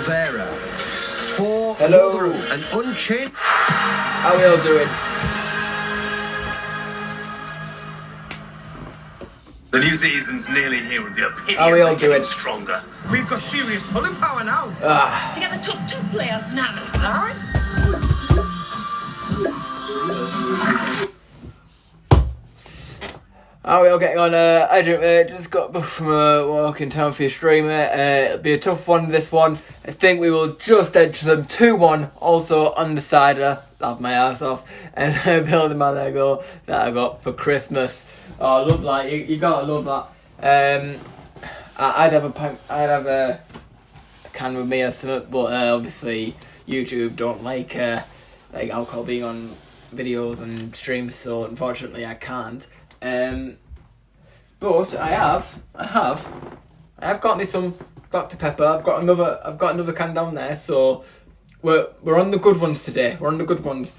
Clara. For Hello. Rotherham, an unchanged. How are we all doing? The new season's nearly here and the opinions How are we all getting doing? stronger. We've got serious pulling power now. To get the top two players now. Right? How are we all getting on? I just got back from a walk in town for your streamer. It'll be a tough one, this one. I think we will just edge them 2-1. Also on the cider, laugh my ass off, and building my Lego that I got for Christmas. Oh, I love that. You gotta love that. I'd have a can with me or something, but obviously YouTube don't like alcohol being on videos and streams, so unfortunately I can't. But I have got me some Dr. Pepper. I've got another can down there. So we're on the good ones today. We're on the good ones.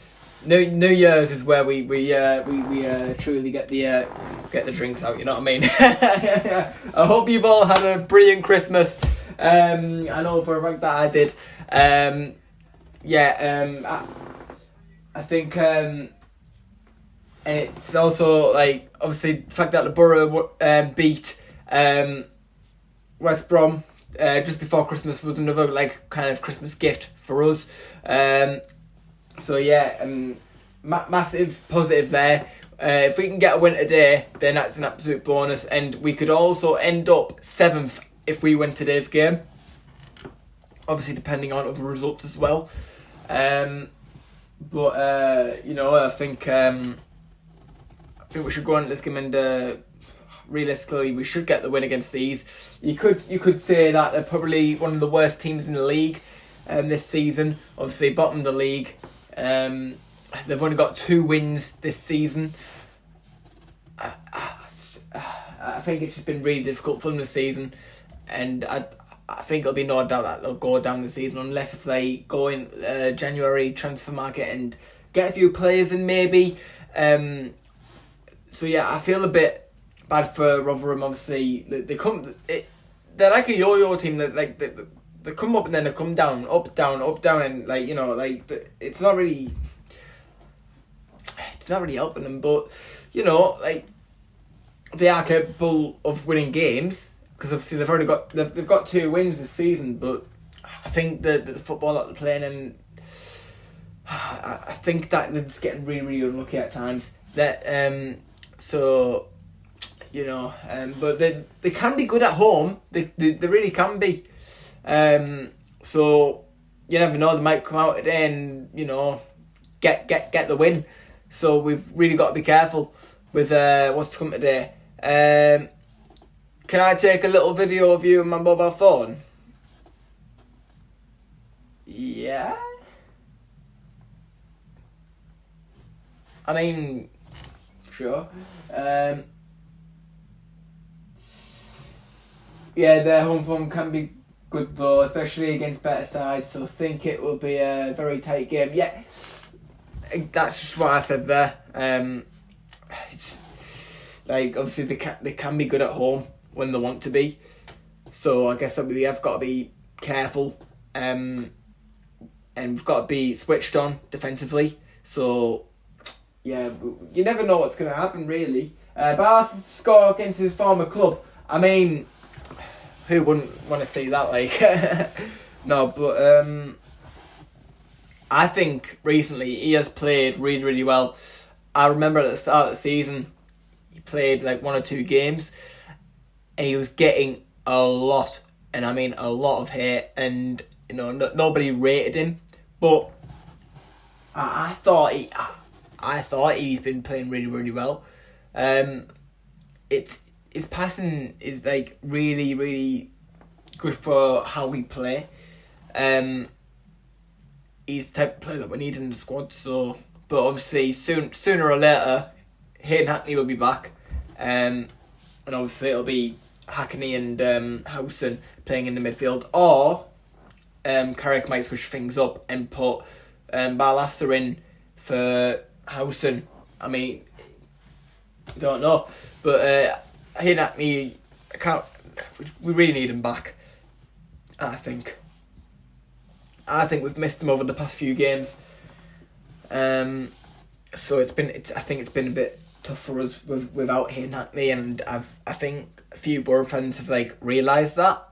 New Year's is where we truly get the drinks out. You know what I mean? I hope you've all had a brilliant Christmas. I know for a fact that I did. I think. And it's also like obviously the fact that the Borough beat West Brom just before Christmas was another like kind of Christmas gift for us. Massive positive there. If we can get a win today, then that's an absolute bonus, and we could also end up 7th if we win today's game. Obviously, depending on other results as well. I think we should go on to this game and realistically we should get the win against these. You could say that they're probably one of the worst teams in the league this season. Obviously bottom of the league. They've only got 2 wins this season. I think it's just been really difficult for them this season, and I think there'll be no doubt that they'll go down the season unless if they go in January transfer market and get a few players in maybe. I feel a bit bad for Rotherham. Obviously, they're like a yo-yo team. They come up and then they come down, up, down, and it's not really helping them. But they are capable of winning games because obviously they've got 2 wins this season. But I think the football that they're playing, and I think that they're just getting really, really unlucky at times. But they can be good at home. They really can be. So you never know, they might come out today and get the win. So we've really got to be careful with what's to come today. Can I take a little video of you on my mobile phone? Yeah. I mean, sure. Their home form can be good though, especially against better sides. So I think it will be a very tight game. Yeah, that's just what I said there. It's like obviously they can be good at home when they want to be. So I guess we have got to be careful, and we've got to be switched on defensively. So. Yeah, you never know what's going to happen, really. Barca score against his former club. I mean, who wouldn't want to see that? No, but I think recently he has played really, really well. I remember at the start of the season, he played like 1 or 2 games, and he was getting a lot, and I mean a lot of hate, and nobody rated him. But I thought he's been playing really, really well. His passing is like really, really good for how we play. He's the type of player that we need in the squad. So, but obviously sooner or later, Hayden Hackney will be back, and obviously it'll be Hackney and Howson playing in the midfield, or Carrick might switch things up and put Barlasser in for Howson. I mean, I don't know, but Hayden Hackney, we really need him back, I think. I think we've missed him over the past few games. So I think it's been a bit tough for us without Hayden Hackney, and I think a few Borough fans have like realised that.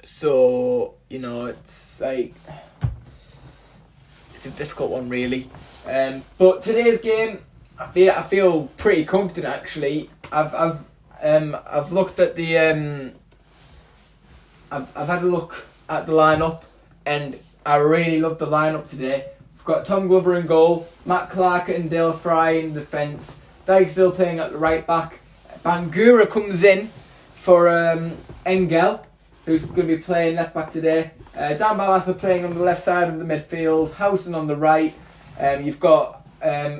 So it's like it's a difficult one really. But today's game, I feel pretty confident actually. I've looked at the I've had a look at the lineup, and I really love the lineup today. We've got Tom Glover in goal, Matt Clark and Dale Fry in defence, Dyke playing at the right back. Bangura comes in for Engel, who's going to be playing left back today. Dan Ballas playing on the left side of the midfield, Howson on the right. You've got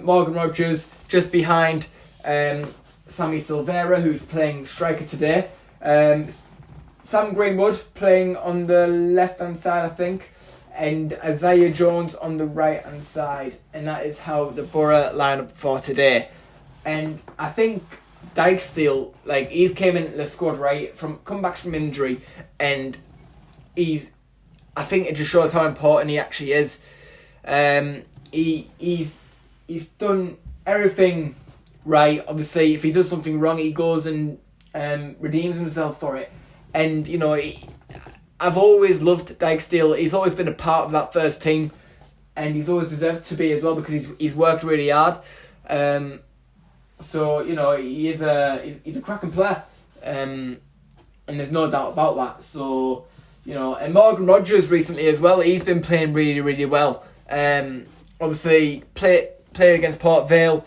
Morgan Rogers just behind Sammy Silvera, who's playing striker today. Sam Greenwood playing on the left hand side, I think, and Isaiah Jones on the right hand side, and that is how the Borough lineup for today. And I think Dykesdale, like, he's came into the squad right from comebacks from injury, and I think it just shows how important he actually is. He's done everything right. Obviously, if he does something wrong, he goes and redeems himself for it. And I've always loved Dykesdale. He's always been a part of that first team, and he's always deserved to be as well because he's worked really hard. So he's a cracking player, and there's no doubt about that. So and Morgan Rogers recently as well. He's been playing really, really well. Obviously played against Port Vale.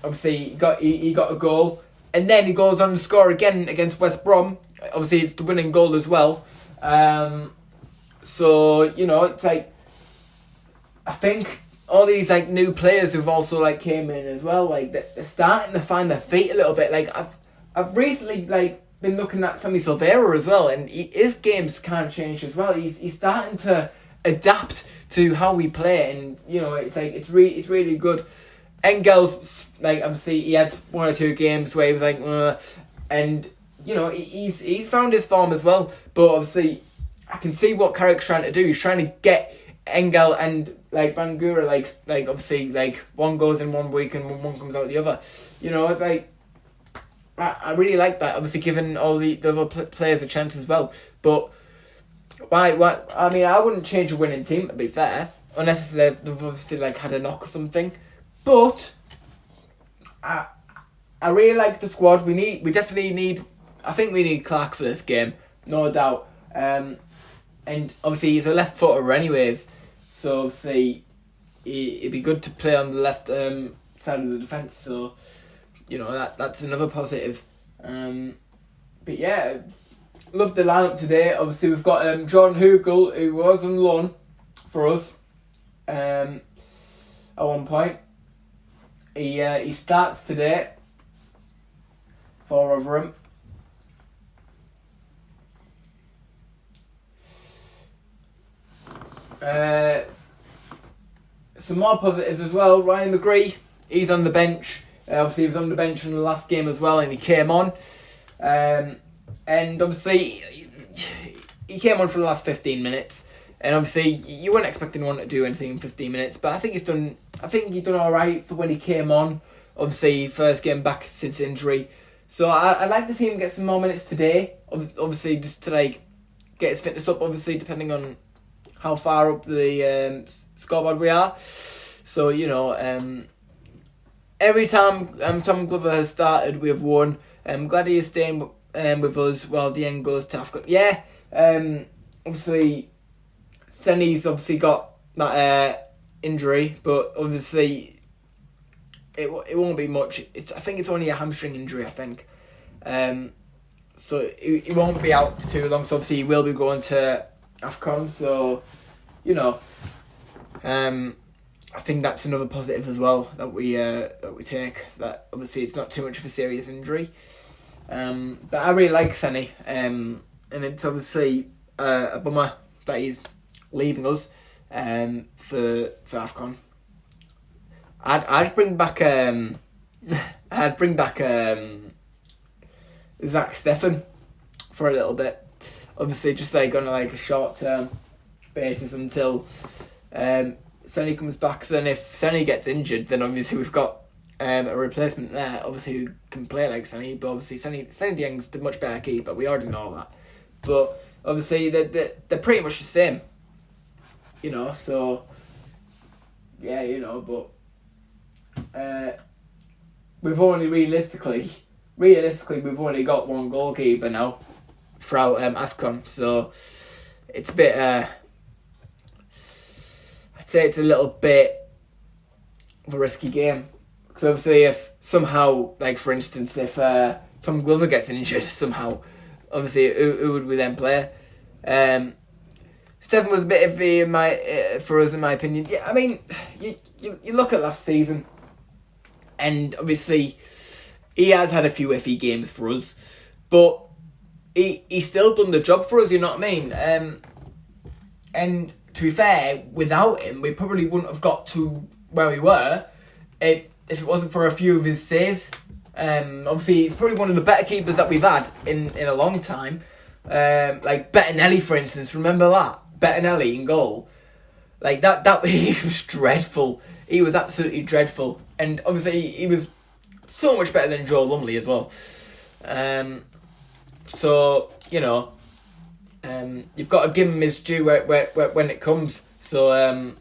Obviously he got a goal, and then he goes on to score again against West Brom. Obviously it's the winning goal as well. So it's like, I think all these like new players who've also like came in as well, like they're starting to find their feet a little bit. Like I've recently like been looking at Sammy Silvera as well, and his game's kind of changed as well. He's starting to adapt to how we play, and it's like it's really good. Engel's like, obviously he had one or two games where he was like and he's found his form as well, but obviously I can see what Carrick's trying to do. He's trying to get Engel and like Bangura like obviously like one goes in 1 week and one comes out the other. Like I really like that, obviously giving all the other players a chance as well. But why? I mean, I wouldn't change a winning team, to be fair, unless they've obviously like had a knock or something. But I really like the squad. We definitely need. I think we need Clark for this game, no doubt. And obviously he's a left footer anyways, so obviously it'd be good to play on the left side of the defence. So that's another positive. But yeah, love the lineup today. Obviously we've got Jordan Hugel, who was on loan for us at one point. He starts today for Rotherham. Some more positives as well. Ryan McGree, he's on the bench. Obviously he was on the bench in the last game as well, and he came on. And obviously he came on for the last 15 minutes. And obviously you weren't expecting one to do anything in 15 minutes, but I think he done all right for when he came on. Obviously first game back since injury, so I'd like to see him get some more minutes today. Obviously just to like get his fitness up. Obviously depending on how far up the scoreboard we are. So every time Tom Glover has started, we have won. I'm glad he is staying with us while Dieng goes to Africa. Yeah, obviously Senny's obviously got that injury, but obviously it won't be much. I think it's only a hamstring injury, I think. So he won't be out for too long. So obviously he will be going to AFCON. So I think that's another positive as well that we take. That obviously it's not too much of a serious injury. But I really like Senny, and it's obviously a bummer that he's leaving us for AFCON. I'd bring back Zach Steffen for a little bit. Obviously just like on like a short term basis until Sonny comes back. So then if Sonny gets injured, then obviously we've got a replacement there, obviously who can play like Sonny, but obviously Sonny Dieng's the much better keeper. We already know that. But obviously they're pretty much the same, you know. So yeah, you know, but we've only realistically we've only got one goalkeeper now throughout AFCON, so it's a bit. I'd say it's a little bit of a risky game. Because obviously if somehow, like for instance, if Tom Glover gets injured somehow, obviously who would we then play? Stefan was a bit iffy for us in my opinion. Yeah, I mean, you look at last season, and obviously he has had a few iffy games for us, but he's still done the job for us, you know what I mean? And to be fair, without him, we probably wouldn't have got to where we were if it wasn't for a few of his saves. Obviously, he's probably one of the better keepers that we've had in a long time. Like Bettinelli, for instance, remember that? Bettinelli in goal. Like that he was dreadful. He was absolutely dreadful. And obviously, he was so much better than Joe Lumley as well. So, you know, you've got to give him his due when it comes. So,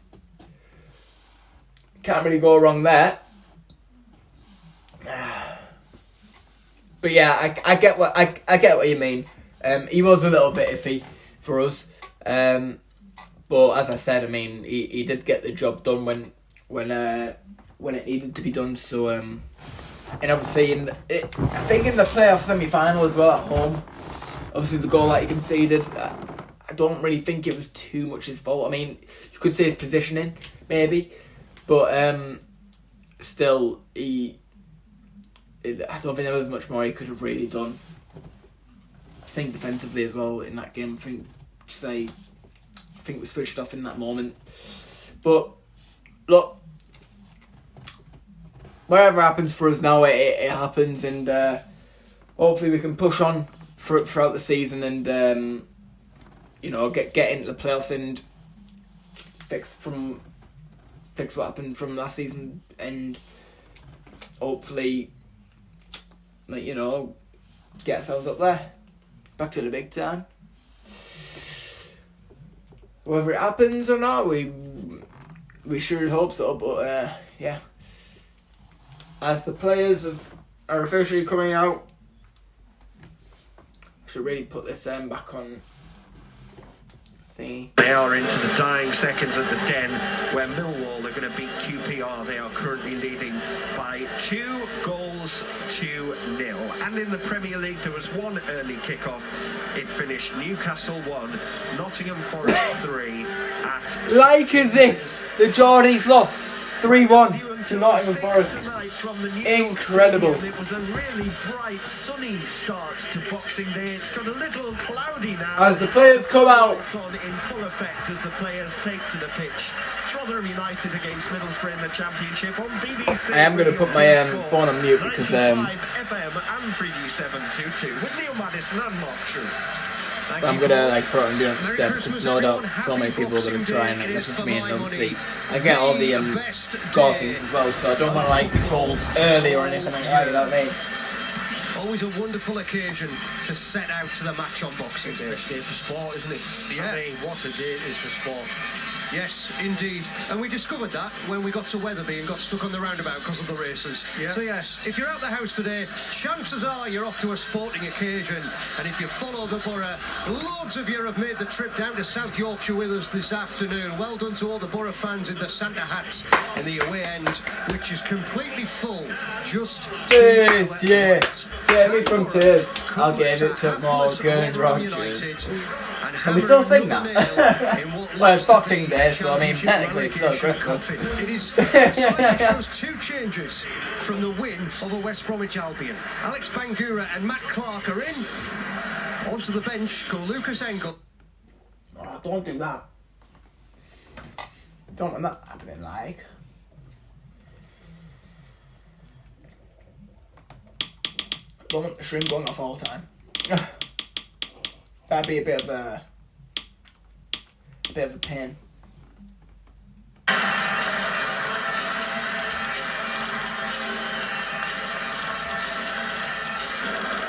can't really go wrong there. But yeah, I get what you mean. He was a little bit iffy for us. But as I said, I mean, he did get the job done when it needed to be done. So, and obviously, I think in the playoff semi-final as well at home, obviously the goal that he conceded, I don't really think it was too much his fault. I mean, you could say his positioning, maybe, but still, I don't think there was much more he could have really done. I think defensively as well in that game, I think we switched off in that moment. But look, whatever happens for us now, it happens, and hopefully we can push on throughout the season and you know, get into the playoffs and fix what happened from last season, and hopefully, like, you know, get ourselves up there, back to the big time. Whether it happens or not, we sure hope so. But yeah, as the players are officially coming out, I should really put this back on thingy. They are into the dying seconds at the Den, where Millwall are going to beat QPR. They are currently leading by 2-0. And in the Premier League, there was one early kickoff. It finished Newcastle 1, Nottingham Forest 3 at... Like as if the Geordies lost 3-1 to Nottingham Forest. Incredible. It was a really bright, sunny start to Boxing Day. It's got a little cloudy now. As the players come out. It's on in full effect as the players take to the pitch. Rotherham United against Middlesbrough in the Championship on BBC. I am going to put my phone on mute because... FM and Preview 722 with Neil Madison and Mark True. I'm going to put it on do not disturb because no doubt so many people are going to try and message me, and obviously I get all the score things as well, so I don't want to be told early or anything like that, you know what I mean? Always a wonderful occasion to set out to the match on Boxing Day. It's a day for sport, isn't it? Yeah. I mean, what a day it is for sport. Yes, indeed. And we discovered that when we got to Wetherby and got stuck on the roundabout because of the races. Yeah. So yes, if you're out the house today, chances are you're off to a sporting occasion. And if you follow the borough, loads of you have made the trip down to South Yorkshire with us this afternoon. Well done to all the borough fans in the Santa hats in the away end, which is completely full. Just Cheers, yeah. Save me from tears. I'll give it to Morgan Rogers. Can we still sing that? Well, it's Boxing Day, so I mean, technically it's still Christmas. It is shows two changes from the win over West Bromwich Albion. Alex Bangura and Matt Clark are in. Onto the bench go Lucas Engel. Oh, don't do that. Don't want that happening, like. Don't want the shrimp going off all the time. That'd be a bit of a a bit of a pain.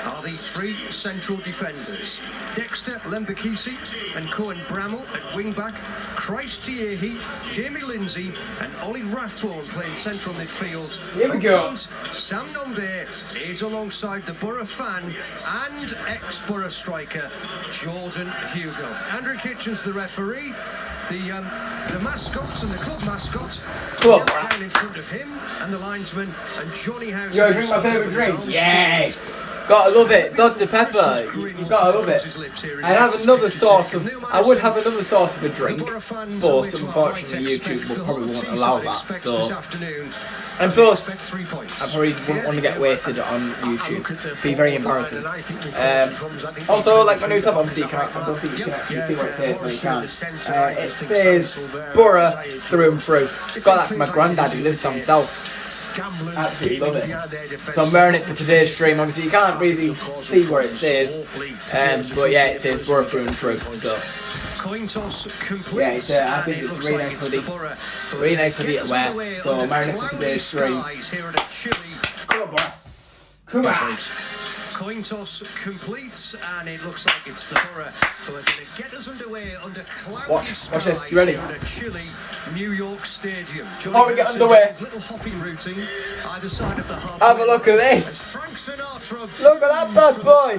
Are the three central defenders Dexter Lembakisi and Cohen Bramall at wing-back, Christ Tiehi, Jamie Lindsay and Ollie Rathbone playing central midfield. Here we go. Sam Nombe is alongside the Borough fan and ex-Borough striker Jordan Hugo. Andrew Kitchens the referee. The mascots and the club mascot Cool. down in front of him and the linesman and Johnny House. You gotta drink my favourite drink? Yes! Gotta love it. Dr. Pepper. You gotta love it. I have another source of... I would have another source of a drink, but unfortunately YouTube will probably won't allow that, so... And plus, I probably wouldn't want to get wasted on YouTube. It'd be very embarrassing. Also, like my new stuff, obviously, I don't think you can actually see what it says, but you can. It says Borough through and through. Got that from my granddad who lives down south. Absolutely love it. So I'm wearing it for today's stream. Obviously, you can't really see where it says, but yeah, it says Borough through and through. So. Yeah, I think it's a really nice hoodie. Really nice hoodie to wear. So I'm wearing it for today's stream. Come on, boy. Come on. Coin toss completes, and it looks like it's the Borough who are going to get us underway under cloudy Watch this. You ready? in a chilly New York Stadium. Before we get underway, little hopping routine either side of the half. have a look at this. Look at that bad boy.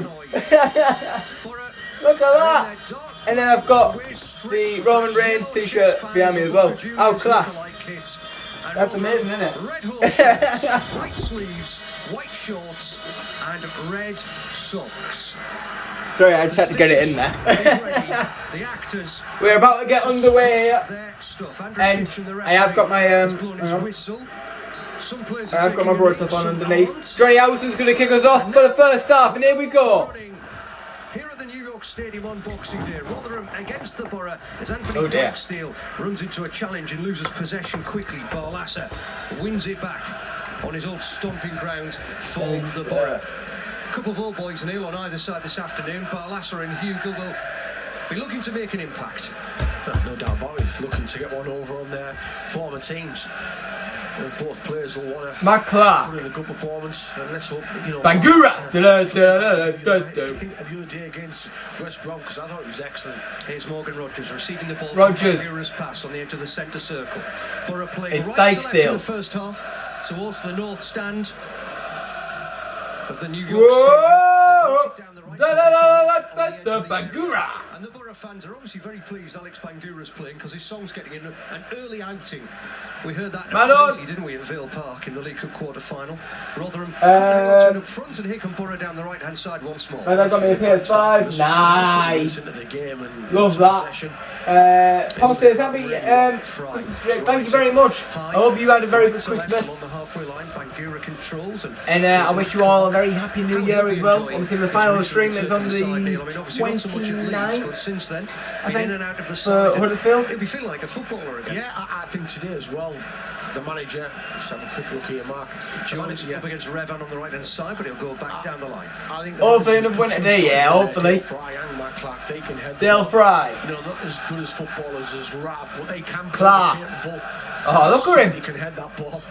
Look at that. And then I've got the Roman Reigns t-shirt behind me as well. How class. That's amazing, isn't it? Red horses, white sleeves, white shorts, and red socks. Sorry, I just had to get it in there. We're about to get underway here. And I have got my I've got my broad stuff on underneath. Johnny Howson's going to kick us off for the first half, and here we go. Here at the New York Stadium on Boxing Day, Rotherham against the Borough as Anthony Dyke-Steele runs into a challenge and loses possession quickly. Barlasser wins it back on his old stomping grounds for the Borough. A couple of old boys nil on either side this afternoon. Barlasser and Hugo will be looking to make an impact. No doubt about it, looking to get one over on their former teams. Both players will want to put in a good performance, and let's hope, Bangura! I think the other day against West Brom, because I thought it was excellent. Here's Morgan Rogers receiving the ball. Bangura's pass on the edge of the centre circle. Borough playing right Dyke-Steele to left in the first half towards the north stand of the New York Stadium. Bangura! And the Borough fans are obviously very pleased Alex Bangura's playing because his song's getting in an early outing. We heard that at didn't we, at Vale Park in the League Cup quarter-final. Rotherham up front, and here come Borough down the right-hand side once more. And I got me a PS5. Nice! Love that. Paul says, happy, thank you very much. I hope you had a very good Christmas. And I wish you all a very happy New Year as well. Obviously the final stream is on the 29th, I think, for Huddersfield. It'll be feeling like a footballer again. Yeah, I think today as well. The manager, just have a quick look here, Mark. Jones up against Revan on the right hand side, but he'll go back down the line. I think hopefully another win today, yeah, hopefully. Dale Fry. Not as good as footballers as Rab, but they can Clark. Oh, look at him. He can head that ball.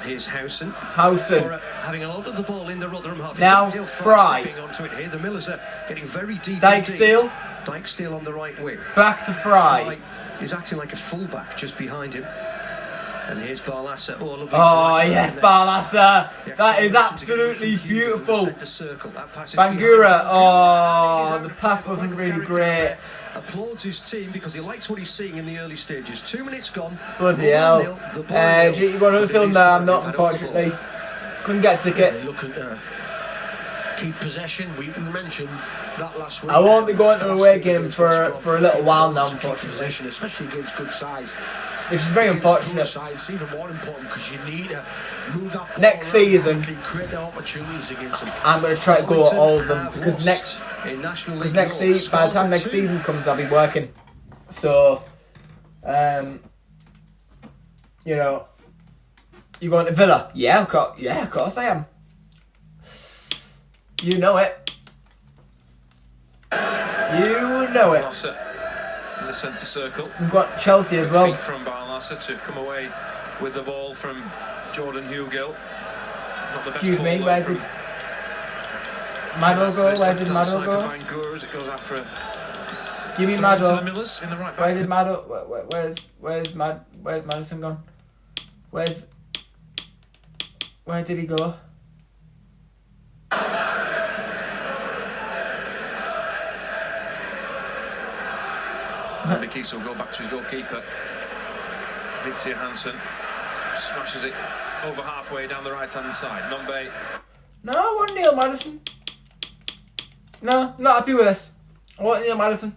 Here's Howson. Having a lot of the ball in the Rotherham half. Now Fry. Onto it here. The Millers are getting very deep. Dyke-Steele. Dyke-Steele on the right wing. Back to Fry. He's acting like a fullback just behind him. And here's Barlasser. Oh, yes, Barlasser. That is absolutely beautiful. Bangura. Oh, the pass wasn't really great. Applauds his team because he likes what he's seeing in the early stages. 2 minutes gone. Bloody hell. GT1 Huddersfield, no, I'm not, unfortunately. Couldn't get a ticket. Looking to keep possession. We mentioned that last week. I won't be going to a away game for a little while now, unfortunately. Especially against good sides. Which is very unfortunate. It's even more important because you need to move that next season, create the opportunities against them. I'm going to try to go at all of them because next season, by the time next season comes, I'll be working. So, you know, you going to Villa? Yeah, of course I am. You know it. You know it. in the centre circle. We've got Chelsea as well. Feet from Barlasser to come away with the ball from Jordan Hugill. Excuse me, where did Maddo go? Where did Maddo go? Bangura as it goes out for a Give me to Maddo. the Millers in the right back. Where did Maddo? Where's Madison gone? Where did he go? Andy Keese will go back to his goalkeeper. Victor Hansen smashes it over halfway down the right hand side. Number 8. No, I want Neil Madison. No, not happy with this. I want Neil Madison.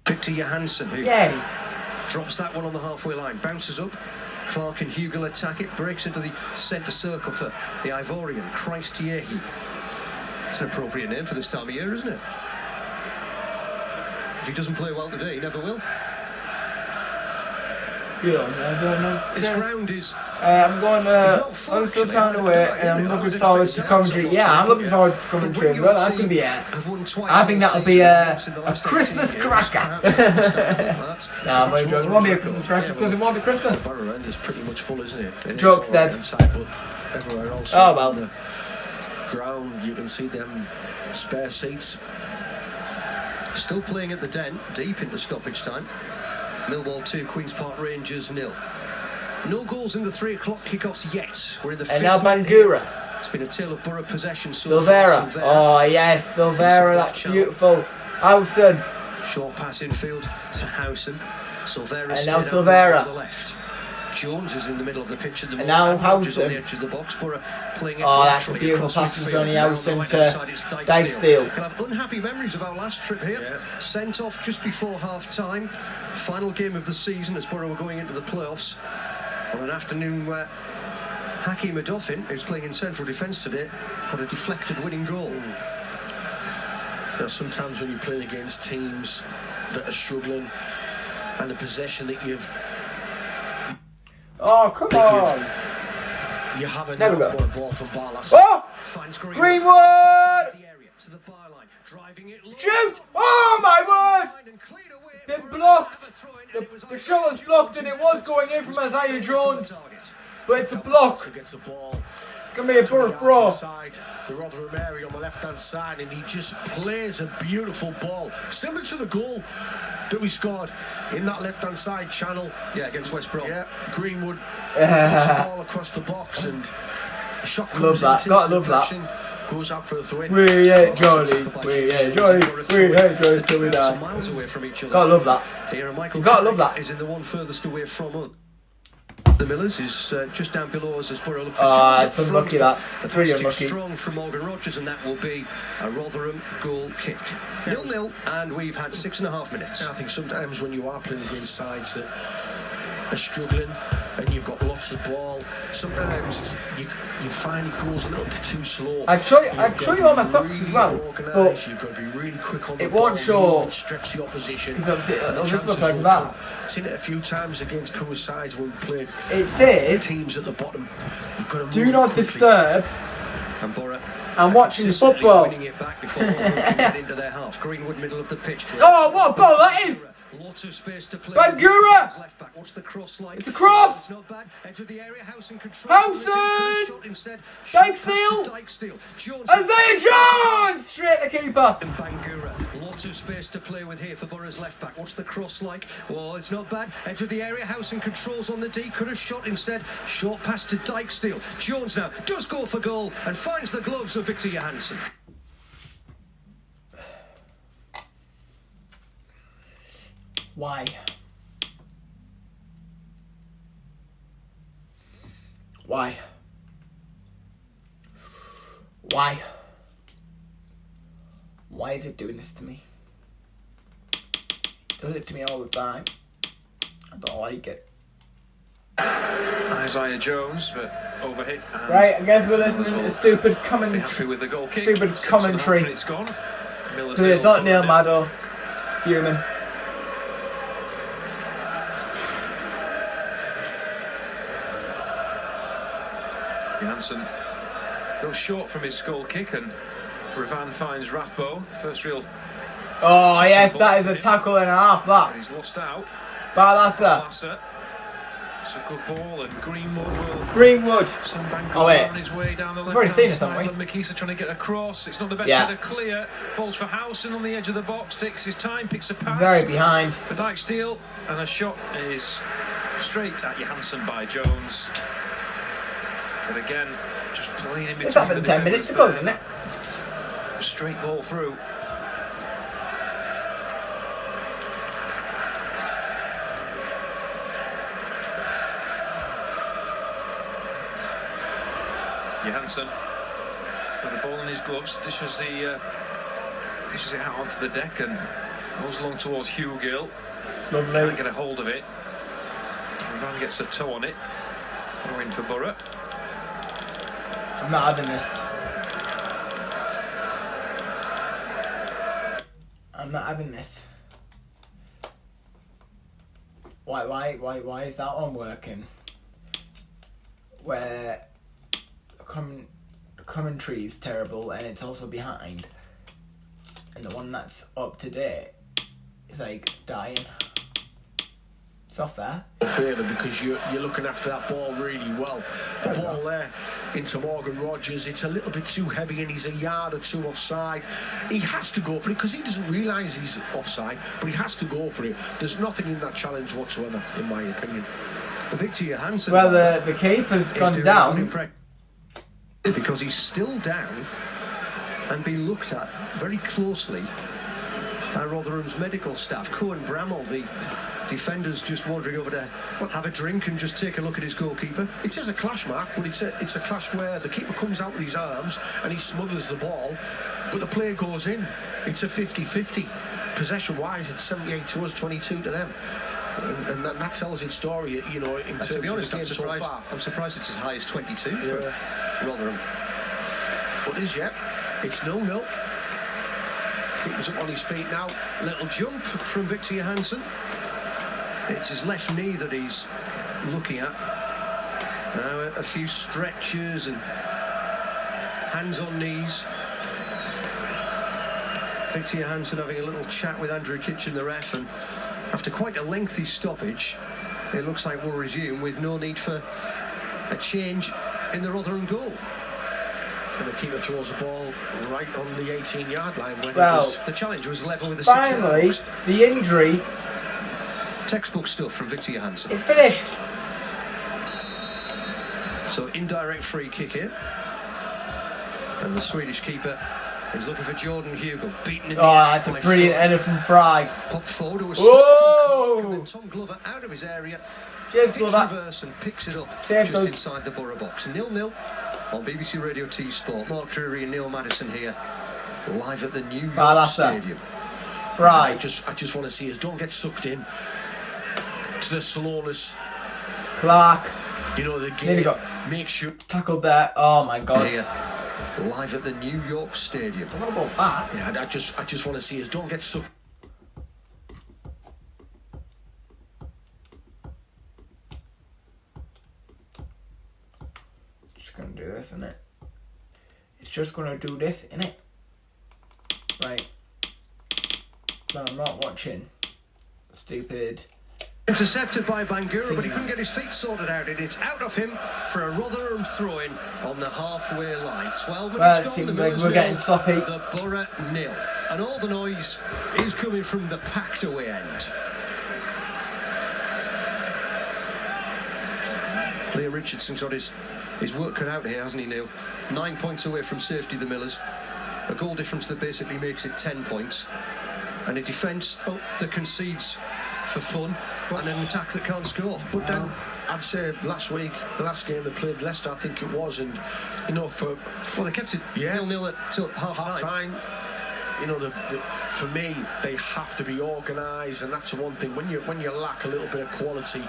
Victor Johansson, who drops that one on the halfway line, bounces up. Clark and Hugill attack it, breaks into the centre circle for the Ivorian, Christ Tiehi. It's an appropriate name for this time of year, isn't it? If he doesn't play well today, he never will. Yeah, never know. This ground is... I'm going Huddersfield Town away, and I'm looking forward to commentary. Yeah, I'm looking forward to commentary as well. That's going to be I think that'll be a Christmas cracker. Nah, I'm only joking. It won't be a Christmas cracker because it won't be Christmas. Borough end is pretty much full, isn't it? Joke's dead. Everywhere else. Oh well. The ground, you can see them spare seats. Still playing at the Den, deep into stoppage time. Millwall 2, Queen's Park Rangers 0. No goals in the 3 o'clock kickoffs yet. We're in the 5th. And now Bangura. It's been a tale of Borough possession so Silvera. far. Oh yes, Silvera, that's beautiful. Howson. Short pass infield to Howson. Silvera. And now Silvera. On the left. Jones is in the middle of the pitch at the moment. And now Howson. On the Howson. edge of the box. Borough playing it That's a beautiful pass from Johnny Howson to Dykesteel. We'll have unhappy memories of our last trip here. Yeah. Sent off just before half time. Final game of the season as Borough were going into the playoffs. On an afternoon where Hakeem Adoffin, who's playing in central defence today, got a deflected winning goal. Now, sometimes when you're playing against teams that are struggling and the possession that you've... Oh, come on. You haven't There we go. got a ball from Barlas. Oh! Greenwood! To the byline, driving it low. Shoot! Oh my word! Been blocked. The shot was blocked and it was going in from Isaiah Jones. But it's a block. Gets the ball. It's going to be a Borough throw. The Rotherham area on the left-hand side, and he just plays a beautiful ball, similar to the goal that we scored in that left-hand side channel. Yeah, against West Brom. Yeah, Greenwood touched the ball across the box, and the shot comes Love that. Gotta love that. Goes out for the throw-in. We ain't Johnny's. We ain't Johnny's. We ain't Johnny's till we die. Miles away from each other. Gotta love that. Here, Michael You gotta love that. is in the one furthest away from us. The Millers is just down below us as Borough look for it's unlucky that. It's really unlucky. Strong from Morgan Rogers, and that will be a Rotherham goal kick. 0-0, and we've had 6.5 minutes. I think sometimes when you are playing against sides that are struggling and you've got lots of ball, sometimes you find it goes a little bit too slow. I'd show you all my socks as well, but you've got to be really quick on the it won't ball, show stretch the opposition. because obviously it'll just look Chances like that. Seen it a few times against poor sides when we played It says, teams at the bottom. You've got to do move not quickly. disturb. And Borough I'm watching consistently football. winning it back before get into their half. Greenwood, middle of the pitch. Oh, what a ball that is! Lots of space to play. Bangura! Left back. What's the cross like? It's a cross! It's not bad. Edge of the area. Howson control. Howson! Shot instead. Dykesteel! Dykesteel. Jones. Isaiah Jones! Straight at the keeper. And Bangura. Lots of space to play with here for Borough's left back. What's the cross like? Oh, it's not bad. Edge of the area. Howson controls on the D. Could have shot instead. Short pass to Dykesteel. Jones now does go for goal and finds the gloves of Victor Johansson. Why? Why? Why? Why is it doing this to me? It does it to me all the time. I don't like it. Isaiah Jones, but overhit. And Right, I guess we're listening to the stupid be commentary. happy with the goal kick. Stupid 6.5 commentary. minutes gone. Miller's Because it's goal not Neil for Maddo. Fuming. Johansson goes short from his goal kick, and Ravan finds Rathbone. First real Oh yes, that is a tackle and a half. And That. he's lost out. Barlassa. Lasser. It's a good ball, and Greenwood will. Greenwood. Sunbank Oh wait. on his way down the We've already seen left-hand this, haven't side. we? And McKeesa trying to get across. It's not the best Yeah. header clear. Falls for Howson on the edge of the box. Takes his time. Picks a pass. Very behind. For Dijksteel, and a shot is straight at Johansson by Jones. But again, just playing in between. It's happened the 10 minutes defenders ago, there. didn't it? Straight ball through. Johansson with the ball in his gloves, dishes it out onto the deck and goes along towards Hugh Gill. Lovely. Can't get a hold of it. Van gets a toe on it. Throw in for Borough. I'm not having this. I'm not having this. Why is that one working? Where the commentary is terrible and it's also behind, and the one that's up to date is like dying. It's not fair. Favour because you're looking after that ball really well. The ball there into Morgan Rogers, it's a little bit too heavy and he's a yard or two offside. He has to go for it because he doesn't realise he's offside, but he has to go for it. There's nothing in that challenge whatsoever, in my opinion. Victor Johansson. Well, the keeper's gone down. Because he's still down and being looked at very closely by Rotherham's medical staff. Cohen Bramall, the defender's just wandering over to have a drink and just take a look at his goalkeeper. It is a clash, Mark, but it's a clash where the keeper comes out with his arms and he smothers the ball, but the player goes in. It's a 50-50. Possession-wise, it's 78 to us, 22 to them. And that tells its story, you know, in terms to be honest, of I'm the game surprised. so far. I'm surprised it's as high as 22 for Rotherham. But as yet, it's 0-0. Keeper's up on his feet now. Little jump from Victor Johansson. It's his left knee that he's looking at. Now a few stretches and hands on knees. Victor Johansson having a little chat with Andrew Kitchen, the ref, and after quite a lengthy stoppage, it looks like we'll resume with no need for a change in the Rotherham goal. And the keeper throws the ball right on the 18-yard line when the challenge was level with the 6-yard Finally, box. the injury Textbook stuff from Victor Johansson. is finished. So indirect free kick here. And the Swedish keeper is looking for Jordan Hugo. Beaten in the Oh, air that's a by brilliant Ford. header from Fry. Popped forward. It was Whoa! and then Tom Glover out of his area. Cheers, Picks Glover. reverse and picks it up Save just those. inside the Borough box. 0-0 on BBC Radio T Sport. Mark Drury and Neil Maddison here, live at the New York Barlassa. Stadium. Fry. I just want to see us don't get sucked in to the slowness. Clark. You know the Nearly game. got Make sure tackled there. Oh my god. here, live at the New York Stadium. I'm gonna go back. Yeah, I just want to see us don't get sucked. Just gonna do this, innit? It's just gonna do this, innit? Right. No, I'm not watching. Stupid. Intercepted by Bangura, but he couldn't get his feet sorted out. And it's out of him for a Rotherham throw-in on the halfway line. 12 minutes Well, it gone. seems The like Millers we're getting 0, sloppy. The Borough 0. And all the noise is coming from the packed away end. Liam Richardson's got his work cut out here, hasn't he, Neil? 9 points away from safety, the Millers. A goal difference that basically makes it 10 points. And a defence that concedes for fun, and an attack that can't score. But then, I'd say last week, the last game they played Leicester, I think it was, and you know, They kept it 0-0 till half time. You know, for me, they have to be organised, and that's the one thing. When you lack a little bit of quality,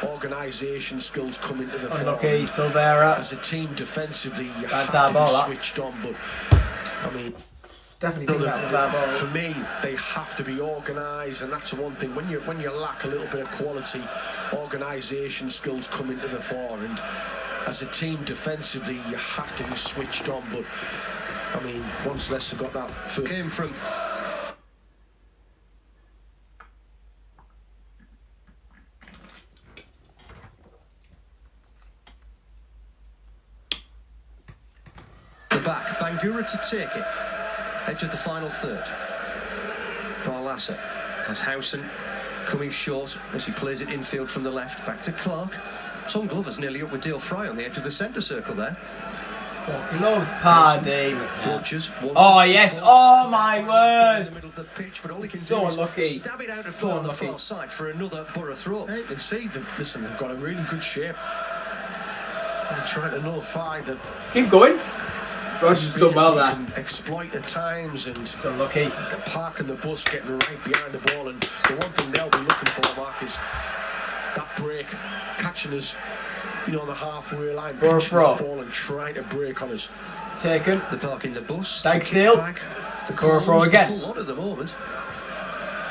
organisation skills come into the Unlucky, Silvera. As a team defensively, you That's have our to ball, be that. switched on. But I mean, Definitely think that was our ball. for me, they have to be organised, and that's the one thing. When you lack a little bit of quality, organisation skills come into the fore, and as a team defensively, you have to be switched on. But I mean, once Leicester got that, came from the back. Bangura to take it. Edge of the final third. Barlasser has Howson coming short as he plays it infield from the left. Back to Clark. Tom Glover's nearly up with Dale Fry on the edge of the centre circle there. Loves Pardee. Rogers. Oh yes! Oh my word! In the middle of the pitch, but all he can So do is unlucky. stab it out of So play on the unlucky. far side for another Borough throw. You can see, listen, they've got a really good shape. They're trying to nullify the Keep going. Rogers done well there. and exploit at times, and So unlucky. the park and the bus getting right behind the ball. And the one thing they'll be looking for, Mark, is that break, catching us, you know, on the halfway line, Borough pinching throw. the ball and trying to break on us. Taken. The park in the bus. Dykesdale. The Borough throw calls, again. the full lot at the moment.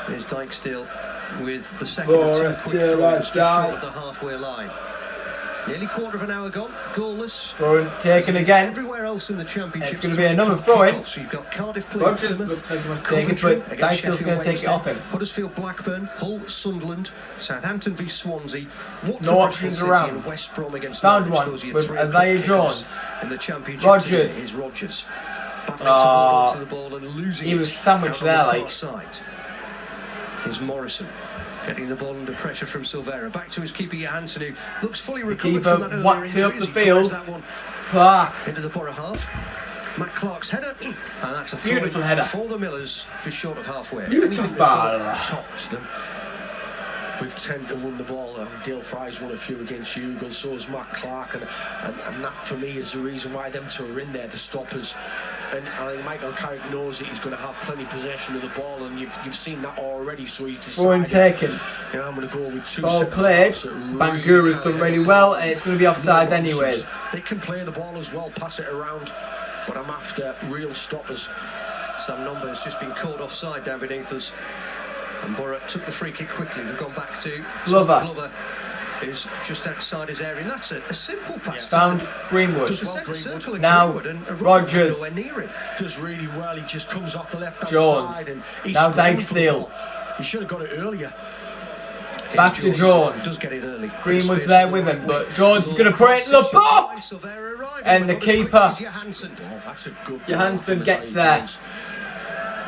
There's Dykesdale with the second of two Borough quick to throws just Dyke. short of the halfway line. Nearly quarter of an hour gone, goalless. Throw taken again. Everywhere else in the championship. It's going to be another throw-in. So you've got Cardiff playing Rogers Plymouth, looks like he wants to take it, Coventry but against Dykesdale's Sheffield going to take it Wednesday, off him. Huddersfield, Blackburn, Hull, Sunderland, Southampton v Swansea, Watford, No Bristol options City around. and West Brom against Found Norwich. one Those are your with three Isaiah kickers Jones. in the championship. Rogers. Today is Rogers. Battling Oh. to hold on to the ball and losing He it was sandwiched out on there, the like. far side. Here's Morrison. Getting the ball under pressure from Silvera. Back to his keeper Johansson, who looks fully recovered keeper from that earlier whacks it injury up as the he tries field. that one Clark. into the Borough half. Matt Clark's header, and that's a throw Beautiful header. for the Millers, just short of halfway. Beautiful. Anything that's gonna top them. We've tended to won the ball. Dale Fry's won a few against Hugo, so has Matt Clark, and that for me is the reason why them two are in there to stop us. And I think Michael Carrick knows that he's going to have plenty of possession of the ball, and you've seen that already. So he's Throw-in decided, taken. yeah, I'm going to go with two. Ball centre played. halves that really Bangura's done really well, and it's going to be offside anyways. They can play the ball as well, pass it around, but I'm after real stoppers. Sam Nomba has just been caught offside down beneath us. And Borough took the free kick quickly. They've gone back to Glover. Glover, who's just outside his area. And that's a simple pass. Found Greenwood. Just a centre circle of Now, Greenwood, and Rogers. nowhere near him. Does really well. He just comes off the left-hand Jones. side. And he's Now scrambled for the Dykesdale. ball. He should have got it earlier. Back to Jones. Does get it early. Greenwood's there with him, but Jones is going to put it in the box! And the keeper, That's a good Johansson, ball from gets Isaiah there. Jones.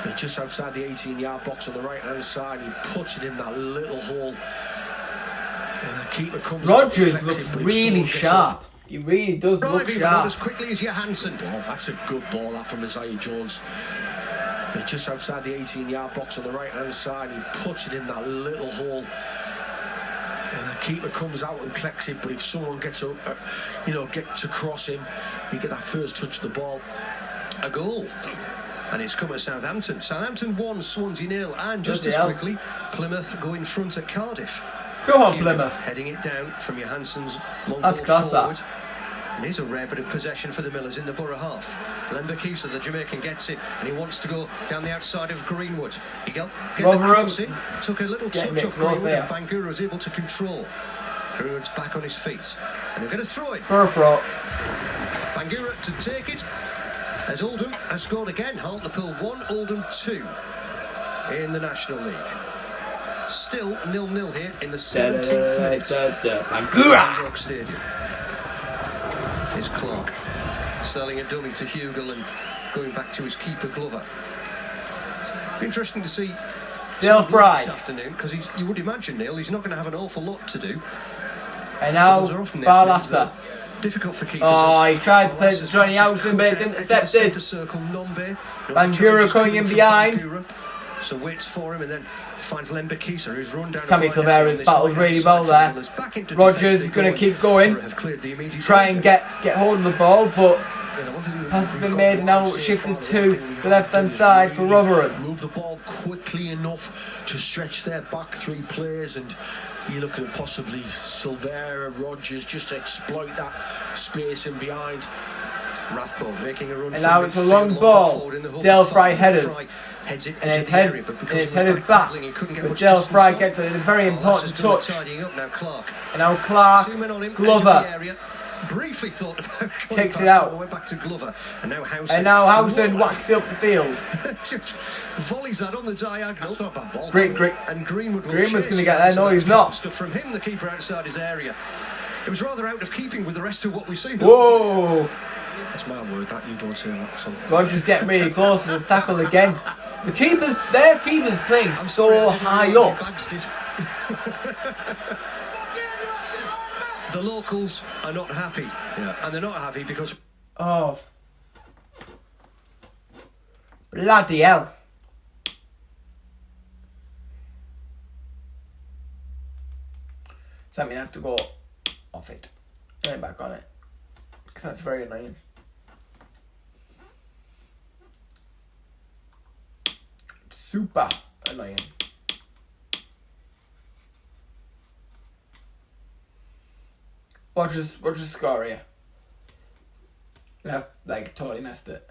He's just outside the 18-yard box on the right-hand side. He puts it in that little hole. And the keeper comes Rogers up, looks deflects it, but he really still gets sharp. He really does look Driving about as sharp. quickly as Johansson. That's a good ball that from Isaiah Jones. He's just outside the 18-yard box on the right-hand side. He puts it in that little hole. And the keeper comes out and collects it, but if someone gets across him, you get that first touch of the ball. A goal. And it's come at Southampton. Southampton 1, Swansea 0. And just Bloody as hell. quickly, Plymouth go in front at Cardiff. Go on, Human Plymouth. heading it down from Johansson's long That's ball class, that. forward. And here's a rare bit of possession for the Millers in the Borough half. Lembakisa, the Jamaican, gets it, and he wants to go down the outside of Greenwood. He got the Rotherham. cross in, took a little Getting touch it off close Greenwood, there. and Bangura was able to control. Greenwood's back on his feet, and he'll get a throw it. For a throw. Bangura to take it, as Oldham has scored again. Hartlepool 1, Oldham 2 in the National League. Still 0-0 here in the 17th minute. Bangura! Rock Stadium. Is Clark selling a dummy to Hugel and going back to his keeper Glover. Interesting to see Dale Fry. this afternoon, because you would imagine, Neil, he's not going to have an awful lot to do. And now Those are often the afternoons that Barlasser. are difficult for keepers. Oh, as he tried to play Barlasser's Johnny pass is Howson, but cut it's out into the intercepted. centre circle, Nombe. Bangura coming in From behind. Bangura. So waits for him and then finds Lembakisa, who's run down. Sammy the wide Silvera's line. battled really well there. Back into Rogers defence is they going go to keep and going. have cleared the immediate Try and danger. get hold of the ball, but pass has been made and now shifted to the left-hand side for Rotherham. Move the ball quickly enough to stretch their back three players, and you look at possibly Silvera, Rogers, just to exploit that space in behind. Rathbone making a run. And now it's a long ball. Del Fry headers. Heads it And into it's the area, but because it's of the headed back. battling, he couldn't get But much Del distance Fry on. gets a very important Barlasser's done the touch. tidying up now, Clark. And now Clark, 2 men on him, edge of the Glover area. Briefly thought about going Kicks past it out. him, went back to Glover, and now Howson. and now Howson whacks it up the field. Volleys that on the diagonal. That's not a bad ball. And Greenwood will Greenwood's chase gonna get there. No, he's not. Stuff from him, the keeper outside his area. It was rather out of keeping with the rest of what we've seen. Whoa! That's my word, that you don't say that. So. Rogers getting really close to this tackle again. Their keeper's playing so high up. The locals are not happy. Yeah. And they're not happy because... Oh. Bloody hell. So that means I have to go off it. Turn back on it. Because that's very annoying. Super annoying. What's your score here? I've like totally messed it.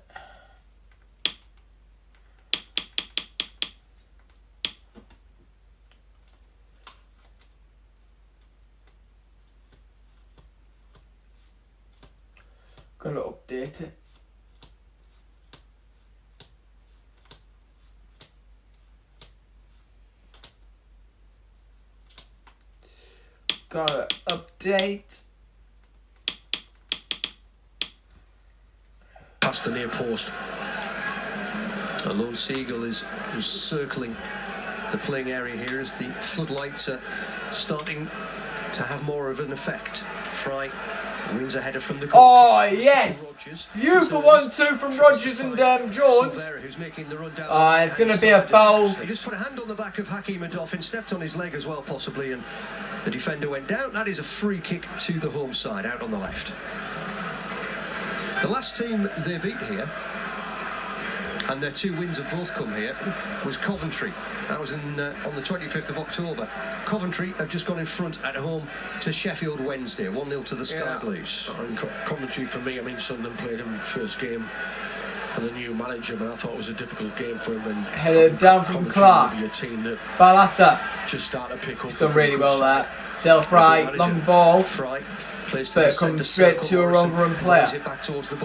Gotta update it. Gotta update. Past the near post. A lone seagull is circling the playing area here as the floodlights are starting to have more of an effect. Fry wins a header from the goal. Oh yes! Beautiful 1-2 from Rogers and Jones. It's going to be a foul. He just put a hand on the back of Hakeem Adolphin, stepped on his leg as well possibly, and the defender went down. That is a free kick to the home side out on the left. The last team they beat here, and their 2 wins have both come here, was Coventry. That was on the 25th of October. Coventry have just gone in front at home to Sheffield Wednesday, 1-0 to the Sky Blues. And Coventry for me, I mean, Sunderland played him first game for the new manager, but I thought it was a difficult game for him. And headed down from Clark. A team that Balassa just started to pick up. He's done really well there. Del Fry, long ball. Fry. But it comes straight to a Rotherham player.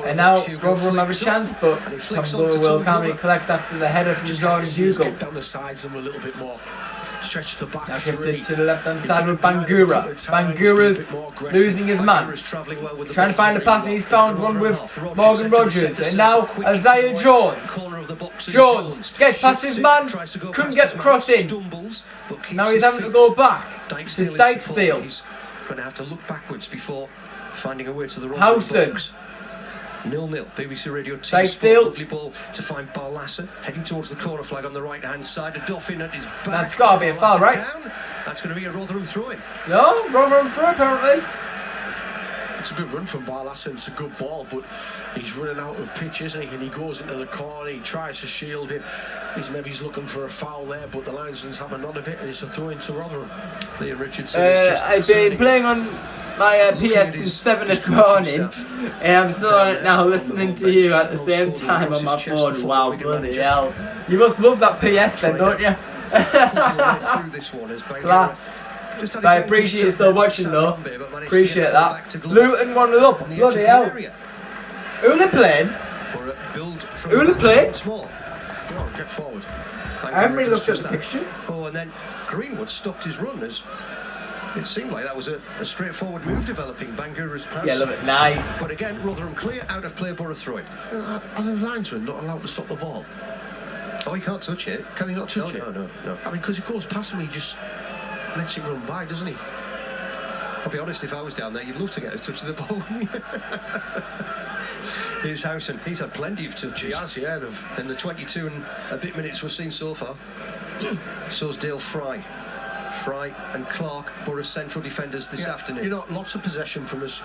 And now Rotherham have a chance, but Tom Blower will calmly collect after the header from Jordan Hugo. Down the sides and a little bit more. Stretch the back. Now shifted to the left hand side with Bangura. Bangura's losing his man. Trying to find a pass, and he's found one with Morgan Rogers. And now Isaiah Jones. Jones gets past his man, couldn't get the cross in. Now he's having to go back to Dykesfield. Going to have to look backwards before finding a way to the wrong Howson. 0-0. BBC Radio 2. Dykesfield. Lovely ball to find Barlasser heading towards the corner flag on the right hand side. A Dolphin at his back. That's got to be a foul, right? Down. That's going to be a Rotherham throw-in. No, Rotherham throw apparently. It's a good run from Barlasser. It's a good ball, but he's running out of pitch, isn't he? And he goes into the corner. He tries to shield it. He's looking for a foul there, but the linesman's having none of it, and it's a throw into Rotherham. Liam Richardson. I've been playing on my PS since 7 this morning, and I'm still on it now, listening to you at the same time on my phone. Wow, bloody hell! You must love that PS then, don't you? Class. But I appreciate you still watching though. Appreciate that. Luton 1-0 up. Bloody hell. Who are they playing? Who are they playing? Get forward. I haven't really looked at the fixtures. Oh, and then Greenwood stopped his run as it seemed like that was a straightforward move developing. Bangura's pass. Yeah, love it. Nice. But again, Rotherham clear, out of play, Borough throw it. Are the linesmen not allowed to stop the ball? Oh, he can't touch it. Can he not touch it? No. I mean, because he goes past him, he just lets it run by, doesn't he? I'll be honest, if I was down there, you'd love to get a touch of the ball, wouldn't you? Here's Howson. He's had plenty of touches. He has, yeah. In the 22 and a bit minutes we've seen so far. So's Dale Fry. Fry and Clark, Borough central defenders this afternoon. You know, lots of possession from us.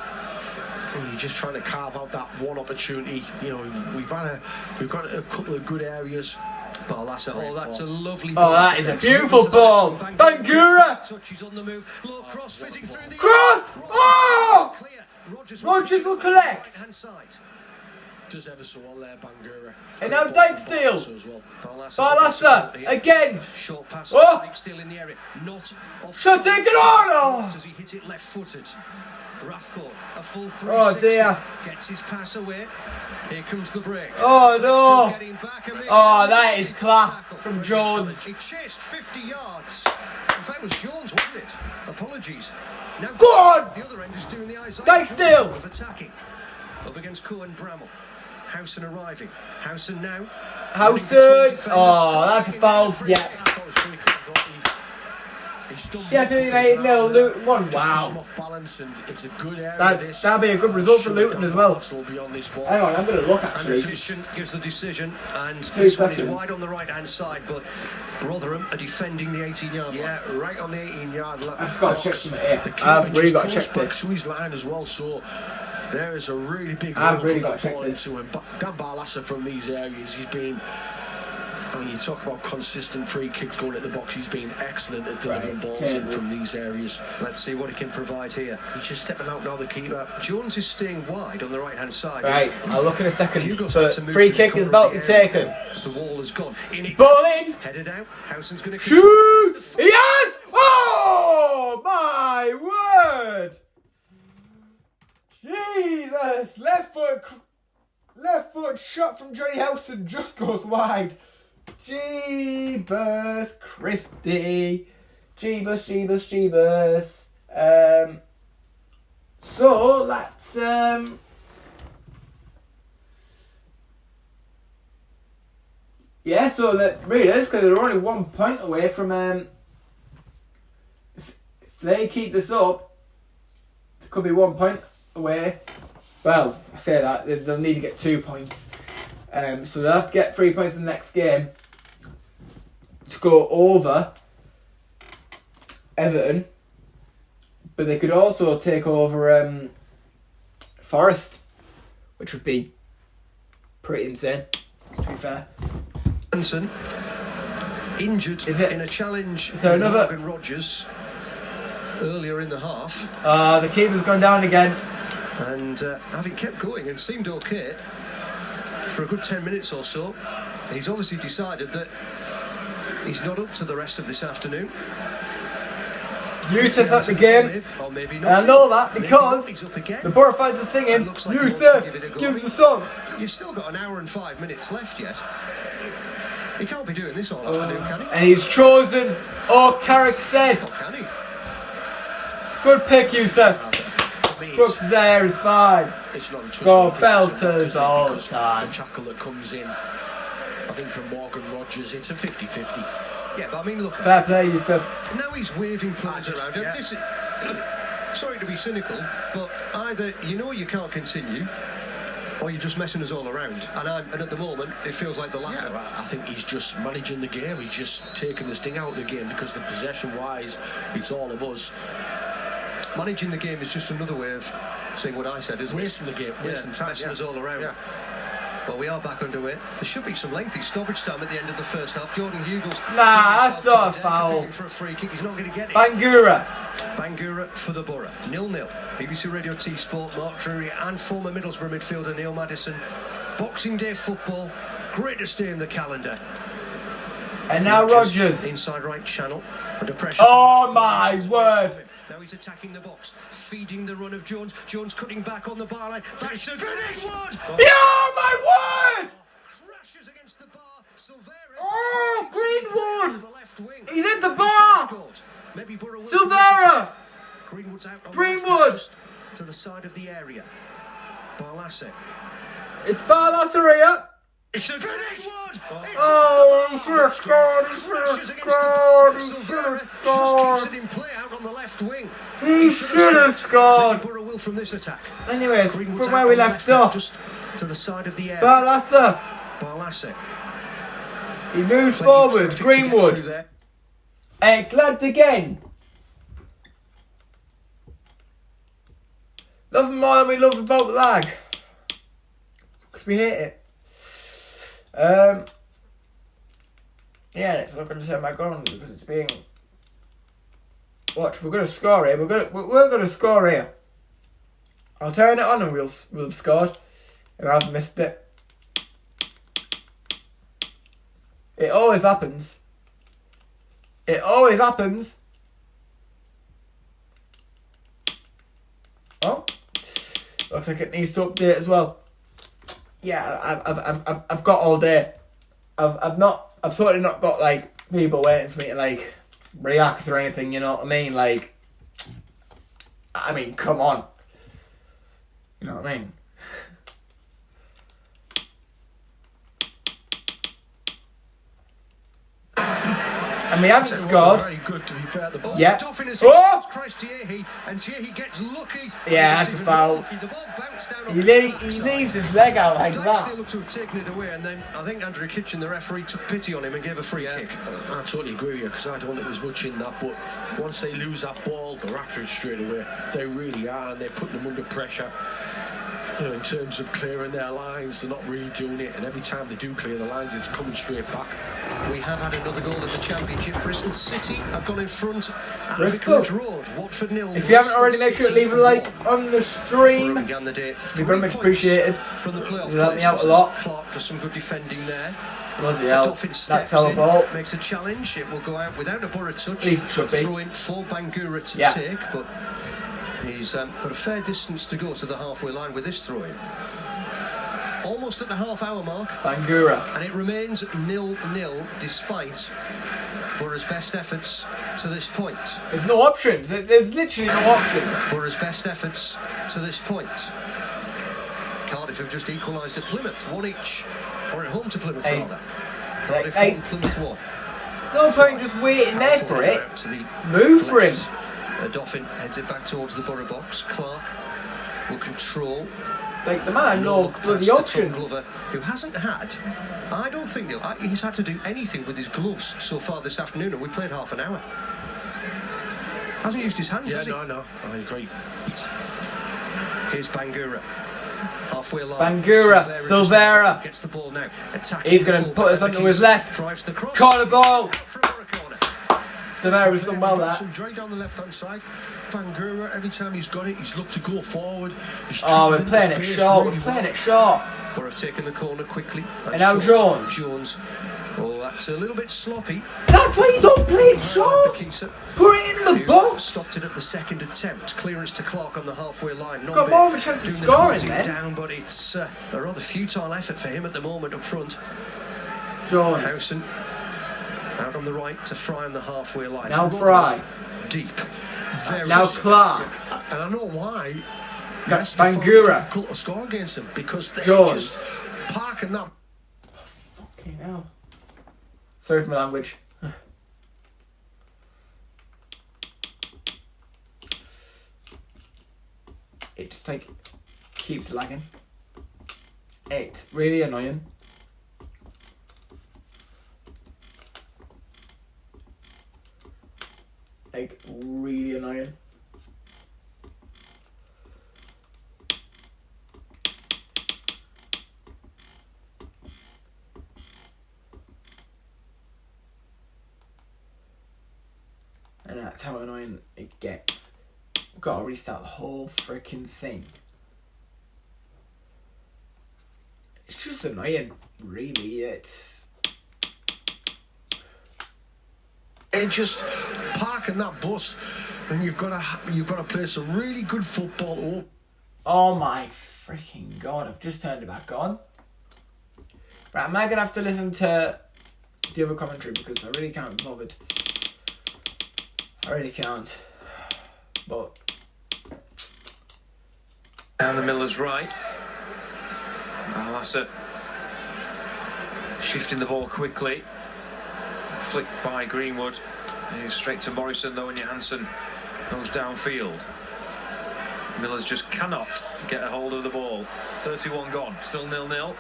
You're just trying to carve out that one opportunity. You know, we've got a couple of good areas. Barlasser, that's a lovely ball. Oh, that is a beautiful ball. Bangura! Touches on the move. Low cross fitting through the Cross! Oh! Rogers will collect. Does ever so well there, Bangura. And now Dykesfield. Barlasser again. Short pass. Oh! Dykesfield in the area. Not off. Shot taken on. Does he hit it left-footed? Rathbone, a full 360. Oh dear. Gets his pass away. Here comes the break. Oh no. Oh, that is class from Jones. He chased 50 yards. In fact, it was Jones, wasn't it? Apologies. Now, go on. The other end is doing the eyes. Dykesfield. Attacking. up against Cohen Bramall. Howson arriving. Howson now. Howson! Oh, that's a foul. Yeah. Sheffield United 0, Luton 1. Wow. That'll be a good result for Luton as well. Hang on, I'm going to look actually. Gives the decision, and 2 this one is seconds. wide on the right-hand side, but Rotherham are defending the 18-yard line. Yeah, right on the 18-yard line. I've just got to check something here. I've really got to check this. To his line as well, so there is a really big. I've really got to check this. Dan Barlaser from these areas, he's been. I mean, you talk about consistent free kicks going at the box. He's been excellent at delivering balls in from these areas. Let's see what he can provide here. He's just stepping out now, the keeper. Jones is staying wide on the right-hand side. Right, I'll look in a second. But free kick is about to be taken. The wall has gone. Ball in. Headed out. Howson's going to shoot. He has. Oh my word! Jesus, left foot shot from Johnny Howson just goes wide. Jeebus Christie. Jeebus. So let's yeah, so that really is because they're only 1 point away from if they keep this up, it could be 1 point away. Well, I say that they'll need to get 2 points. So they'll have to get 3 points in the next game to go over Everton. But they could also take over Forest, which would be pretty insane, to be fair. Johnson injured in a challenge is there with another Morgan Rogers earlier in the half. The keeper's gone down again. And having kept going and seemed okay for a good 10 minutes or so, he's obviously decided that he's not up to the rest of this afternoon. Yusuf's at the game, and I know that because the Borough fans are singing, Yusuf, give the song. You've still got an hour and 5 minutes left yet. He can't be doing this all afternoon, can he? And he's chosen, Carrick said. Can he? Good pick, Yusuf. Brooks' there is fine. Score belters all the time. The tackle that comes in, I think from Morgan Rogers, it's a 50-50. Yeah, but I mean, look. Fair play, Yusuf. Now he's waving players around. Yeah. Sorry to be cynical, but either you know you can't continue, or you're just messing us all around. And at the moment, it feels like the latter. Yeah, I think he's just managing the game. He's just taking the sting out of the game because the possession-wise, it's all of us. Managing the game is just another way of saying what I said, isn't it? Wasting the game, wasting time. Messing us all around. Yeah. Well, we are back underway. There should be some lengthy stoppage time at the end of the first half. Jordan Hughes. Nah, that's not a foul. For a free kick, he's not going to get it. Bangura for the Borough. 0-0. BBC Radio T Sport, Mark Drury and former Middlesbrough midfielder Neil Maddison. Boxing Day football, greatest day in the calendar. And now Rogers. Inside right channel. Under pressure. Oh my word. Now he's attacking the box, feeding the run of Jones. Jones cutting back on the bar line. That's a Greenwood! Oh my word! Crashes against the bar. Silvera. Oh, Greenwood! The left wing. He's in the bar! Maybe Silvera! Greenwood's out on Greenwood! To the side of the area. Barlaser. It's Barlaser here. It's a Greenwood! Oh, he should have scored! He should have scored! He should have scored! Just keeps it in play out on the left wing. He should have scored! Borough will from this attack. Anyways, from where we left off, just to the side of the area. Barlaser. He moves forward. Greenwood. Eggplant again. Nothing more than we love about lag. Because we hate it. Yeah, it's not going to turn back on because it's being. Watch, we're going to score here. We're going to score here. I'll turn it on and we'll have scored. And I've missed it. It always happens. It always happens. Oh, looks like it needs to update as well. Yeah, I've got all day. I've sort of not got like people waiting for me to like react or anything. You know what I mean? Like, I mean, come on. You know what I mean? And we haven't scored. Very good, to be fair. The ball. Yeah. Doffin has Oh! Christ Thierry, and Thierry gets lucky. Yeah, that's a foul. The ball bounced down on He the leaves his leg out like He that. looked to have taken it away, and then I think Andrew Kitchen, the referee, took pity on him and gave a free kick. I totally agree with you, because I don't think there's much in that, but once they lose that ball, they're after it straight away. They really are, and they're putting them under pressure. In terms of clearing their lines, they're not really doing it, and every time they do clear the lines, it's coming straight back. We have had another goal in the Championship. Bristol City have gone in front at Bristol. Vicarage Road. Watford 0. If you haven't already, make sure to leave a like on the stream. Began the day Be very much appreciated. From the playoff You help me out a lot. Clark does some good defending there. Bloody hell. Doffin That's steps our in, ball. makes a challenge. It will go out without a Borough touch. At least it should be. Throw in for Bangura to Yeah. take, but he's got a fair distance to go to the halfway line with this throw in. Almost at the half-hour mark. Bangura. And it remains 0-0 despite Borough's best efforts to this point. There's no options. There's literally no options. Borough's best efforts to this point. Cardiff have just equalised at Plymouth, 1 each. Or at home to Plymouth, Hey. rather. Cardiff Hey. 1, Plymouth 1. There's no point just waiting there for it. Out to the Move for him. left. Doffin heads it back towards the Borough box. Clark will control. Like the man, no Look bloody past the Tom options. Glover, who hasn't had, I don't think he's had to do anything with his gloves so far this afternoon, and we played half an hour. Hasn't used his hands, Yeah, has he? no, I agree. Here's Bangura. Halfway line. Bangura, Silvera. Gets the ball now. Attacking He's going to the put us fullback, onto his left. drives the cross. Corner ball. Out for a Borough corner. Silvera's done well there. Some drag down the left-hand side. Bangura, every time he's got it, he's looked to go forward. He's Oh, we're tripped playing into it space short. really We're playing well. it short. Borough have taken the corner quickly. And now Jones. Jones. Oh, that's a little bit sloppy. That's why you don't play it short. Bekisa, Put it in the who box. Stopped it at the second attempt. Clearance to Clark on the halfway line. Got more of a chance of Doing the scoring closing then. down, but it's a rather futile effort for him at the moment up front. Jones. Howson out on the right to Fry on the halfway line. Now Rotherham Fry. Deep. Very Now Clark. And I know why. Got Yes, they found it Bangura. difficult to score against them, because they're Jones. just parking that. Fucking hell. Sorry for my language. It just keeps lagging. It's really annoying. Like, really annoying. And that's how annoying it gets. Gotta restart the whole freaking thing. It's just annoying, really. They're just parking that bus, and you've got to play some really good football. Oh my freaking god! I've just turned it back on. Right, am I gonna have to listen to the other commentary because I really can't be bothered. I really can't. But Down the Miller's right. Al-Assad shifting the ball quickly. Flicked by Greenwood. He's straight to Morrison though, and Johansson goes downfield. Millers just cannot get a hold of the ball. 31 gone, still 0-0.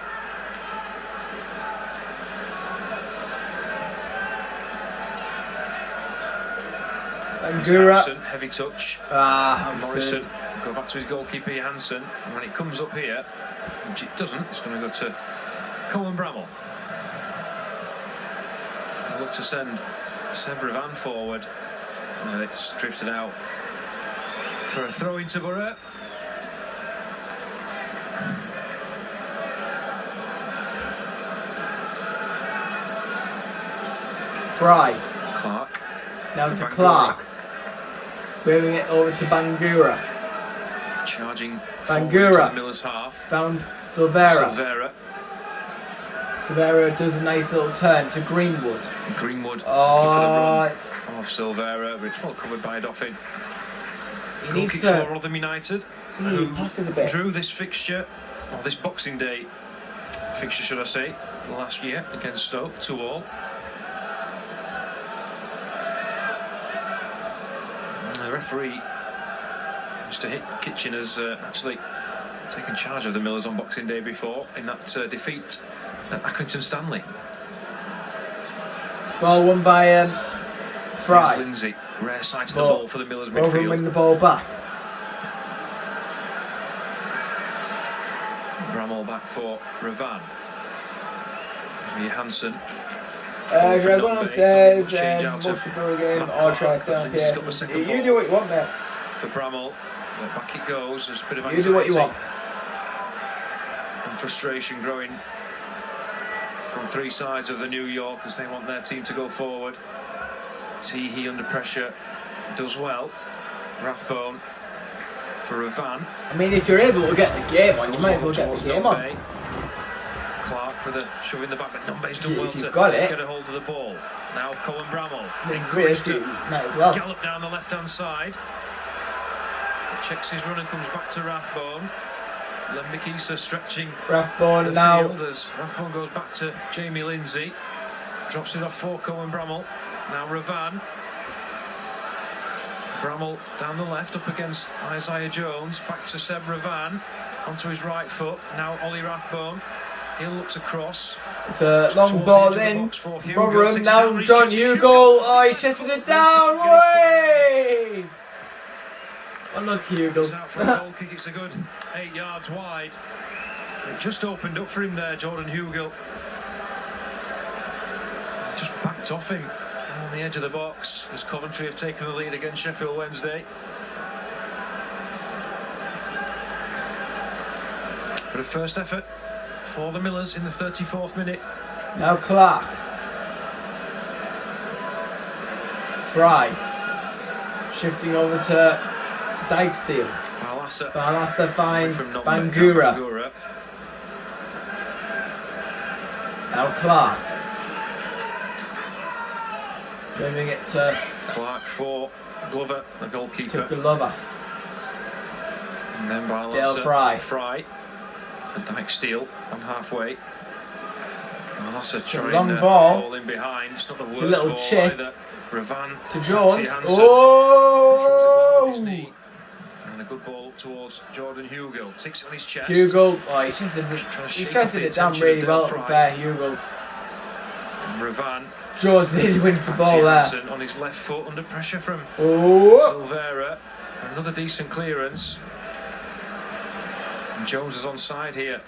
Bangura. Heavy touch. Morrison. Morrison go back to his goalkeeper Johansson, and when it comes up here, which it doesn't, it's going to go to Cohen Bramall. Look to send Sebravan forward, and it's drifted out for a throw into Borough. Fry. Clark. Down to Bangura. Clark. Moving it over to Bangura. Charging Bangura. forward to Miller's half. Found Silvera. Silvera. Silvera does a nice little turn to Greenwood. Greenwood. Oh, looking it's... for the run off Silvera, but it's well covered by Doffin. He needs Goal kick to... for Rotherham United. He passes a bit. Drew this fixture, or this Boxing Day fixture, should I say, last year against Stoke, 2-2. referee, Mr. Kitchen, has actually taken charge of the Millers on Boxing Day before in that defeat at Accrington Stanley. Ball won by Fry. Lindsay, rare sight of the ball for the Millers midfield. Rotherham win the ball back. Bramall back for Ravan. Hansen. Should I go upstairs and watch the ball game, or should I stay on PS? You do what you want, mate. For Bramall, back it goes. There's a bit of You do what you want. And frustration growing from three sides of the New York as they want their team to go forward. Teehee under pressure does well. Rathbone for Ravan. I mean, if you're able to get the game on, you might as well get the game on. Clark with a shove in the back, but Nombe's done well to get a hold of the ball. Now Cohen Bramall. Might as well. Gallop down the left-hand side. Checks his run and comes back to Rathbone. Lembikisa stretching Rathbone now. As Rathbone goes back to Jamie Lindsay. Drops it off for Cohen Bramall. Now Ravan. Bramall down the left up against Isaiah Jones. Back to Seb Ravan. Onto his right foot. Now Ollie Rathbone. He'll look to cross. It's a long ball in. Rotherham now. John Hugo. Oh, he chested it down. Way! Unlucky Hugo. Out for a goal kick. It's a good 8 yards wide. It just opened up for him there, Jordan Hugill. Just backed off him on the edge of the box as Coventry have taken the lead against Sheffield Wednesday. But a first effort for the Millers in the 34th minute. Now Clark. Fry. Shifting over to Dijksteel. Balassa finds Bangura. Now Clark. Moving it to Clark for Glover, the goalkeeper. To Glover. And then Dale Fry. Fry for Dijksteel on halfway. Balassa trying long ball in behind. It's not the worst a little ball chip either. Ravan to Jones. Oh! And a good ball towards Jordan Hugill. Takes it on his chest. Hugill, he chested it down really well. To be fair, Hugill. Ravan. Jones nearly wins the ball there. On his left foot under pressure from Silvera. Another decent clearance. And Jones is onside here.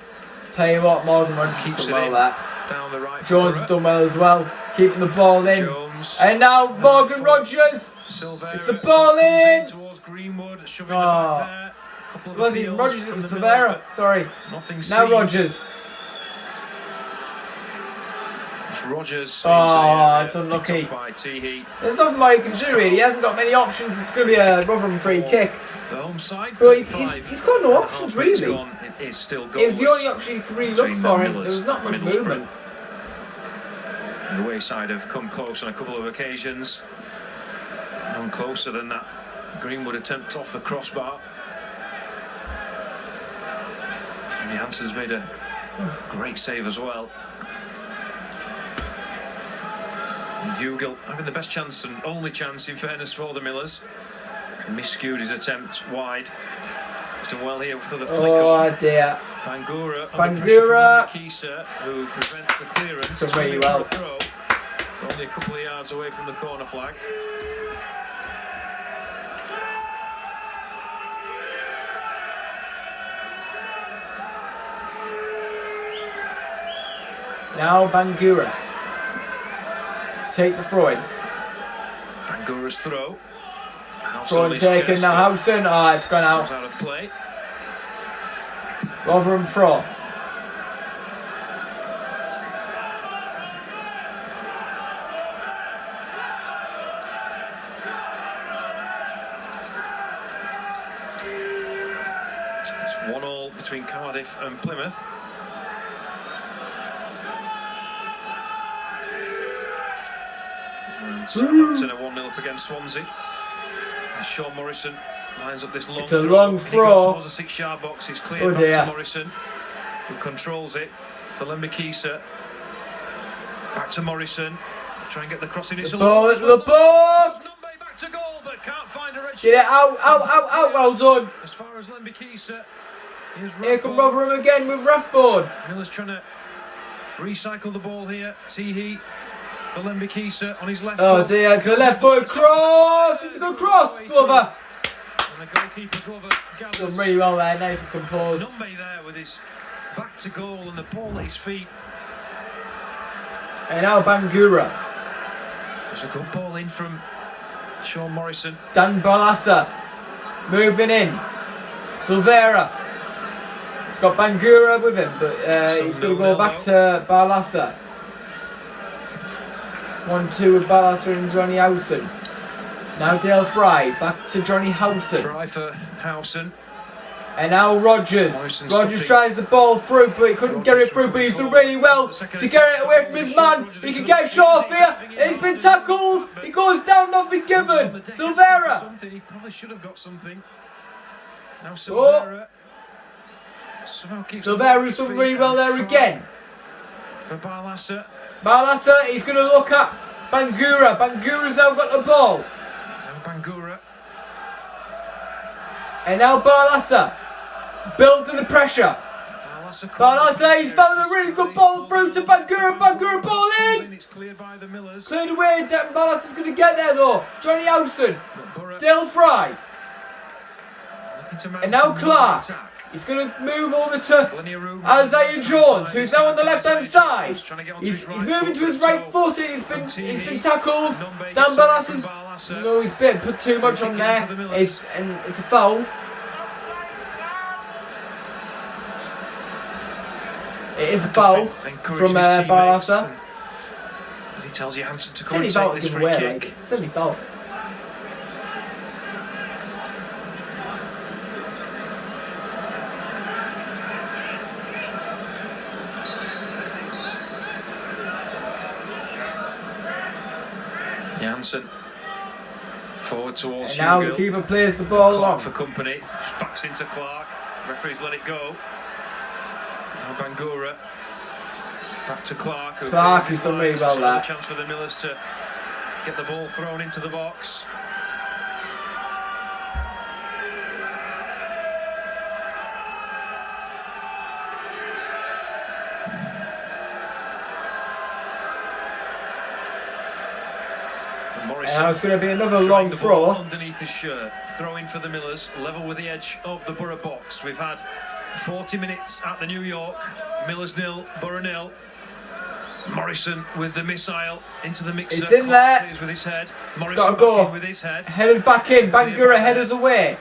Tell you what, Morgan Rogers keeps done well there. Down the right. Jones has done well as well, keeping the ball in. Jones. And now Morgan Rogers. Silvera. It's the ball in. Towards Greenwood, shoving the back there. It wasn't even Rogers, it was Silvera. Sorry. Now Rogers. Rogers. It's unlucky. There's nothing more he can do really. He hasn't got many options. It's going to be a Rotherham free kick. The home side. But he's got no options really. It is still it was the only option you could really look for, and there was not much movement. And the away side have come close on a couple of occasions. None closer than that Greenwood attempt off the crossbar. And Jansen's made a great save as well. And Hugill having the best chance and only chance, in fairness, for the Millers. Miscued his attempt wide. He's done well here for the flick. Oh dear. Bangura. Kisa, who prevents the clearance. Done really well. Throw, only a couple of yards away from the corner flag. Now Bangura. Take the throw in. Bangura's throw. Throw in taken now. Howson. It's gone out. Out of play. Rotherham throw. It's 1-1 between Cardiff and Plymouth. Southampton are 1-0 up against Swansea. And Sean Morrison lines up this long throw. It's a long throw. Towards the 6-yard box. He's cleared back to Morrison, who controls it for Lembikisa. Back to Morrison. Try and get the crossing. It's a ball. It's the box. Back to goal, but can't find a red Get it out. Well done. As far as Lembikisa, Here come Rotherham again with Rathbone. Miller's trying to recycle the ball here. Teehee for Lembikisa on his left foot. Oh dear, to the left foot cross. It's a good cross, Glover. And the goalkeeper Glover gathers. Done really well there, nice and composed. Numbe there with his back to goal and the ball at his feet. And now Bangura. There's a good ball in from Sean Morrison. Dan Balassa moving in. Silvera. He's got Bangura with him, but he's going to go back to Balassa. 1-2 with Balassa and Johnny Howson. Now Dale Fry back to Johnny Howson. Try for Howson. And now Rogers. Rogers tries the ball through, but he couldn't get it through, but he's done really well to get it away from his man. He can get a shot off here. He's been tackled. He goes down, nothing given. Silvera. He probably should have got something. Now Silvera. Silvera's done really well there again. For Balassa. Balassa, he's going to look at Bangura. Bangura's now got the ball. Now Bangura. And now Balassa. Building the pressure. Balassa, he's found a really good ball through to Bangura. Bangura ball in. It's cleared by the Millers. Cleared away. Balassa's going to get there though. Johnny Howson. Dale Fry. And now Clark. He's going to move over to Isaiah Jones, who's now on the left-hand side. He's moving to his right foot and he's been tackled. Dan Balassa's he's put too much on there, and it's a foul. It is a foul from Balassa. As he tells Johansson to come and take this free kick. Silly foul. Johansson forward towards and now Hugill. The keeper plays the ball Clark long for company. Just backs into Clark. Referee's let it go. Now Bangura. Back to Clark. Clark has done really well there. Chance for the Millers to get the ball thrown into the box. Now it's going to be another long throw. Underneath his shirt, throwing for the Millers, level with the edge of the Borough box. We've had 40 minutes at the New York. Millers 0, Borough 0. Morrison with the missile into the mixer. It's in there. With his head. Morrison got to go. with his head. Headed back in. Bangura headers away.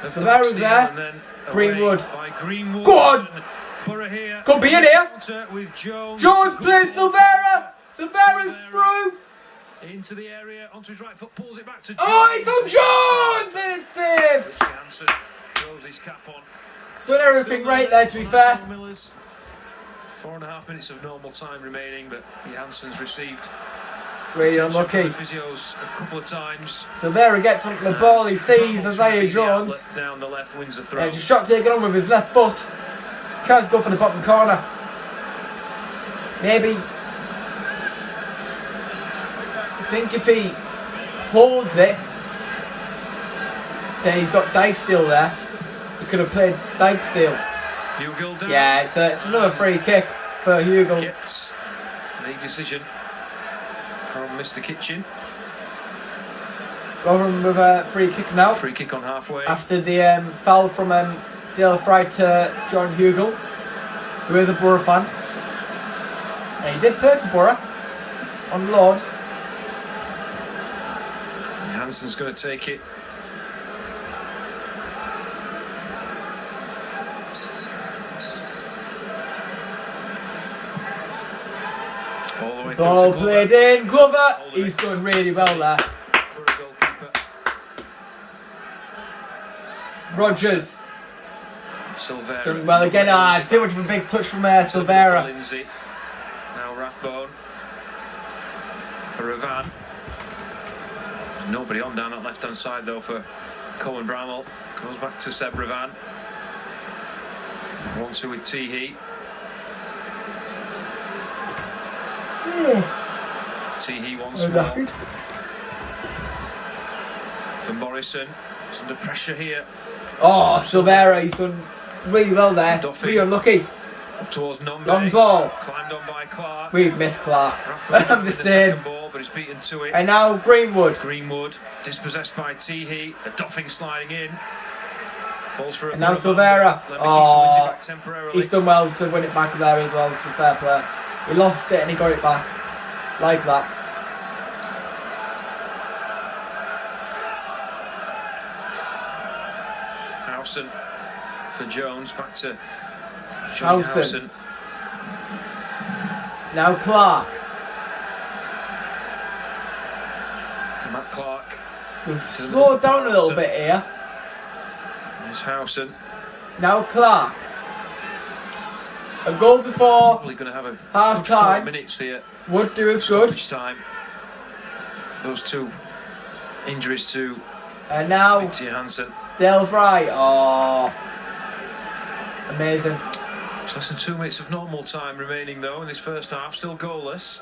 So there is there. Greenwood. Go on. Borough here. Could be in here. With Jones plays Silvera. Silvera's through. Into the area, onto his right foot, pulls it back to Jones. Oh, it's on Jones! And it's saved! Johansson throws his cap on. Done everything right there, to be fair. 4.5 minutes of normal time remaining, but Johansson's received really unlucky. Physios a couple of times. Silvera gets onto the ball, he sees Isaiah Jones. Down the left, wins the throw. Yeah, just shot taken on with his left foot. Tries to go for the bottom corner. Maybe. I think if he holds it, then he's got Dykesteel there. He could have played Dykesteel. Hugill down. Yeah, it's another free kick for Hugill. Gets the decision from Mr. Kitchen. Rotherham with a free kick now. Free kick on halfway. After the foul from Dale Fry to John Hugill, who is a Borough fan. And he did play for Borough on loan. Hansen's going to take it. All the way through Ball to played in. Glover, he's done really well there. Rogers. Silvera. Done well again. It's too much of a big touch from Silvera. Now Rathbone. For Ravan. There's nobody on down that left hand side though for Cohen Bramall. Goes back to Seb Ravan. 1-2 with Teehee. Teehee once more. for Morrison. He's under pressure here. Oh, Silvera, he's done really well there. Duffy. Really unlucky. Up towards Nombe. Long ball. Climbed on by Clark. We've missed Clark. I'm just the saying. second ball, but he's beaten to it. And now Greenwood. Greenwood dispossessed by Teehee. A Doffing sliding in. Falls for a And now ball. Silvera. Lemmy Oh, wins it back temporarily. he's done well to win it back there as well. So fair play. He lost it and he got it back. Like that. Howson for Jones. Back to Howson. Johnny Howson. Now Clark. Matt Clark. We've slowed down a little bit here. There's Howson. Now Clark. A goal before Probably going to have a half good 4 time minutes here. would do us good. Stoppage time. Those two injuries to And now Victor Hansen. Del Fry. Oh, amazing. It's less than 2 minutes of normal time remaining though in this first half. Still goalless.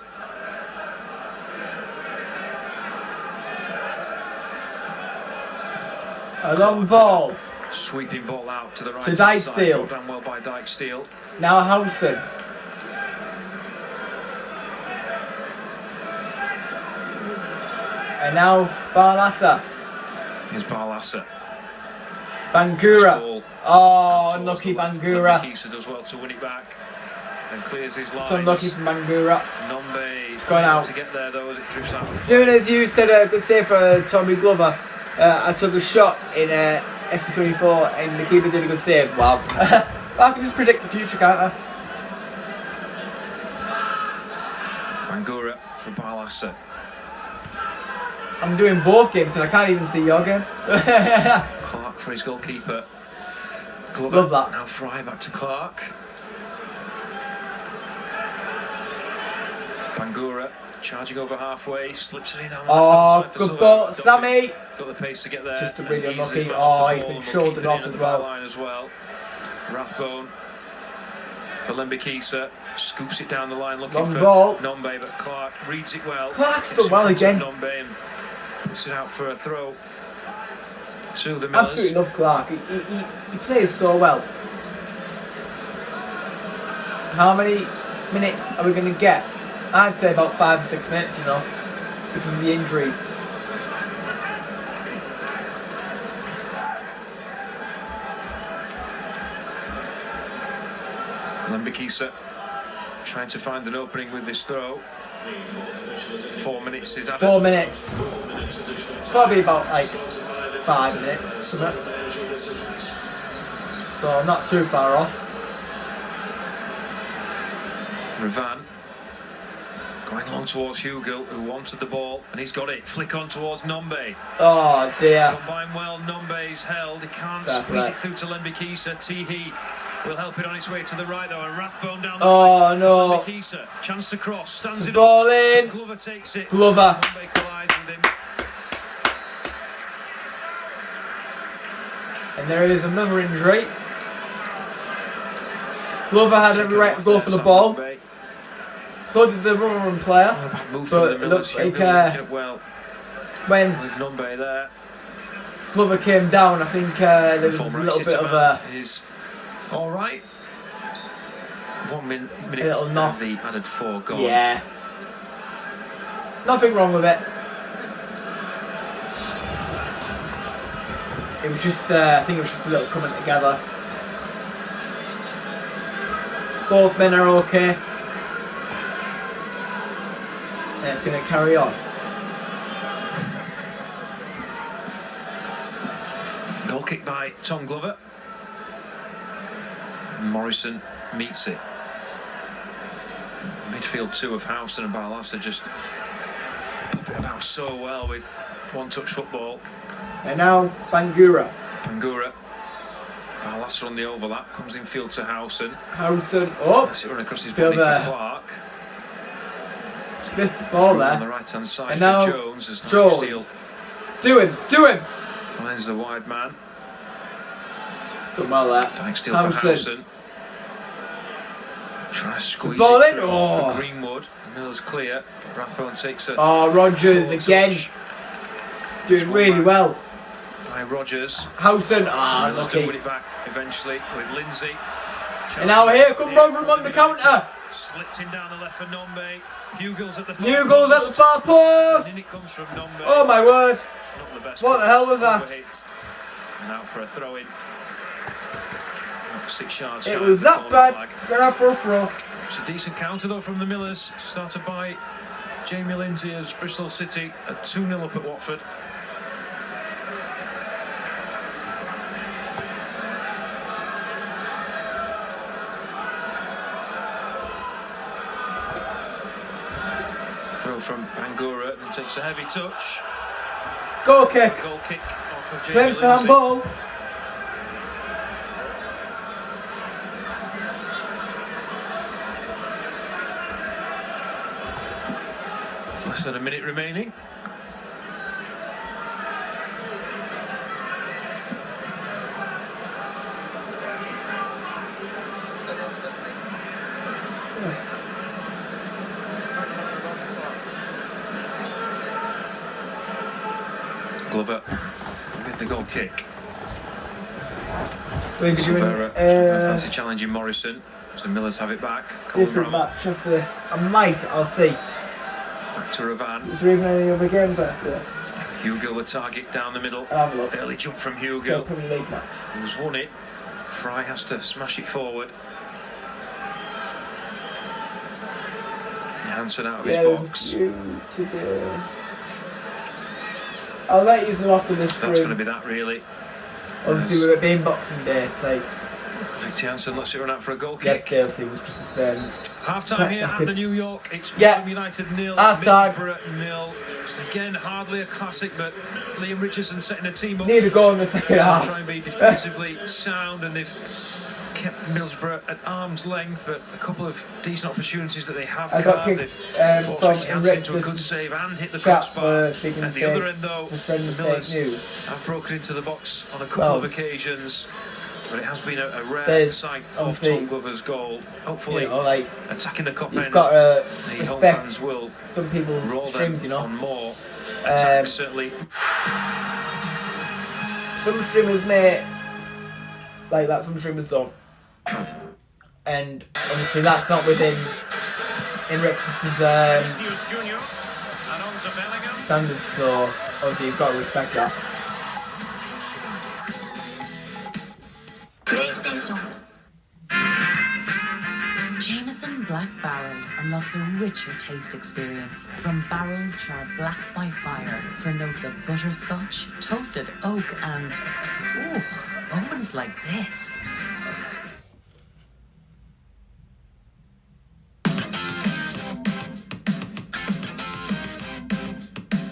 A long ball. Sweeping ball out to the right To side. Dijksteel. Done well by Dijksteel. Now Howson. And now Barlassa. Here's Barlassa. Bangura. Ball. Oh, unlucky Bangura. Kisa does well to win it back and clears his lines. It's unlucky from Bangura. Nombe It's going out. to get there though as it drifts out. As soon as you said a good save for Tommy Glover, I took a shot in FC24 and the keeper did a good save. Wow. I can just predict the future, can't I? Bangura for Barlassa. I'm doing both games and I can't even see your game. Clark for his goalkeeper. Glover. Love that. Now Fry back to Clark. Bangura charging over halfway, slips it in on the Oh, left-hand side for good Silva. ball, Duffy Sammy. Got the pace to get there. Just a really and unlucky. eases Oh, the he's ball been and shouldered keeping it off in as at the well. back line as well. Rathbone for Lembikisa. Scoops it down the line looking Long for ball. Nombe, but Clark reads it well. Clark's Gets done in well front of again. Nombe and puts it out for a throw to the Millers. Absolutely love Clark. He plays so well. How many minutes are we going to get? I'd say about 5 or 6 minutes, you know, because of the injuries. Lembikisa trying to find an opening with this throw. 4 minutes is added. 4 minutes. It's got to be about like 5 minutes, something. So not too far off. Ravan going along towards Hugel, who wanted the ball, and he's got it. Flick on towards Nombe. Oh dear. Combine well, Nombe's held. He can't Fair squeeze play. it through to Lembikisa. Teehee will help it on its way to the right though, and Rathbone down the Oh line. no. Lembikisa, chance to cross, stands It's a it ball up. in. Glover takes it. Glover. Nombe collides with him. And there is another injury. Glover had every right to go for the ball. Nombe. So did the Rotherham player. Oh, bad move But from the it looks Millers. like, Hugel looking up well When with Nombe there. Glover came down, I think there was a Former little bit Exeter of man a... is all right. 1 minute little knock. of the added 4 gone. Yeah. Nothing wrong with it. It was just, I think it was just a little coming together. Both men are okay. And it's going to carry on. Goal kick by Tom Glover. Morrison meets it. Midfield 2 of Howson and Barlassa just pop it about so well with one-touch football. And now Bangura. Bangura. Barlassa on the overlap. Comes in field to Howson. Howson. Oh! That's it run across his Bit body of a- for Clark. Just missed the ball On the there. right-hand side And for now Jones as Jones. Dijksteel Do him! Do him! finds the wide man. It's done well there. Dijksteel for Howson. Trying to squeeze ball it in. through Oh. for Greenwood. Miller's clear. Rathbone takes it. Oh, Rogers again. Doing really well. by Rogers. Howson, Miller's lucky. to win it back eventually with Lindsay. And now here come Rotherham on the counter. Slipped him down the left for Nombe. Hugels at the far Hugels at the far post. And in it comes from Nombe. Oh my word. Not the best. What the hell was that? Overhit. And out for a throw in. 6 yards. It was that bad. It's going out for a throw. It's a decent counter though from the Millers. Started by Jamie Lindsay as Bristol City at 2-0 up at Watford. Throw from Bangura, then takes a heavy touch. Goal kick. Goal kick off of Jamie Claims for Lindsay. handball. Less than a minute remaining. Glover with the goal kick. We'll be doing Silvera fancy challenging Morrison. So the Millers have it back. different Colin match after this. I'll see. back to Ravan. Is there even any other games after this? Hugill the target down the middle. I'll have a look. Early jump from So Hugill. Premier League match. Who's won it? Fry has to smash it forward. Hansen out of his There's box. a few to do. I'll let you know after this. That's going to be that really. Obviously, with it being Boxing Day, it's like. Victor Hansen lets it run out for a goal kick. Yes, obviously, it was Christmas Day. Half time here at the New York. It's Yeah. Rotherham United 0, Half time. Middlesbrough 0. Again, hardly a classic, but Liam Richardson setting a team up. Need a goal in the second half. Try and be defensively sound, and they've kept Middlesbrough at arm's length, but a couple of decent opportunities that they have I got carved. kicked They've from forced Hansen into a Enric good save and hit the chat crossbar. for speaking At the fake- other end, though, for spreading the fake Millers news. have broken into the box on a couple Well, of occasions. But it has been a rare there's sight of obviously, Tom Glover's goal. Hopefully, You know, like, attacking the cop you've end, got to the home respect fans will some people's roll streams, them you know. on more attacks, certainly. Some streamers may like that, some streamers don't. And obviously that's not within Enric's standards, so obviously you've got to respect that. Jameson Black Barrel unlocks a richer taste experience from barrels charred black by fire for notes of butterscotch, toasted oak, and moments like this.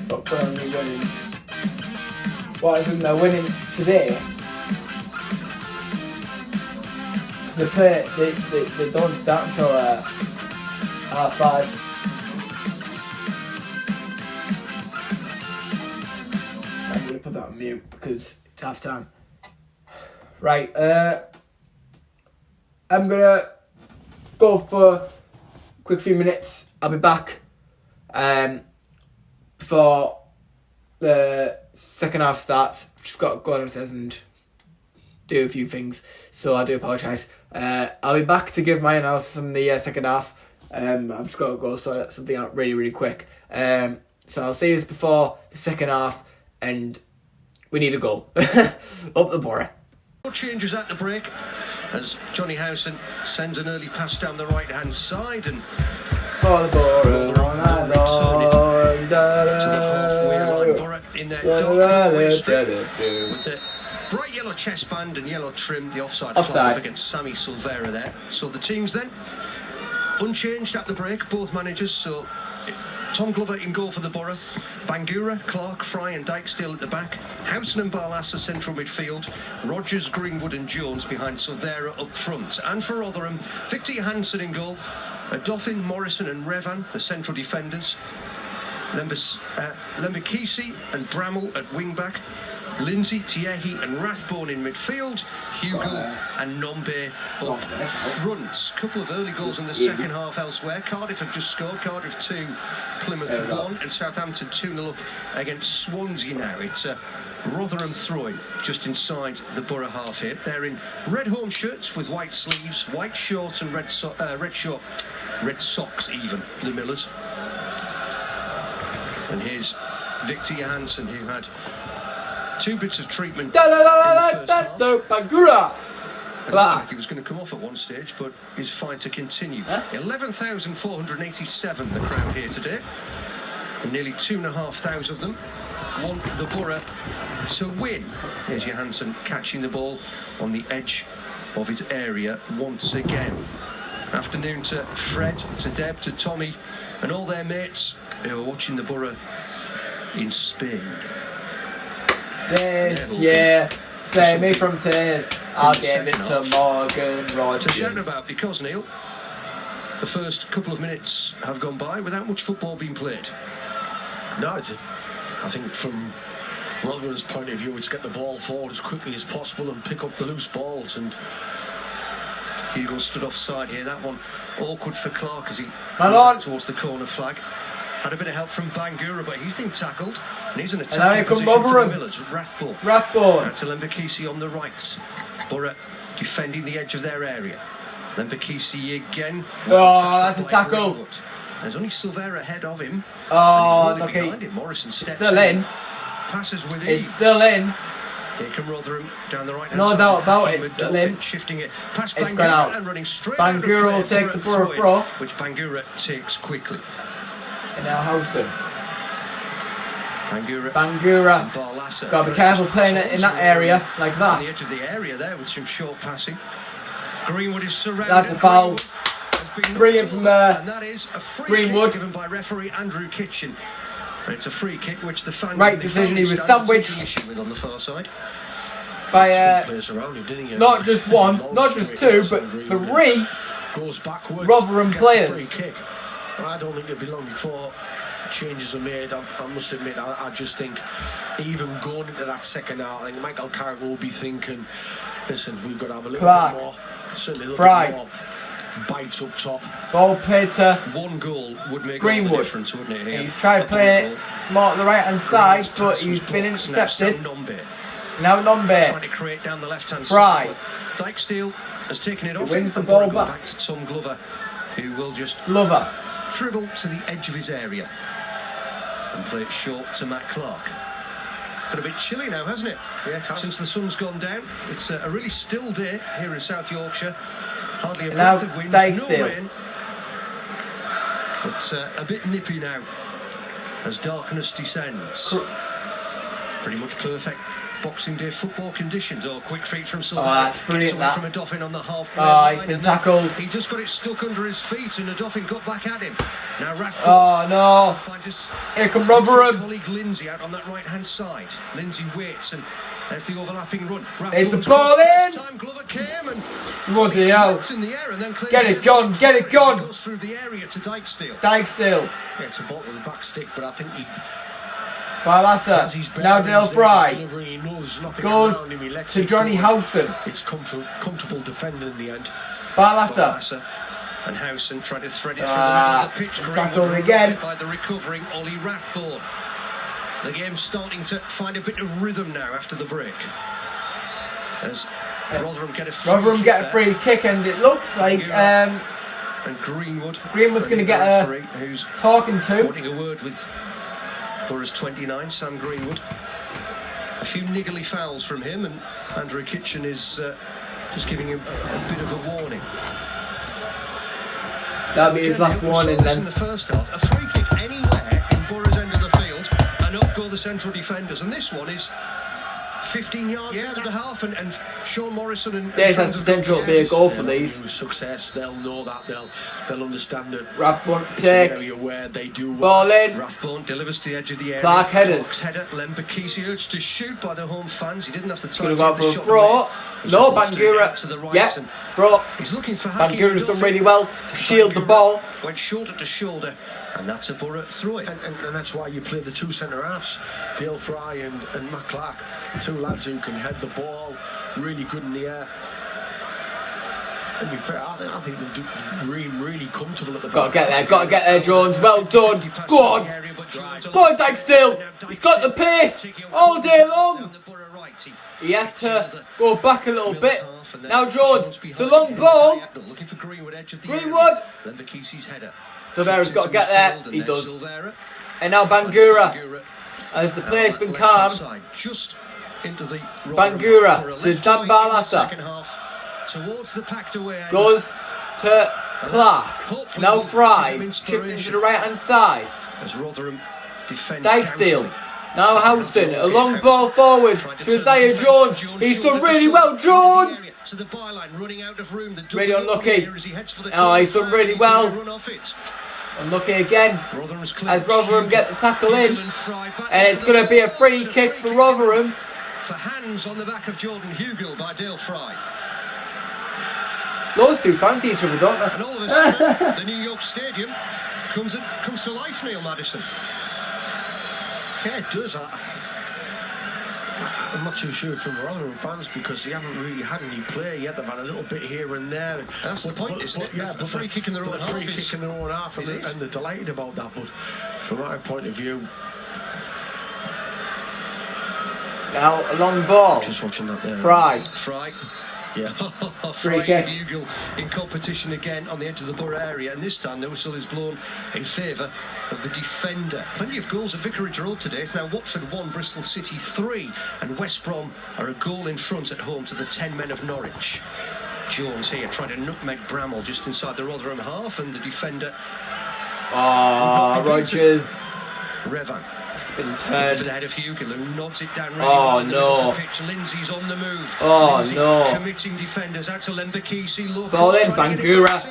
But Burnley winning. What isn't they're winning today? They don't start until 5:30. I'm gonna put that on mute because it's half time. Right, I'm gonna go for a quick few minutes. I'll be back before the second half starts. I've just got to go downstairs and do a few things, so I do apologise. I'll be back to give my analysis on the second half. I've just got to go sort something out really, really quick. So I'll see you before the second half, and we need a goal. Up the borough. No changes at the break as Johnny Howson sends an early pass down the right hand side, and For the borough, to the halfway line. Borough in their dark away strip with the bright yellow chestband and yellow trim, the offside flag against Sammy Silvera there. So the teams then unchanged at the break, both managers. So Tom Glover in goal for the Borough, Bangura, Clark, Fry and Dykesdale at the back, Houghton and Barlaser central midfield, Rogers, Greenwood and Jones behind Silvera up front. And for Rotherham, Victor Hansen in goal, Dauphin, Morrison and Revan, the central defenders. Lembekisi and Bramall at wing-back. Lindsay, Tiehi and Rathbone in midfield. Hugo and Nombe up front. Couple of early goals in the second half elsewhere. Cardiff have just scored. Cardiff 2, Plymouth 1, and Southampton 2-0 up against Swansea now. It's Rotherham throwing just inside the Borough half here. They're in red home shirts with white sleeves, white shorts and red socks even, the Millers. And here's Victor Johansson, who had 2 bits of treatment. Bangura! He was going to come off at one stage, but is fine to continue. 11,487 the crowd here today, and nearly 2,500 of them want the Borough to win. Here's Johansson catching the ball on the edge of his area once again. Afternoon to Fred, to Deb, to Tommy, and all their mates who are watching the Borough in Spain. Yes, yeah. Save me from tears. I'll give it to Morgan Rogers. To shout about because, Neil, the first couple of minutes have gone by without much football being played. No, I think from Rotherham's point of view, it's get the ball forward as quickly as possible and pick up the loose balls. And Hugo stood offside here. That one awkward for Clark as he moved towards the corner flag. Had a bit of help from Bangura, but he's been tackled. And he's in attacking position for the Millers. Rathbone. Now to Lembekisi on the right. Borough defending the edge of their area. Lembekisi again. Oh, that's a tackle. Greenwood. There's only Silvera ahead of him. Oh, okay. Morrison steps still in. Passes with ease. It's still in. Here come Rotherham down the right hand side. No doubt about it, it's still in. Shifting it past it's gone out. And running straight Bangura will take the Borough throw. Which Bangura takes quickly. And now Howson. Bangura. Got to be careful playing it in that area like that. On the edge of the area there with some short passing. Greenwood is surrounded. That's a foul. Brilliant from and that is a free Greenwood. Kick given by referee Andrew Kitchen. And it's a free kick which the fan right decision. He was sandwiched with on the far side. By him, not just one, not just 2, but 3 goes backwards, Rotherham players. Free kick. I don't think it'll be long before changes are made. I must admit, I just think even going into that second half, I think Michael Carrick will be thinking, listen, we've got to have a little bit more, certainly a little bit more bites up top. Ball played to one goal would make Greenwood. All the difference, wouldn't it? He's tried to play it more to the right hand side, but he's been intercepted. Now Nombe. Trying to create down the left hand side. Dykesteel has taken it off. He wins the ball back to Tom Glover, who will just dribble to the edge of his area and play it short to Matt Clark. Got a bit chilly now, hasn't it? Yeah, it has. Since the sun's gone down. It's a really still day here in South Yorkshire. Hardly a breath of wind, Dykesteel. no rain. But a bit nippy now as darkness descends. Pretty much perfect Boxing Day football conditions. Quick feet from Silver. That's brilliant. That. From a Dauphin on the half. He's been tackled. He just got it stuck under his feet, and a Dauphin got back at him. Now Rathbone. Oh no! Here come Rotherham. Colleague Lindsay out on that right hand side. Lindsay waits, and there's the overlapping run. It's a ball in. Time Glover came and bloody hell! In the air and then get it gone! Get it gone! Goes through the area to Dykesteel. Dykesteel. Yeah, it's a ball with the back stick, but I think he. Barlassa, now Dale Fry goes to Johnny Howson. It's comfortable defending in the end. Barlassa and Howson trying to thread it through the middle of the pitch. Tackled again by the recovering Ollie Rathbone. The game's starting to find a bit of rhythm now after the break. As Rotherham get a free kick, and it looks like and Greenwood's going to get a talking to. Wanting a word with Borough's 29, Sam Greenwood. A few niggly fouls from him, and Andrew Kitchen is just giving him a bit of a warning. That'll be his last warning then. In the first half, a free kick anywhere in Borough's end of the field, and up go the central defenders. And this one is 15 yards out of the half, and Sean Morrison and There's has potential to be a goal for these. Success, they'll know that, they'll understand that. Rathbone take where they do ball in. Rathbone delivers to the edge of the area. Clark headers. Header, Lembekisi urged to shoot by the home fans. He didn't have the time to go for a throw. No, Bangura. Yeah, throw. He's looking for Bangura's done really well to shield the ball. Went shoulder to shoulder, and that's a Borough throw it. And that's why you play the two centre halves, Dale Fry and Matt Clark, two lads who can head the ball, really good in the air. And be fair, I think they've been really comfortable at the back. Got to get there, Jones. Well done. Go on. Go on, Dyksdale. He's got the pace all day long. He had to go back a little bit. Now Jones, it's a long ball. Greenwood. Silvera's got to get there. He does. And now Bangura. As the play's been calmed. Bangura to Dan Barlaser. Goes to Clark. Now Fry. Shifting to the right hand side. Dyksdale. Now Housen, a long ball forward to Isaiah Jones. He's done really well, Jones. Really unlucky. Oh, he's done really well. Unlucky again as Rotherham get the tackle in, and it's going to be a free kick for Rotherham. For hands on the back of Jordan Hugill by Dale Fry. Those two fancy each other, don't they? And all of a sudden, the New York Stadium comes to life, Neil Maddison. Yeah, it does. I'm not too sure from the Rotherham fans because they haven't really had any play yet. They've had a little bit here and there. That's the point, isn't it? Yeah, the free kick in their own half. And they're delighted about that. But from my point of view, now a long ball. Just watching that there. Fry. Yeah. Free kick. Bugle in competition again on the edge of the Borough area, and this time the whistle is blown in favour of the defender. Plenty of goals at Vicarage Road today. It's now Watford 1, Bristol City 3, and West Brom are a goal in front at home to the 10 men of Norwich. Jones here trying to nutmeg Bramall just inside the Rotherham half, and the defender. Rogers. Revan. It's been turned. To the head of Hugill, who nods it down. Oh no! Lindsay's on the move. Oh Lindsay no! Committing defenders out to Lembakisi. Ball in, Bangura.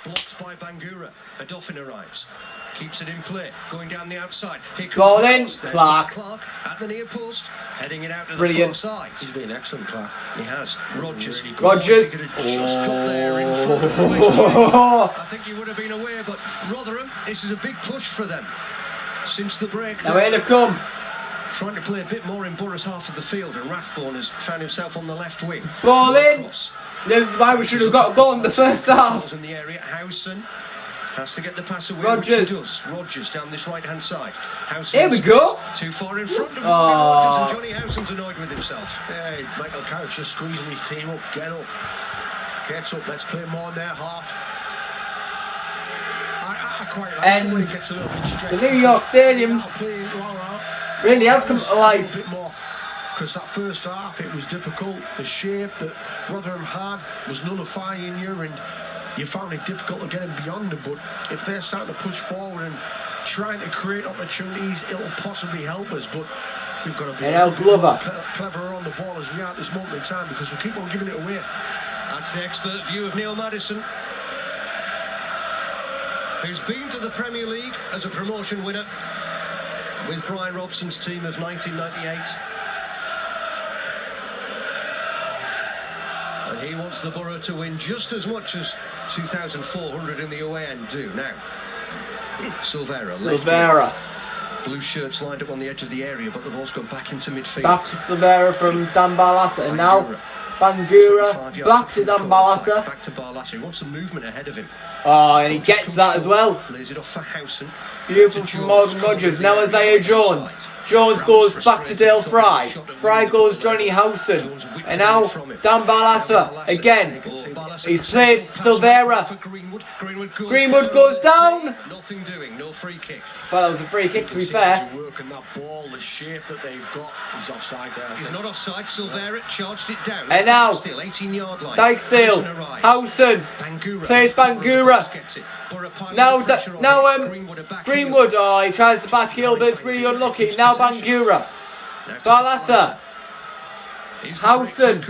Blocked by Bangura. Adolphin arrives. Keeps it in play. Going down the outside. Ball in, Clark. Clark at the near post. Heading it out to Brilliant. the far side. He's been excellent, Clark. He has. Rogers. Rogers. Just got there in front of the I think he would have been aware, but Rotherham, this is a big push for them. Since the break, now here to come. Trying to play a bit more in Borough's half of the field, and Rathbone has found himself on the left wing. Ball in. This is why we should have got a goal in the first half. In the area, Howson has to get the pass away. Rogers. Rogers down this right hand side. Howson here we go. Too far in front of Rogers, and Johnny Howson's annoyed with himself. Hey, Michael Carrick just squeezing his team up. Get up. Gets up. Let's play more in their half. And the New York Stadium really has come to life. Because that first half, it was difficult. The shape that Rotherham had was nullifying you, and you found it difficult to get them beyond them. But if they're starting to push forward and trying to create opportunities, it'll possibly help us. But we've got to be cleverer on the ball as we are at this moment in time, because we keep on giving it away. That's the expert view of Neil Maddison, who's been to the Premier League as a promotion winner with Brian Robson's team of 1998. And he wants the Borough to win just as much as 2,400 in the away end do. Now, Silvera. Blue shirts lined up on the edge of the area, but the ball's gone back into midfield. Back to Silvera from Dan Barlaser, and now Bangura back to Dan Barlaser. Back to Barlaser. He wants some movement ahead of him. Oh, and he gets that as well. Plays it off for Howson. Beautiful from Morgan Rogers. Now Isaiah Jones. Jones goes back to Dale Fry. Fry goes Johnny Howson. And now Dan Barlaser again. He's played Silvera. Greenwood goes down. Nothing doing, no free kick. Well, that was a free kick, to be fair. Working that ball, the shape that they've got, he's offside there. He's not offside. Silvera charged it down. And now still 18-yard line. Dyksdale, Howson plays Bangura. Now Greenwood. Oh, he tries to back heel, but it's really unlucky. Now Bangura, Barlaser, Howson.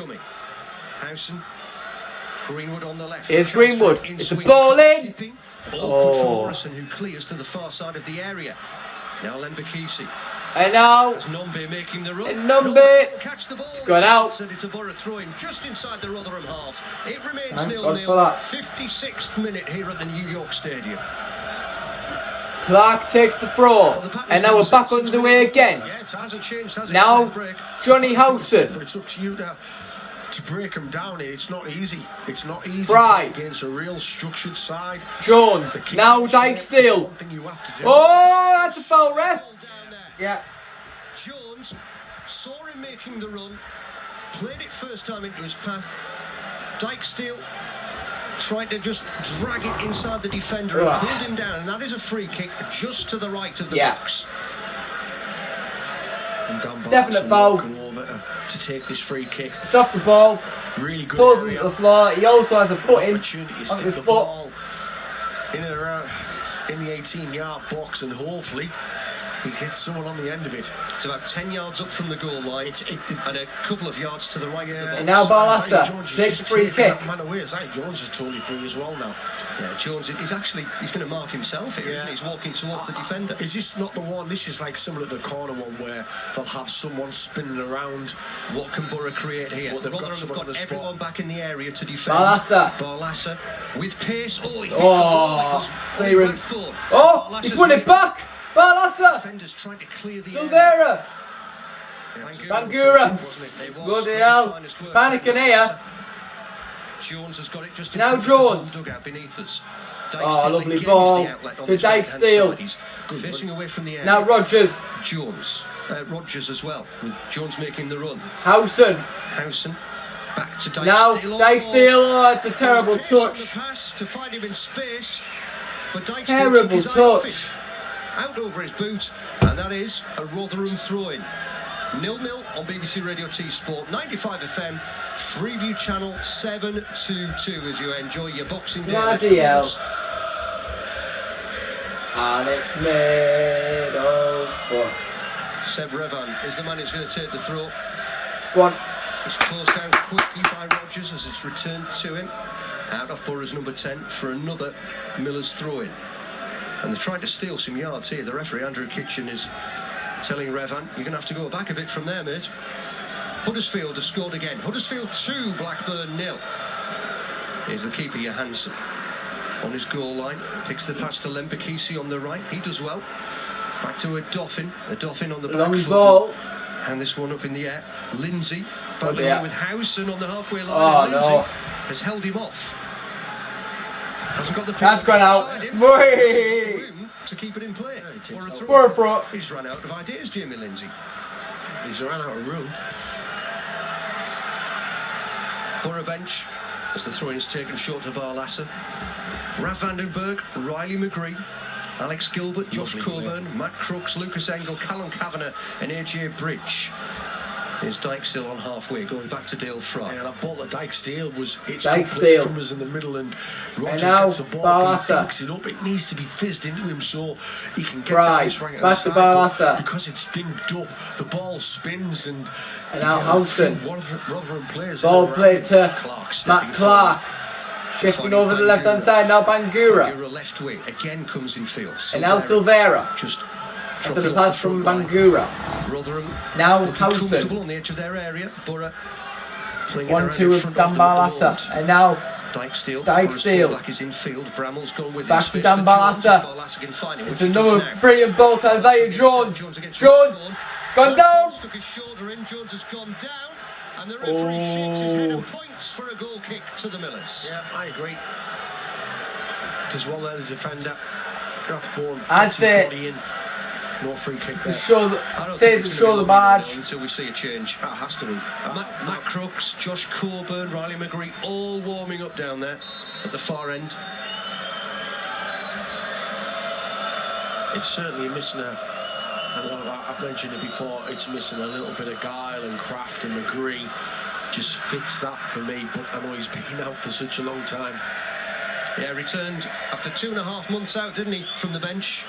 Greenwood on the left. Here's Greenwood. It's a ball in. Oh. Morrison, who clears to the far side of the area. Now Lembakisi. And now, As Nombe making the run. Nombe. Catch the ball. It's gone out. Send it to Borough throw-in just inside the Rotherham half. It remains Thank 0-0. God for that. 56th minute here at the New York Stadium. Clark takes the throw. And now we're back underway again. Yeah, it hasn't changed, has it? Now, Break. Johnny Howson. But it's up to you now to break them down. It's not easy. It's not easy Fry. against a real structured side. Jones. The keep Now shape, Dyke Steele. one thing you have to do. Oh, that's a foul, ref. Down there. Yeah. Jones saw him making the run, played it first time into his path. Dyke Steele tried to just drag it inside the defender and Ugh. pulled him down, and that is a free kick just to the right of the Yeah. box. And Dan Definite Barton foul. walking over to take this free kick. It's off the ball. Really good Pulls him area. to the floor. He also has a foot in. Opportunity to On stick his the foot. ball in and around in the 18-yard box, and hopefully he gets someone on the end of it. It's about 10 yards up from the goal line and a couple of yards to the right of the box. And now Barlaser Jones is takes just free taking kick. that man away. Zay Jones is totally free as well now. Yeah, Jones, he's going to mark himself here. Yeah. Isn't he? He's walking towards the defender. Is this not the one? This is like similar to the corner one where they'll have someone spinning around. What can Borough create here? Well, they've got Rotherham have someone on got the everyone spot. back in the area to defend. Barlaser. With pace. Oh, he hit Oh, the ball. clearance. It was Oh, Barlaser's he's won it back. Barlaser. Defenders trying to clear the Silvera. area. Bangura. Bloody hell. Panicking here. Jones has got it just in Now front of the ball Jones. dugout beneath us. Oh, lovely again is ball the outlet on to his Dyke right-hand Steele. side. He's facing away from the area. Now Rogers. Jones. Rogers as well, with Jones making the run. Howson. Howson. Back to Dyke Now Steele. Dyke Steele. Oh, it's a terrible Pace on the touch. pass to find him in space. But Dyke Steele took Terrible his eye off touch. it. Out over his boot, and that is a Rotherham throw-in. 0-0 on BBC Radio T Sport 95 FM, Freeview Channel 722 as you enjoy your Boxing Day. Bloody hell. And it's Middlesbrough. Seb Revan is the man who's going to take the throw. Go on. It's closed down quickly by Rogers as it's returned to him. Out of Borough's number 10 for another Miller's throw-in. And they're trying to steal some yards here. The referee, Andrew Kitchen, is telling Revan, you're going to have to go back a bit from there, mate. Huddersfield has scored again. Huddersfield 2, Blackburn 0. Here's the keeper, Johansson, on his goal line. Takes the pass to Lembekisi on the right. He does well. Back to a Dauphin on the back Long foot. ball. And this one up in the air. Lindsay, Oh, battling dear. with Howson on the halfway line. Oh, and no. Lindsay has held him off. Hasn't got the That's gone out. beside him. Whee! Room to keep it in play. For a throw. Borough throw. He's run out of ideas, Jamie Lindsay. He's run out of room. Borough bench as the throw-in is taken short to Barlaser. Rav Vandenberg, Riley McGree, Alex Gilbert, Josh Coburn, Matt Crooks, Lucas Engel, Callum Kavanagh and AJ Bridge. Here's Dyke still on halfway, going back to Dale Fry. Yeah, that ball to Dyke Steele was it's Dyke complete Steele. from us in the middle, and Rogers now gets the ball, Barlaser. he picks it up. It needs to be fizzed into him so he can get Fry. that right Back to side, but Barlaser. because it's dinked up, the ball spins and now Howson. Rotherham players. Ball in played to Clark stepping Matt Clark. Shifting over the left hand side. Now Bangura. Bangura left wing again comes in field. And now Silvera. Just After the pass from Bangura. Rotherham Now looking Howson. comfortable on the edge of their area. Borough playing it 1-2 around with in front Dan of the Barlaser. board. And now Dyke Steele. Dyke Borough's Steele. fullback is in field. Bramall's gone with Back his to space Dan for Jones. Barlaser. Barlaser can find him, It's which he does another now. brilliant ball to Isaiah Jones. against Jones. Westbourne. It's gone down. Took his shoulder in. Jones has gone down. And the referee shakes his head and points for a goal kick to the Millers. Yeah, I agree. Does well there, the defender. Rathbone I'd gets his say- body in. No free kick To there. show I the, don't says think to it's show gonna the be long badge. until we see a change. That has to be. Matt Crooks, Josh Coburn, Riley McGree, all warming up down there at the far end. It's certainly missing I've mentioned it before, it's missing a little bit of guile and craft, and McGree just fits that for me, but I know he's been out for such a long time. Yeah, returned after 2.5 months out, didn't he, from the bench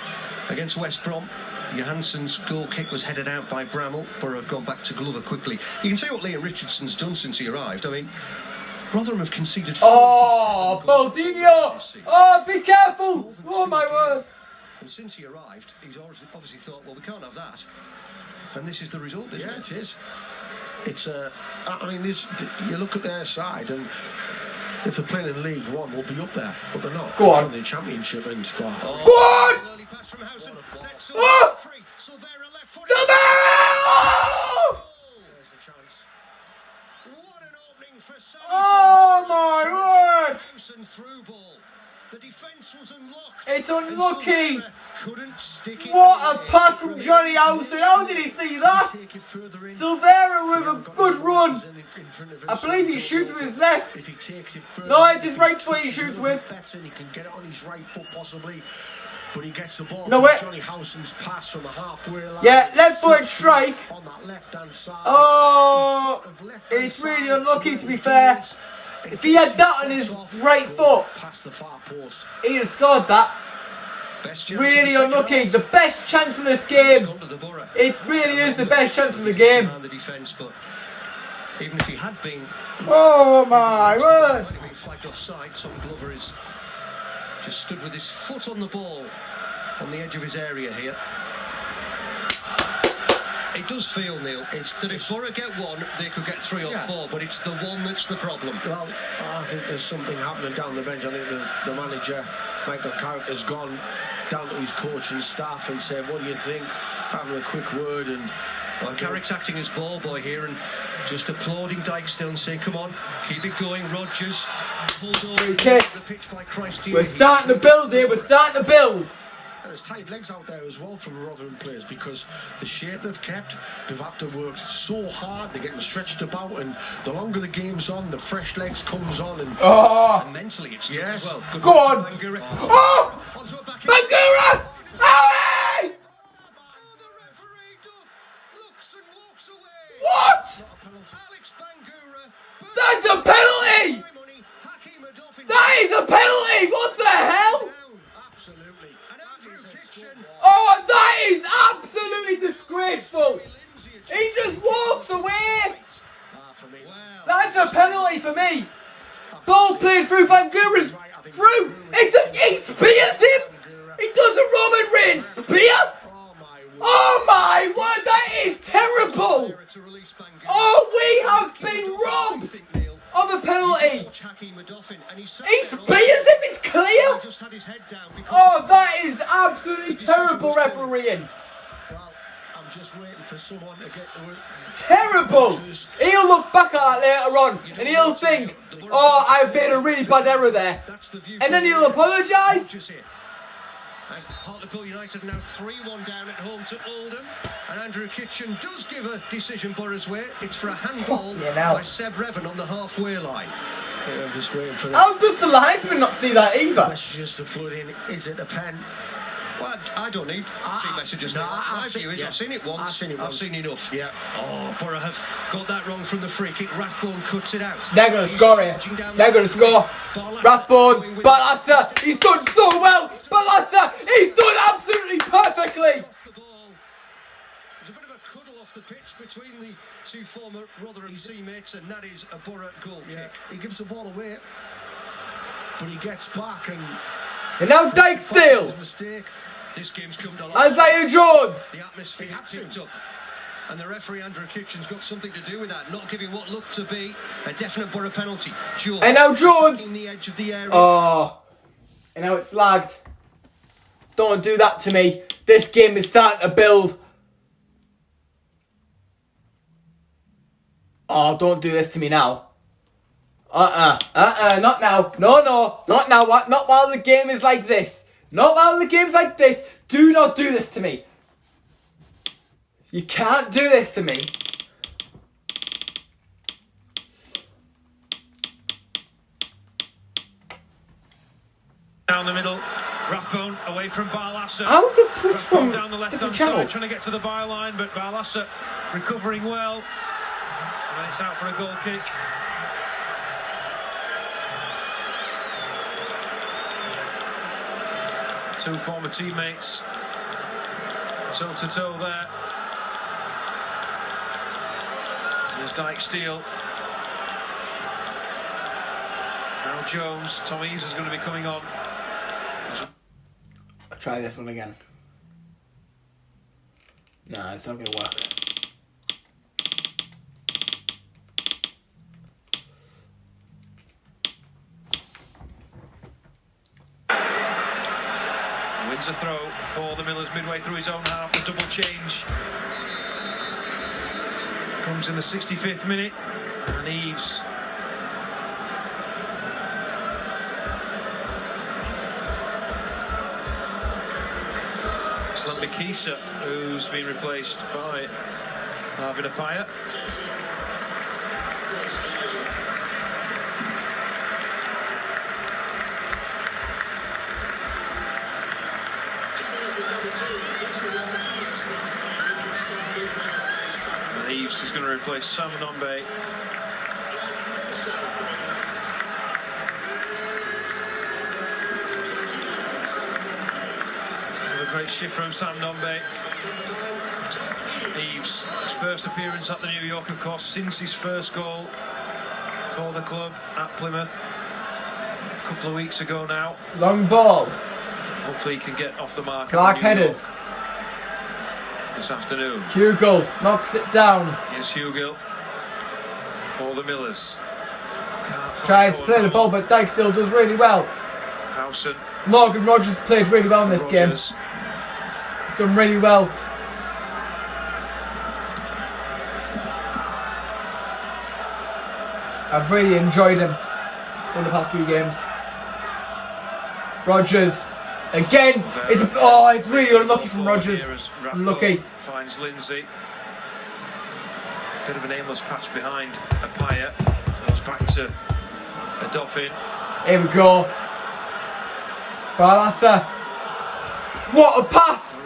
against West Brom. Johansson's goal kick was headed out by Bramall. Borough have gone back to Glover quickly. You can see what Liam Richardson's done since he arrived. I mean, Rotherham have conceded... Oh, Baldinho! Oh, be careful! Oh, my word! And since he arrived, he's obviously thought, well, we can't have that. And this is the result, isn't it? It is. It's I mean, you look at their side, and if they're playing in League One, they'll be up there, but they're not. Go on. In the Championship and Go on! Early pass from Housen. Oh! Silvera left foot. Silvera! There's the chance. What an opening for Sammy. Oh my word! Housen through ball. The defence was unlocked. It's unlucky. And Silvera couldn't stick it. What a away. pass from Johnny Housen. How did he see that? Take it further in. Silvera with a good run. In front of him. I believe he shoots with his left. If he takes it further, No, it's his if right he's foot he touching shoots it with. better, he can get it on his right foot possibly. But he gets the ball. No, from wait. Johnny Housen's pass from the halfway line. Yeah, left-footed strike. On that left-hand side. Oh, it's really unlucky to be fair. If he had that on his right foot, Past the far post. he'd have scored that. Best chance Really of the unlucky. second The best chance of this half. game. Gone to the Borough. It really is the best chance of the game. The defence, but even if he had been, Oh my word. might have been flagged offside. Tom Glover is just stood with his foot on the ball on the edge of his area here. It does feel, Neil, that if Borough get one, they could get 3 or 4, but it's the one that's the problem. Well, I think there's something happening down the bench. I think the manager, Michael Carrick, has gone down to his coaching staff and said, what do you think? Having a quick word. And Well, Carrick's acting as ball boy here and just applauding Dijksteel and saying, come on, keep it going, Rodgers. Pulled over Okay. the pitch by Christ. We're starting to build here. We're starting to build. there's tight legs out there as well from Rotherham players because the shape they've kept, they've had to work so hard, they're getting stretched about, and the longer the game's on, the fresh legs comes on, and And mentally it's tough as well. Good Go work on. from Bangura. Oh! Onto a back- Bangura! Howie! The referee looks and walks away. What? Alex Bangura. That's a penalty! Money. Hakeem Adoffin. That is a penalty! What the hell? absolutely. And Andrew Kitchen. Oh, that is absolutely disgraceful! He just walks away! For me. That's a penalty for me! Ball played through Bangura's through! He spears him! He does a Roman Reigns spear! Oh my word, that is terrible! To release Bangura. Oh, we have been robbed of a penalty! Hakeem Adoffin. And He spears him, it's clear! just had his head down because Oh, that is absolutely terrible refereeing! Well, I'm just waiting for someone to get the word. Terrible! He'll look back at that later on and he'll think, oh, I've made a really bad error there. that's the view. And then he'll apologise. Just here. And Hartlepool United now 3-1 down at home to Oldham. And Andrew Kitchen does give a decision Borough's way. It's for a handball Fucking hell. by Seb Revan on the halfway line. I'm just waiting for the How does the linesman not see that either? messages to flood in. Is it the pen? Well, I don't need to see messages no, now. My I've seen- view is yeah. I've seen it once. I've seen it once. I've seen enough. Yeah. Oh, Borough have got that wrong from the free kick. Rathbone cuts it out. They're going to score here. They're going to score. Rathbone, Balassa, he's done so well. Balassa, he's done absolutely perfectly. Off the ball. There's a bit of a cuddle off the pitch between the two former Rotherham teammates, and that is a Borough goal kick. He gives the ball away, but he gets back and And now Dijksteel, his mistake. This game's come to life. Isaiah Jones. The atmosphere picked up. And the referee, Andrew Kitchen's got something to do with that, not giving what looked to be a definite Borough penalty. Jones. And now Jones. Taking the edge of the area. Oh, and now it's lagged. Don't do that to me. This game is starting to build. Oh, don't do this to me now. Not now. No, not now. Not while the game is like this. Not while the game's like this. Do not do this to me. You can't do this to me. Down the middle, Rathbone away from Balassa. How does it switch Rathbone from down the left-hand different side, channels? trying to get to the byline, but Balassa recovering well. And then it's out for a goal kick. Two former teammates, toe-to-toe there. There's Dijksteel. Now Jones. Tom Eves is going to be coming on. Try try this one again. Nah, it's not going to work. Wins a throw for the Millers midway through his own half. A double change comes in the 65th minute, and Eves Mikisa, who's been replaced by Marvin Apaya. And Eves is going to replace Sam Nombe. Great shift from Sam Nombe. Eves, his first appearance at the New York, of course, since his first goal for the club at Plymouth a couple of weeks ago now. Long ball. Hopefully he can get off the mark. Clark headers. This afternoon. Hugill knocks it down. Here's Hugill for the Millers. Tries to play the ball, but Dyke still does really well. Howson. Morgan Rogers played really well in this game. He's done really well. I've really enjoyed him over the past few games. Rogers again. It's really unlucky from Rogers. Unlucky. Finds Lindsay. Bit of an aimless patch behind Apaya. Goes back to a Dolphin. Here we go. Barlassa. What a pass!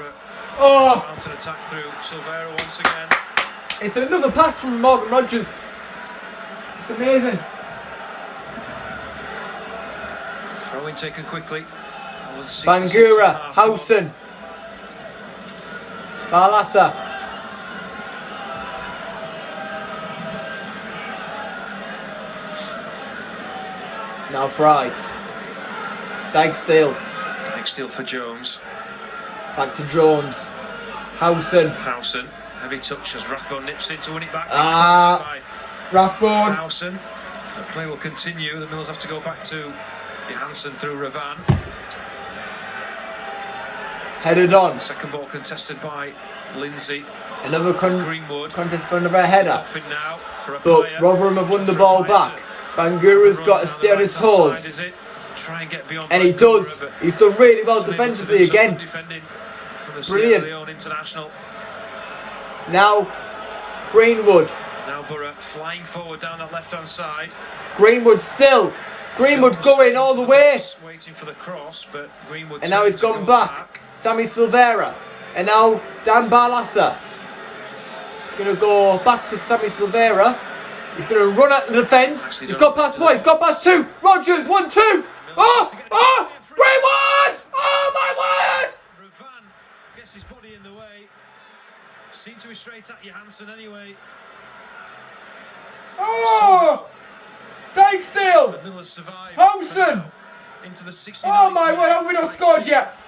Oh! Counter attack through Silvera once again. It's another pass from Morgan Rogers. It's amazing. Throw in taken quickly. Bangura, Howson. Barlassa. Now Fry. Dykesteel. Dykesteel for Jones. Back to Jones. Howson. Howson. Heavy touch as Rathbone nips in to win it back. Rathbone. Howson. The play will continue. The Millers have to go back to Johansson through Ravan. Headed on. Second ball contested by Lindsay. Another Greenwood. contest for another header. But Rotherham have won the ball back. Bangura's got to stay on his toes. Try and get beyond. And he does. He's done really well defensively again. Brilliant. Now, Greenwood. Now Borough flying forward down that left-hand side. Greenwood still. Greenwood going all the way. Waiting for the cross, but Greenwood. And now he's gone back. Sammy Silvera. And now Dan Barlassa. He's going to go back to Sammy Silvera. He's going to run at the defence. He's got past one. He's got past two. Rogers, 1-2. Oh! Greenwood! Oh my word! Ravan gets his body in the way. Seemed to be straight at Johansson anyway. Oh! Dykesteel! Howson! Into the 60. Oh my word, have we not scored yet?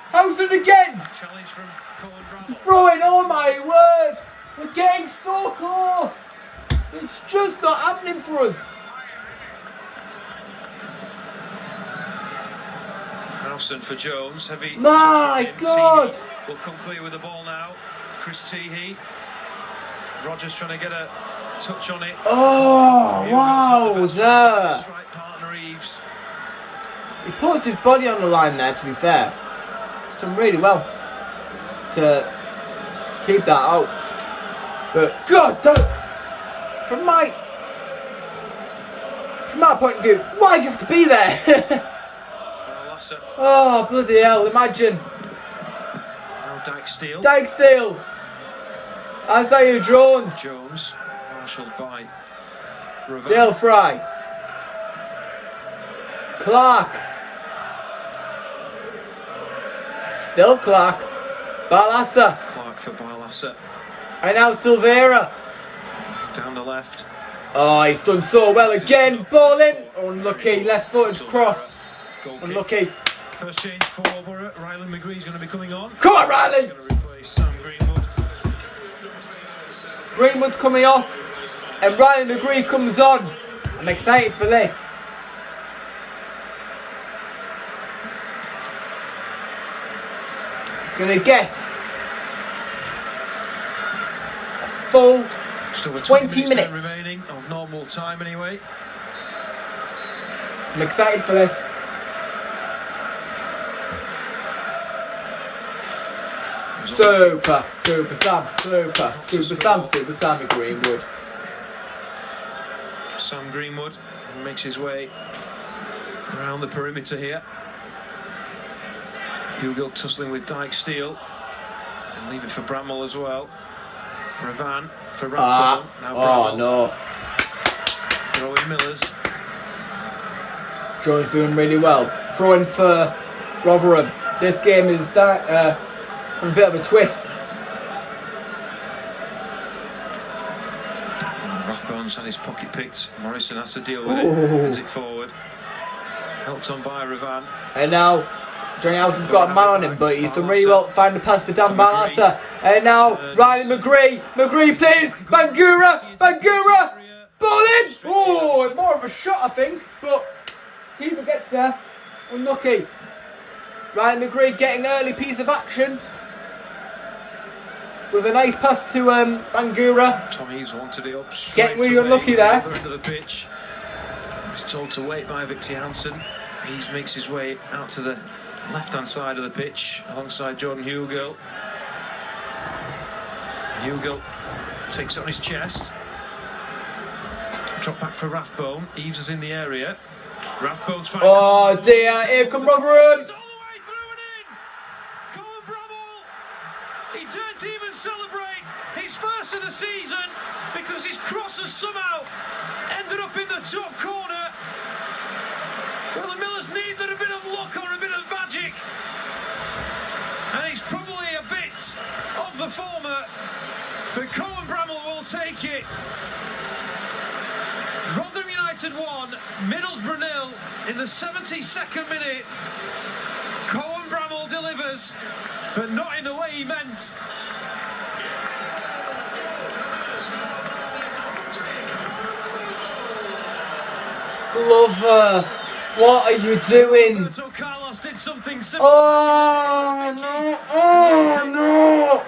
Howson again! Challenge from Cohen Brown. Throwing, oh my word! We're getting so close! It's just not happening for us. Howson for Jones. Heavy. My God! Will come clear with the ball now. Chris Teehee. Rogers trying to get a touch on it. Oh, wow, there. Strike partner Eves. He put his body on the line there, to be fair. He's done really well to keep that out. But, God, from my point of view, why do you have to be there? Oh, bloody hell, imagine. Now Dykesteel. Dykesteel. Isaiah Jones. Jones. Marshalled by Ravan. Dale Fry. Clark. Still Clark. Barlassa. Clark for Barlassa. And now Silvera. Down the left. Oh, he's done so well again. Ball in. Unlucky. Left footed cross. Unlucky. First change for Borough. Riley McGree's going to be coming on. Come on, Riley! Going to replace Sam Greenwood. Greenwood's coming off, and Riley McGree comes on. I'm excited for this. He's going to get a full Still with 20 minutes remaining of normal time anyway. I'm excited for this. Super Sam Greenwood. Sam Greenwood makes his way around the perimeter here. Hugill tussling with Dyke Steele. And leave it for Bramwell as well. Ravan for Rathbone. Now Bramwell. No. Throwing Millers. Jones doing really well. Throwing for Rotherham. This game is a bit of a twist. Rathbone's had his pocket picked. Morrison has to deal with it. Heads it forward. Helped on by Ravan. And now Johnny Allison's got a man on him, but he's done really well to find the pass for Dan Barlaser. And now Riley McGree. McGree plays. Bangura. Ball in. Oh, more of a shot, I think. But keeper gets there. Unlucky. Riley McGree getting an early piece of action with a nice pass to Bangura. Tommy's wanted it up. Getting really unlucky there. End of the pitch. He's told to wait by Victor Hansen. He makes his way out to the left-hand side of the pitch alongside Jordan Hugill. Hugill takes it on his chest. Drop back for Rathbone. Eves is in the area. Rathbone's fighting. Oh dear, here come Rotherham. He's all the way through and in. Colin Bramwell. He didn't even celebrate his first of the season because his cross has somehow ended up in the top corner. Well, the Millers needed a bit of luck or a bit of magic. And he's probably a bit of the former. But Colin Bramwell will take it. Rotherham United 1, Middlesbrough 0 in the 72nd minute. Colin Bramwell delivers, but not in the way he meant. Glover, what are you doing? Roberto Carlos did something similar. Oh no! Oh no!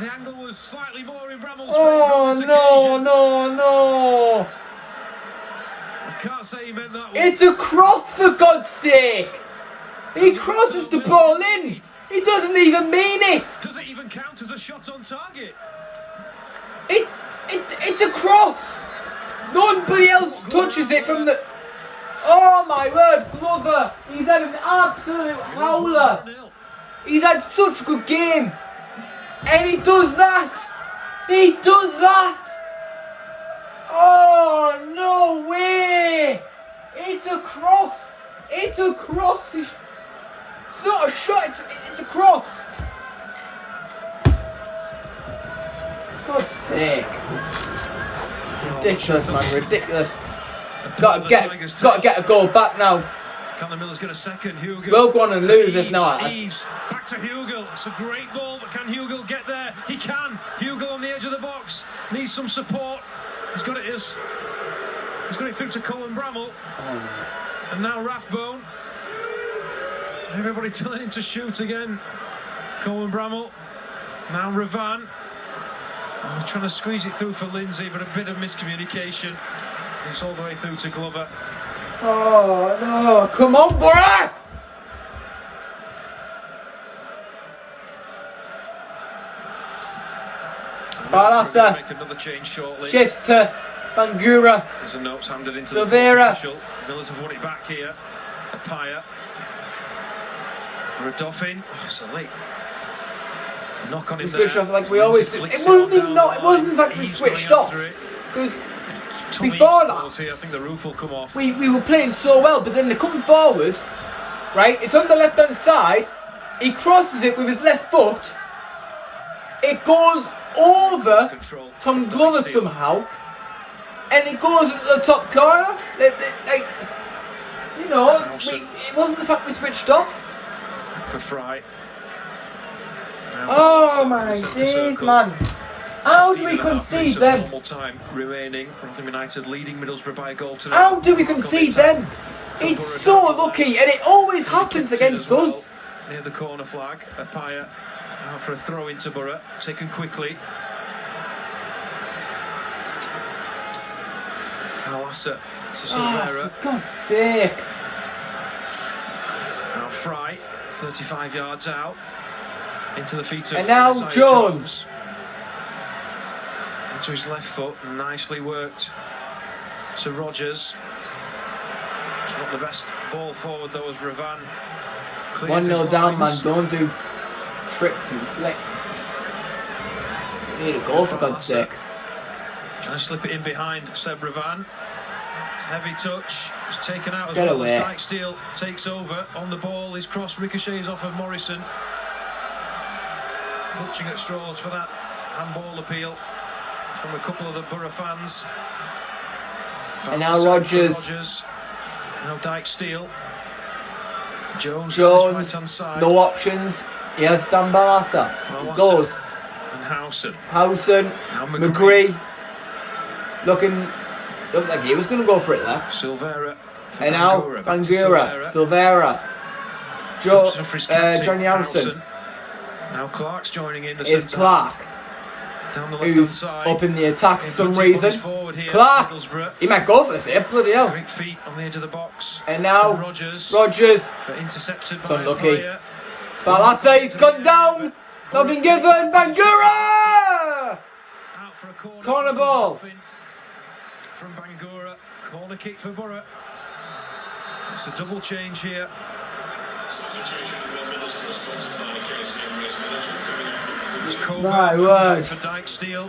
The angle was slightly more in Bramwell's Oh favour on no! No! I can't say he meant that one. It's a cross, for God's sake! He crosses the ball in. He doesn't even mean it. Does it even count as a shot on target? It's a cross. Nobody else touches it from the. Oh my word, Glover! He's had an absolute howler. He's had such a good game, and he does that. He does that. Oh no way! It's a cross. It's a cross. It's not a shot. It's a cross. God's sake! Ridiculous, man. Ridiculous. Gotta get a goal back now. Can the Millers get a second? Hugill. We'll go on and lose this now. Eves back to Hugill. It's a great ball, but can Hugill get there? He can. Hugill on the edge of the box. Needs some support. He's got it through to Colin Bramwell. And now Rathbone. Everybody telling him to shoot again. Colin Bramwell. Now Ravan. Oh, trying to squeeze it through for Lindsay, but a bit of miscommunication. It's all the way through to Glover. Oh no! Come on, Borough! Barlaser Make another change shortly. shifts to Bangura. There's a note handed into Silveira. the official. Millers have won it back here. Apaya for a Dauphin. Oh, it's a late knock on him there. Switched off like we always do. It wasn't even it wasn't that we switched off, because before that, here, I think the roof will come off. we were playing so well, but then they come forward, right? It's on the left hand side. He crosses it with his left foot. It goes over Tom Glover somehow, and it goes into the top corner. It wasn't the fact we switched off. for Fry. Oh my days, man. How do we concede them? Normal time remaining. Rotherham United leading Middlesbrough by a goal to nil. How do we concede them? It's so lucky, and it always happens against us. Near the corner flag, Apaya out for a throw into Borough, taken quickly. Alassa to Silvera. For God's sake. Now Fry, 35 yards out, into the feet of And now Isaiah Jones. Into his left foot, nicely worked to Rodgers. It's not the best ball forward though as Ravan. 1-0 down, man. Don't do tricks and flicks. We need a goal for God's sake. Trying to slip it in behind Seb Ravan. Heavy touch. It's taken out as Get well away. as Dijksteel takes over on the ball. His cross ricochets off of Morrison. Clutching at straws for that handball appeal from a couple of the Borough fans. And now Rodgers. Now Dijksteel. Jones right hand side. No options. He has Dan Barassa. He goes. And Howson. Now McGree. Looked like he was going to go for it there. Silvera. And now Bangura. Silvera. Johnny Howson. Now Clark's joining in the Is centre. Clark. Down the left-hand Who's side. up in the attack for some Plenty of reason. bodies forward here, Clark. Middlesbrough. He might go for the save. Bloody hell. Quick feet on the edge of the box. And now Rodgers. Rodgers. But intercepted It's by unlucky. Apaya. Barassa, he's gone down. Nothing given. Bangura. Out for a corner. Corner ball. From Bangura. Corner kick for Borough. It's a double change here. My word. For Dijksteel.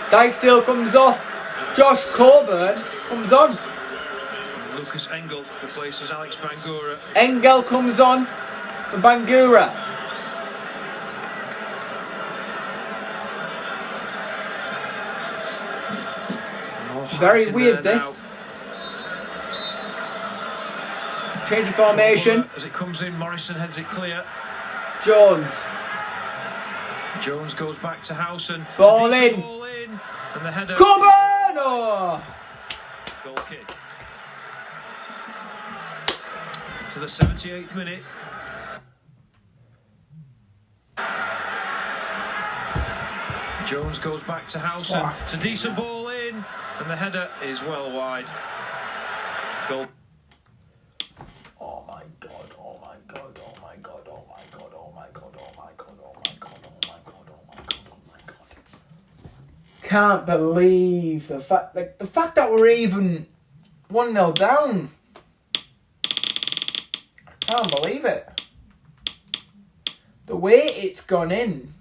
Dijksteel comes off. Josh Coburn comes on. Lucas Engel replaces Alex Bangura. Engel comes on for Bangura. Very weird this. Change of formation. As it comes in, Morrison heads it clear. Jones. Jones goes back to Howson. Ball It's a decent in. Ball in. And the header. Coburn! Oh. Goal kick. To the 78th minute. Jones goes back to Howson. It's a decent ball in. And the header is well wide. Goal. Oh my god, oh my god, oh my god, oh my god, oh my god, oh my god, oh my god, oh my god, oh my god, oh my god. Can't believe the fact that we're even 1-0 down. I can't believe it. The way it's gone in.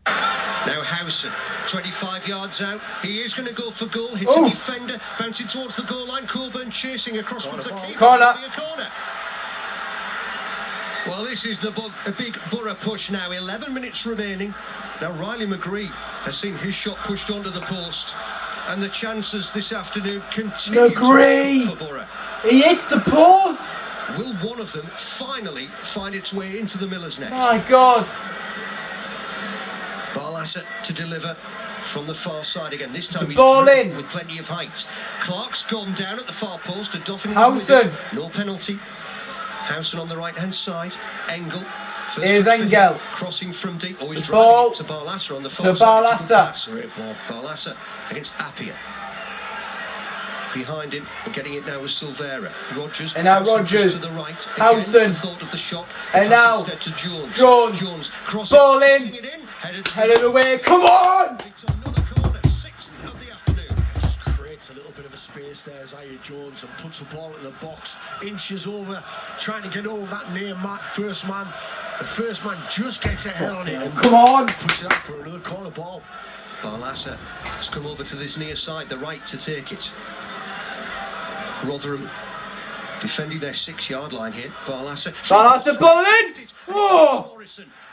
Now Howson, 25 yards out. He is going to go for goal. Hits a defender, bouncing towards the goal line. Coburn chasing across from the keeper. Corner. Well, this is a big Borough push now. 11 minutes remaining. Now Riley McGree has seen his shot pushed onto the post. And the chances this afternoon continue McGree! for Borough. He hits the post! Will one of them finally find its way into the Miller's net? My God! Barassa to deliver from the far side again. This time he's ball in with plenty of height. Clark's gone down at the far post. A Doffin. Howson. No penalty. Howson on the right hand side. Engel. Here's Engel. Crossing from deep. Oh, he's the ball to Barassa on the to far side. Barassa. Barassa against Appiah. Behind him, and getting it now with Silvera. Rodgers. And now Rodgers. To the right. Howson. Thought of the shot. And now to Jones. Jones. Ball in. Headed away. Come on! Creates a little bit of a space there, Isaiah Jones, and puts the ball in the box, inches over, trying to get over that near first man. The first man just gets a head on it. And come on! Puts it out for another corner ball. Barassa has come over to this near side, the right to take it. Rotherham defending their 6-yard line here. Barassa ball in! Oh!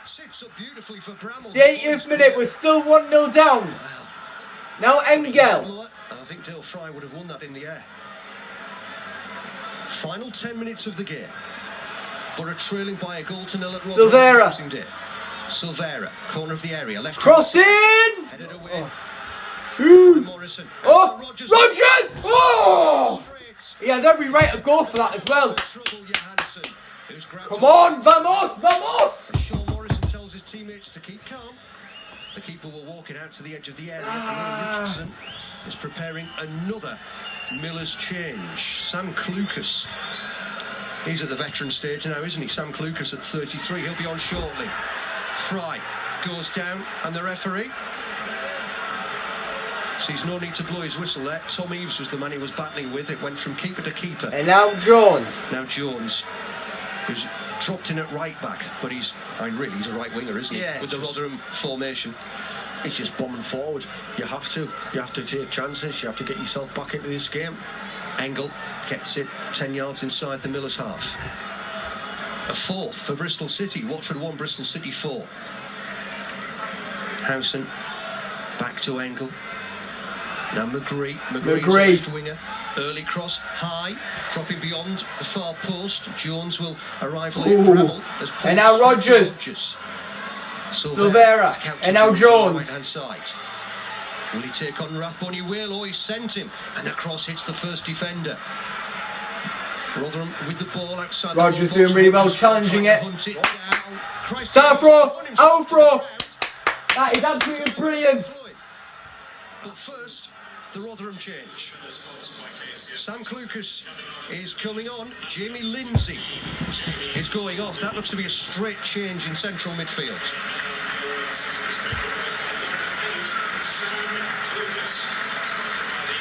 Sits up beautifully for Bramall. The 80th minute, we're still 1-0 down. Now Engel. And I think Dale Fry would have won that in the air. Final 10 minutes of the game. Borough trailing by a goal to 0 at Silvera. Silvera, corner of the area, left. Crossing! Headed away. Shoot! Morrison. Oh! Rogers! Oh! He had every right to go for that as well. Come on, vamos, vamos! Sean Morrison tells his teammates to keep calm. The keeper will walk it out to the edge of the area. And Richardson is preparing another Miller's change. Sam Klukas. He's at the veteran stage now, isn't he? Sam Klukas at 33. He'll be on shortly. Fry goes down, and the referee sees no need to blow his whistle there. Tom Eaves was the man he was battling with. It went from keeper to keeper. And now Jones. Now Jones, who's dropped in at right back, but he's a right winger, isn't he? Yeah, with the Rotherham formation. It's just bombing forward. You have to take chances. You have to get yourself back into this game. Engel gets it 10 yards inside the Millers half. A fourth for Bristol City. Watford 1, Bristol City 4. Howson back to Engel. Now McGree left winger. Early cross, high, dropping beyond the far post. Jones will arrive late. Bramall as and now Rogers. Silvera. And now Jones. Right-hand side. Will he take on Rathbone? He will. Oh, he sent him. And the cross hits the first defender. Rotherham with the ball outside. Rogers doing really well, challenging it. Tafro, Alfro. That is absolutely brilliant. But first, the Rotherham change. Sam Klukas is coming on. Jamie Lindsay is going off. That looks to be a straight change in central midfield.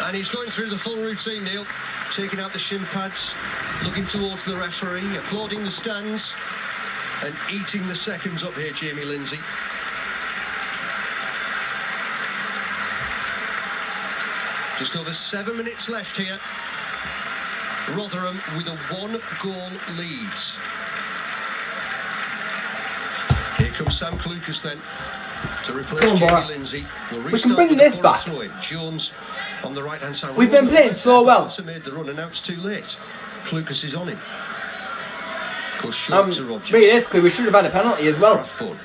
And he's going through the full routine, Neil. Taking out the shin pads, looking towards the referee, applauding the stands, and eating the seconds up here, Jamie Lindsay. Just over 7 minutes left here. Rotherham with a 1-goal lead. Here comes Sam Klukas then to replace Jamie Lindsay. We can bring this back. Jones on the right-hand side. We've been playing so well. Made the run and now it's too late. Klukas is on him. Goes short to Rogers. Realistically, we should have had a penalty as well. Rathbone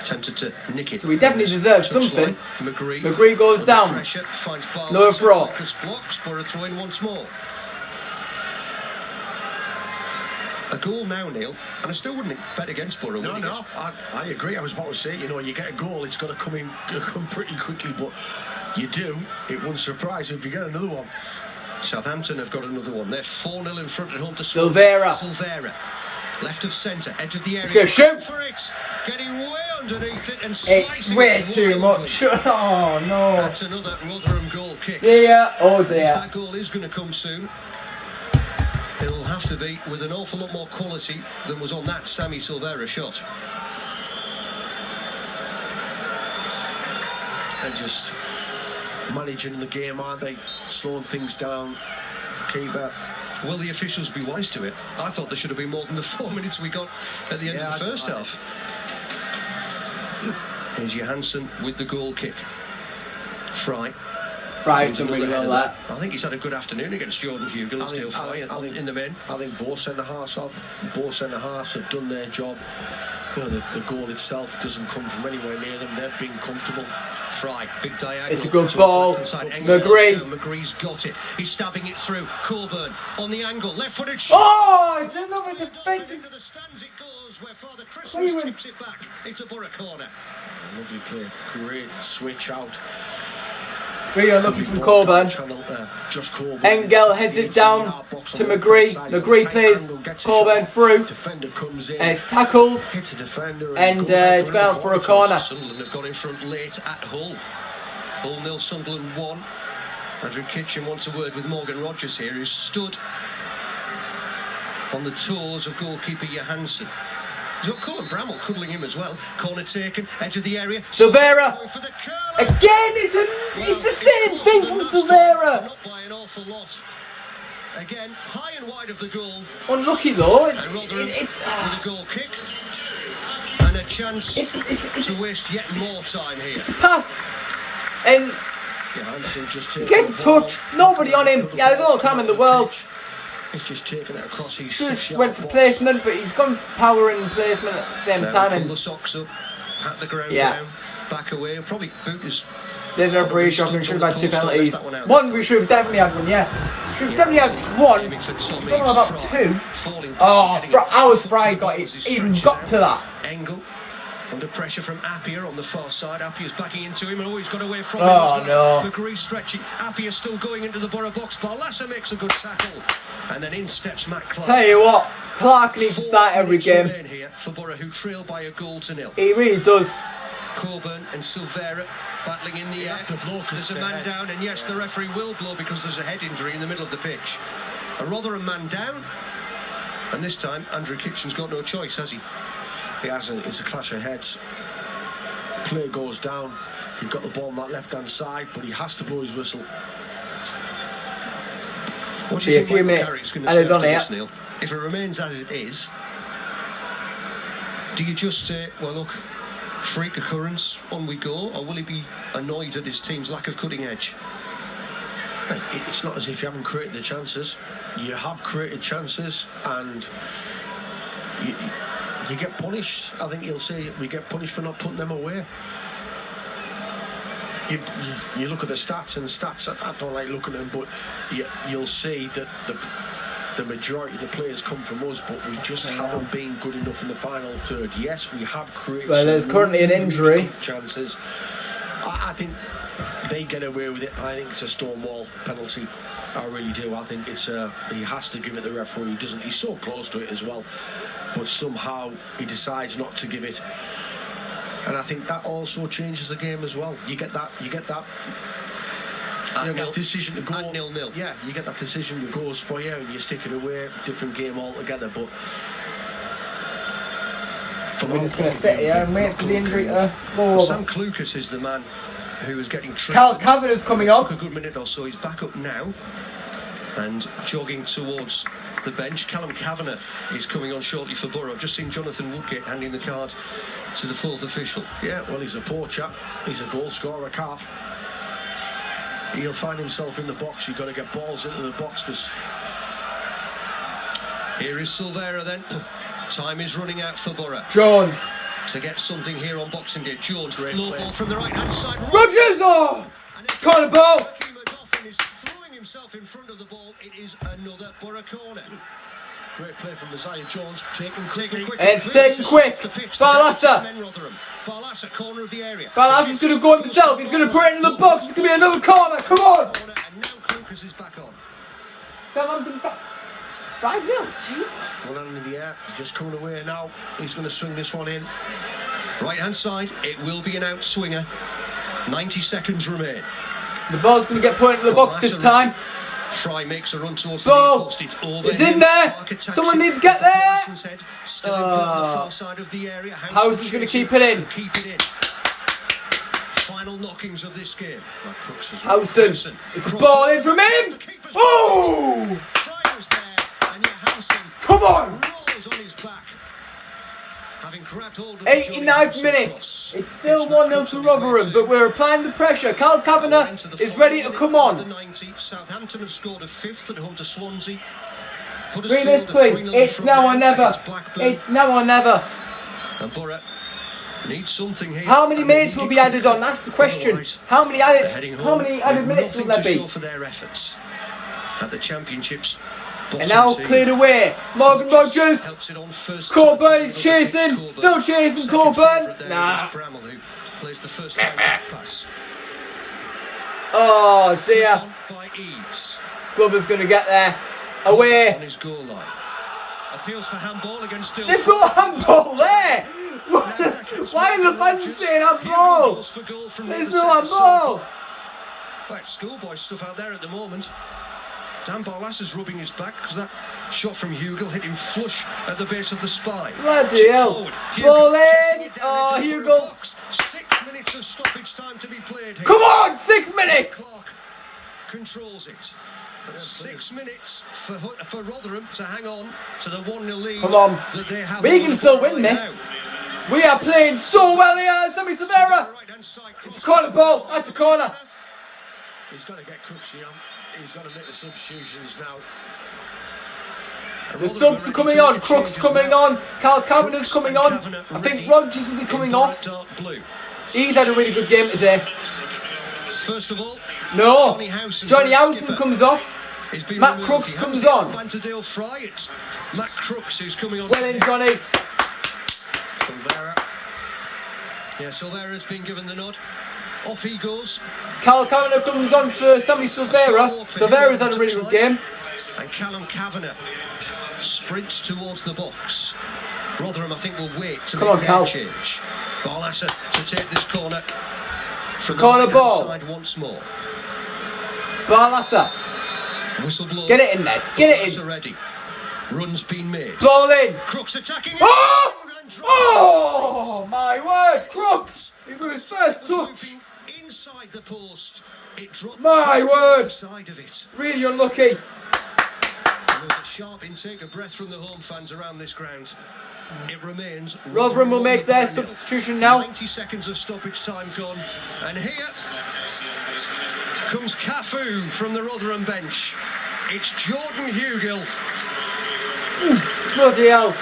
attempted to nick it. So we definitely deserve something. McGree goes down. No throw. Blocks, Borough throw in once more. A goal now, Neil, and I still wouldn't bet against Borough. No, I agree. I was about to say, you get a goal, it's going to come pretty quickly, but you do. It wouldn't surprise me if you get another one. Southampton have got another one. They're 4-0 in front at home to Silvera. Left of centre, edge of the area. Let's go shoot. For it. Getting way underneath it and it's way too much. Oh no. That's another Rotherham goal kick. Dear, oh dear. That goal is going to come soon. It'll have to be with an awful lot more quality than was on that Sammy Silvera shot. They're just managing the game, aren't they? Slowing things down. Keeper. Will the officials be wise to it? I thought there should have been more than the 4 minutes we got at the end of the first half. Here's Johansson with the goal kick. Fry's done really well there. I think he's had a good afternoon against Jordan Hugill in the men. I think both centre-halves have done their job. The goal itself doesn't come from anywhere near them. They've been comfortable. Fry, big diagonal. It's a good ball. McGree's got it. He's stabbing it through. Coburn on the angle. Left-footed shot. Oh, it's another defensive. Into the stands it goes, where Father Christmas tips it back into Borough corner. Lovely play. Great switch out. Really unlucky from Coburn. Engel heads it down to McGree. McGree plays Coburn through. And it's tackled. And it's gone out for a corner. Sunderland have got in front late at Hull. Hull 0, Sunderland 1. Andrew Kitchen wants a word with Morgan Rogers here, who stood on the toes of goalkeeper Johansson. He's got Colin Bramall cuddling him as well. Corner taken, edge of the area. Silvera! Again, it's the same thing from Silvera! Not by an awful lot. Again, high and wide of the goal. Unlucky though. It's with a goal kick. And a chance to waste yet more time here. It's a pass. And Johansson just he gets a touch. Nobody on him. Yeah, there's all the time in the world. He's just taken it across his Should 6 have went for placement, but he's gone for power and placement at the same time. Pull And the socks up, pat the ground Yeah. down, back away. Probably boot his. there's a referee shocking. Should have had 2 penalties. One we should have definitely had one. Yeah, should have definitely had one. I don't know about 2. Oh, I was surprised even got to that. Engel under pressure from Appiah on the far side. Appiah's backing into him, and he's got away from Oh, him. no. McGree stretching. Appiah still going into the Borough box. Barlaser makes a good tackle, and then in steps Matt Clark. Tell you what, Clark needs to start every 4 minutes game. remain here for Borough, who trail by a goal to nil. He really does. Coburn and Silvera battling in the air. There's a man down, and yes, the referee will blow because there's a head injury in the middle of the pitch. A Rotherham man down, and this time Andrew Kitchen's got no choice, has he? He hasn't. It's a clash of heads. Play goes down. You've got the ball on that left-hand side, but he has to blow his whistle. What do Be you a think few Michael minutes Carrick's going to added say on after here. this, Neil? If it remains as it is, do you just say, well, look, freak occurrence, on we go, or will he be annoyed at his team's lack of cutting edge? It's not as if you haven't created the chances. You have created chances, and you get punished. I think you'll say we get punished for not putting them away. You look at the stats, and stats, I don't like looking at them, but you'll see that the majority of the players come from us, but we just haven't been good enough in the final third. Yes, we have created. Well, there's currently an injury. Chances. I think they get away with it. I think it's a Stonewall penalty. I really do. I think it's he has to give it the referee. He doesn't. He's so close to it as well, but somehow he decides not to give it. And I think that also changes the game as well. You get that decision to go at 0-0. Yeah, you get that decision that goes for you, and you stick it away. Different game altogether. But We're just going to sit here and wait for the injury to blow over. Sam Clucas is the man who is getting treated. Cal Kavanagh's coming Took a on. good minute or so. He's back up now and jogging towards the bench. Callum Kavanagh is coming on shortly for Borough. I've just seen Jonathan Woodgate handing the card to the 4th official. yeah, well, he's a poor chap. He's a goal scorer, calf. He'll find himself in the box. You've got to get balls into the box because. Here is Silvera then. Time is running out for Borough Jones. to get something here on Boxing Day. Jones, low ball from the right hand side. Rogers! Oh! Corner ball! McGoffin is throwing himself in front of the ball. It is another Borough corner. Great play from Isaiah Jones, taken Taken quick. It's taken quick. Barlaser. Barlaser, corner of the the area. Balasa's going to go himself. He's going to put it in the box. It's going to be another corner. Come on. And now Clucas is back on. Southampton 5-0. Jesus. One hand in the air, he's just coming away now. He's going to swing this one in. Right hand side, it will be an out swinger. 90 seconds remain. The ball's going to get put into the box this time. Fry makes a run towards Ball. the post. It's over. It's in there. Someone needs to get there. Still on the far side of the area. Howson's going to keep it in. Keep it in. Final knockings of this game. Howson. It's a ball in from him. Oh! Fry was there, and yet Howson Come on. rolls on his back. Having grabbed hold of the 89th minute. It's still 1-0 to Rotherham, but we're applying the pressure. Cal Kavanagh is ready to come on. Southampton have scored a fifth at home to Swansea. Realistically, it's now or never. It's now or never. And Borough needs something here. How many minutes will be added on? That's the question. How many added minutes will there be? For their efforts at the championships. And now cleared away. Morgan Rogers. Coburn is chasing. Still chasing Coburn. Nah. Plays the first pass. Oh dear. By Eves. Glover's going to get there. On Away. his goal line. Appeals for handball against Still. There's no handball there. Why are the fans saying handball? There's no handball. Right, schoolboy stuff out there at the moment. Dan Barlaser's rubbing his back because that shot from Hugel hit him flush at the base of the spine. Bloody hell. Ball in. Oh, Hugel. 6 minutes of stoppage time to be played here. Come on, 6 minutes. Clark controls it. 6 minutes for Rotherham to hang on to the 1-0 lead. Come on. That they have We can still win this. We are playing so well here, Sammy Severa. It's a corner ball. That's a corner. He's got to get Cooksey on. He's got to make the substitutions now. The subs are coming on. Crooks coming on. Carl Kavanagh's coming on. I think Rodgers will be coming off. He's had a really good game today. First of all, no. Johnny Housen comes off. Matt Crooks comes on. Matt Crooks who's coming on. Well in, Johnny. Silvera. Yeah, Silvera's been given the nod. Off he goes. Carl Kavanagh comes on for Sammy Silvera. Silvera's had a really good game. And Callum Kavanagh sprints towards the box. Rotherham, I think, will wait to make their change. Barlasser to take this corner. From corner the ball. Side once more. Barlasser. Whistle blow. Get it in there. Get it in. Ready. Run's been made. Ball in. Crooks attacking. Oh! Oh! My word, Crooks! He got his first touch. Inside the post. It dropped. My word! Side of it. Really unlucky. There's a sharp intake of breath from the home fans around this ground. It remains. Rotherham will make their substitution now. 90 seconds of stoppage time gone. And here comes Cafu from the Rotherham bench. It's Jordan Hugill. Bloody hell.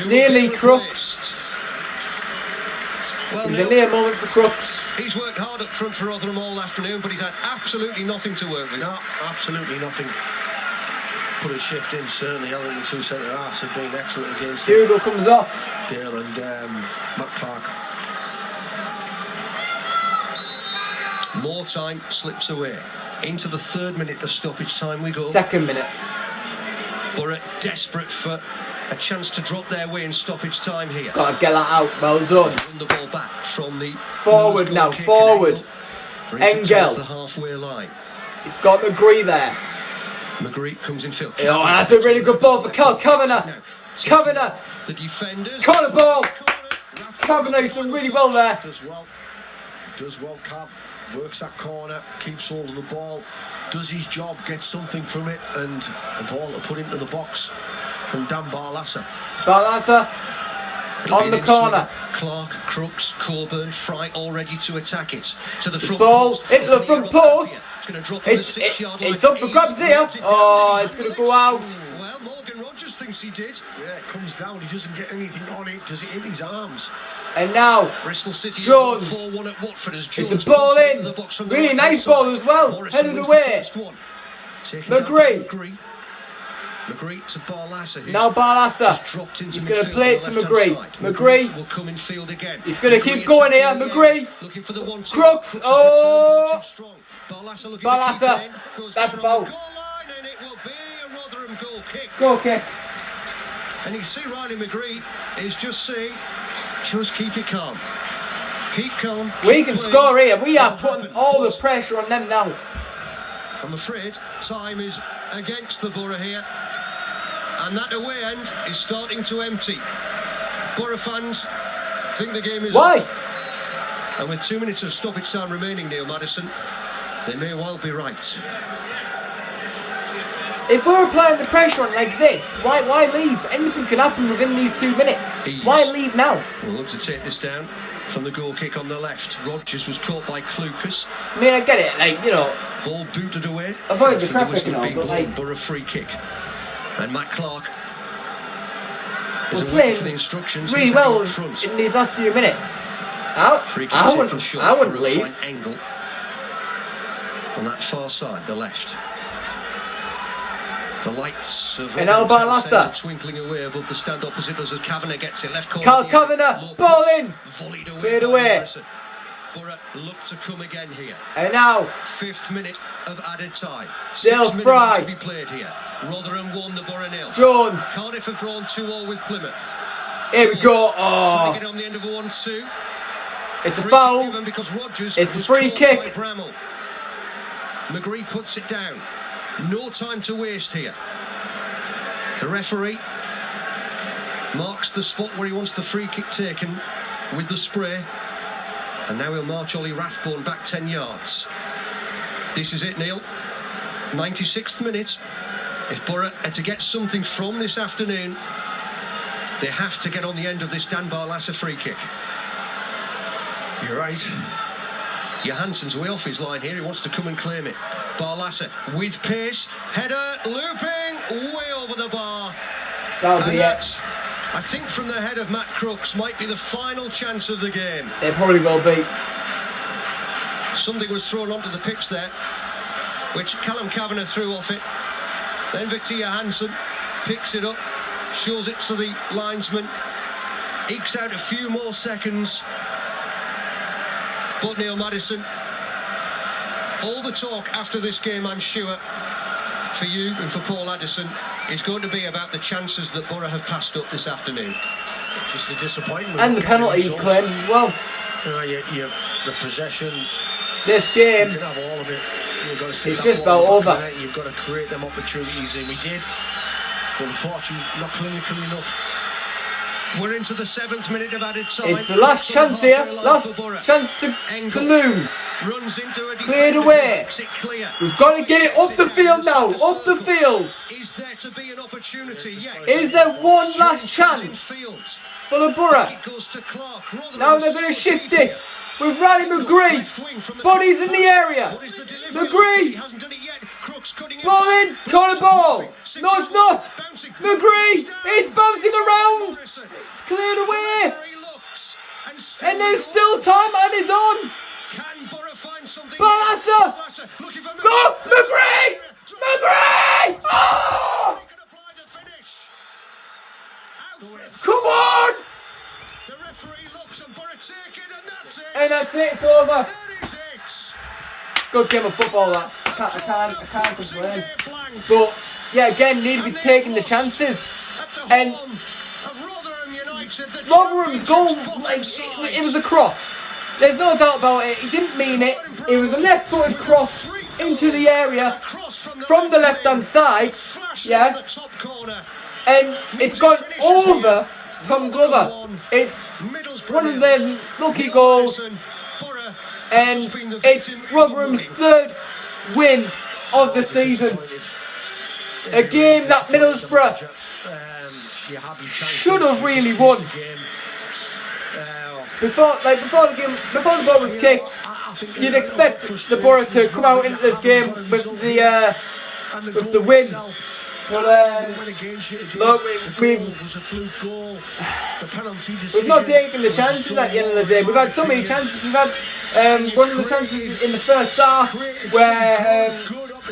Nearly Crooks. Well, it was a near moment for Crooks. He's worked hard up front for Rotherham all afternoon, but he's had absolutely nothing to work with. No, absolutely nothing. Put a shift in, certainly. I think the two centre halves have been excellent against Hugo comes off. Dale and Matt Clark. More time slips away. Into the 3rd minute of stoppage time we go. 2nd minute. Borough desperate for a chance to drop their way in stoppage time here. Got to get that out. Well done. Run the ball back from the forward now. Forward. Engel. The halfway line. He's got McGree there. McGree comes in field. Oh, that's a really good ball for Carl Kavanagh. Kavanagh. The defenders. Corner ball. Kavanagh's done really well there. Does well, Cav. Works that corner, keeps hold of the ball, does his job, gets something from it, and a ball to put into the box from Dan Barlasser. Barlasser on the corner. Clark, Crooks, Coburn, Fry all ready to attack it. To the front ball post. into the front post. It's up for grabs here. Oh, it's going to go out. Well, Morgan Rogers thinks he did. Yeah, it comes down, he doesn't get anything on it, does it hit his arms? And now, Bristol City Jones. It's a ball in. Really nice ball as well. Headed away. McGree. McGree to Barlasser. Now Barlasser. He's going to play it to McGree. McGree will come in field again. He's going to keep going here. McGree. Crooks. Oh. Barlasser. That's a foul. Goal kick. And you see Riley McGree is just saying, just keep it calm. Keep calm. We can score here. We are putting all the pressure on them now. I'm afraid time is against the Borough here. And that away end is starting to empty. Borough fans think the game is Why? Up. And with 2 minutes of stoppage time remaining, Neil Maddison, they may well be right. If we're applying the pressure on like this, why leave? Anything can happen within these 2 minutes. Why leave now? We'll look to take this down from the goal kick on the left. Rodgers was caught by Klukas. I mean, I get it, like, you know. Ball booted away. Avoid the traffic and all, but like. Borough free kick. And Matt Clark. We're playing really well in these last few minutes. I wouldn't leave. Angle on that far side, the left. The lights of Barlasser twinkling away above the stand opposite us as Kavanagh gets it. Left corner. Carl Kavanagh, ball in. Cleared away. Borough look to come again here. And now, 5th minute of added time. Dale Fry. To be played here. Rotherham won the Borough 0. Jones. Cardiff have drawn 2-2 with Plymouth. Here we go. Oh. Get on the end of a 1-2. It's a foul. It's a free kick. McGree puts it down. No time to waste here. The referee marks the spot where he wants the free kick taken with the spray. And now he'll march Ollie Rathbone back 10 yards. This is it, Neil. 96th minute. If Borough are to get something from this afternoon, they have to get on the end of this Dan Barlasser free kick. You're right. Johansson's way off his line here. He wants to come and claim it. Barlasser with pace. Header looping way over the bar. That'll be it. I think from the head of Matt Crooks might be the final chance of the game. It probably will be. Something was thrown onto the pitch there, which Callum Kavanagh threw off it. Then Victor Johansson picks it up, shows it to the linesman, ekes out a few more seconds. But Neil Maddison, all the talk after this game, I'm sure, for you and for Paul Addison, is going to be about the chances that Borough have passed up this afternoon. Just a disappointment. And the penalty he claims as well. The possession. This game, You can have all of it. You've got to see it's that just ball about back over. in it. You've got to create them opportunities, and we did. But unfortunately, not clinical enough. We're into the 7th minute of added time. It's the last chance here. Last chance to Loom. Runs into a Cleared away. clear. We've got to get it up the field now. Up the field. Is there to be an opportunity? Yes. Is there one last chance for the Borough? It goes to Clark. Now they're going to shift it with Riley McGree. Bodies in the area. McGree. Ball in. Corner ball. No, it's not. McGree. It's bouncing around. It's cleared away. And there's still time added on. Balassa. Go. McGree. McGree. Oh! Come on. And that's it, it's over. Good game of football that. I can't complain. But yeah, again, need to be taking the chances. And Rotherham's goal, like it was a cross. There's no doubt about it. He didn't mean it. It was a left-footed cross into the area from the left-hand side. Yeah. And it's gone over Tom Glover. It's one of their lucky goals, and it's Rotherham's 3rd win of the season. A game that Middlesbrough should have really won. Before the ball was kicked, you'd expect the Borough to come out into this game with the win. But look, we've not taken the chances at the end of the day. We've had so many chances. We've had one of the chances in the first half where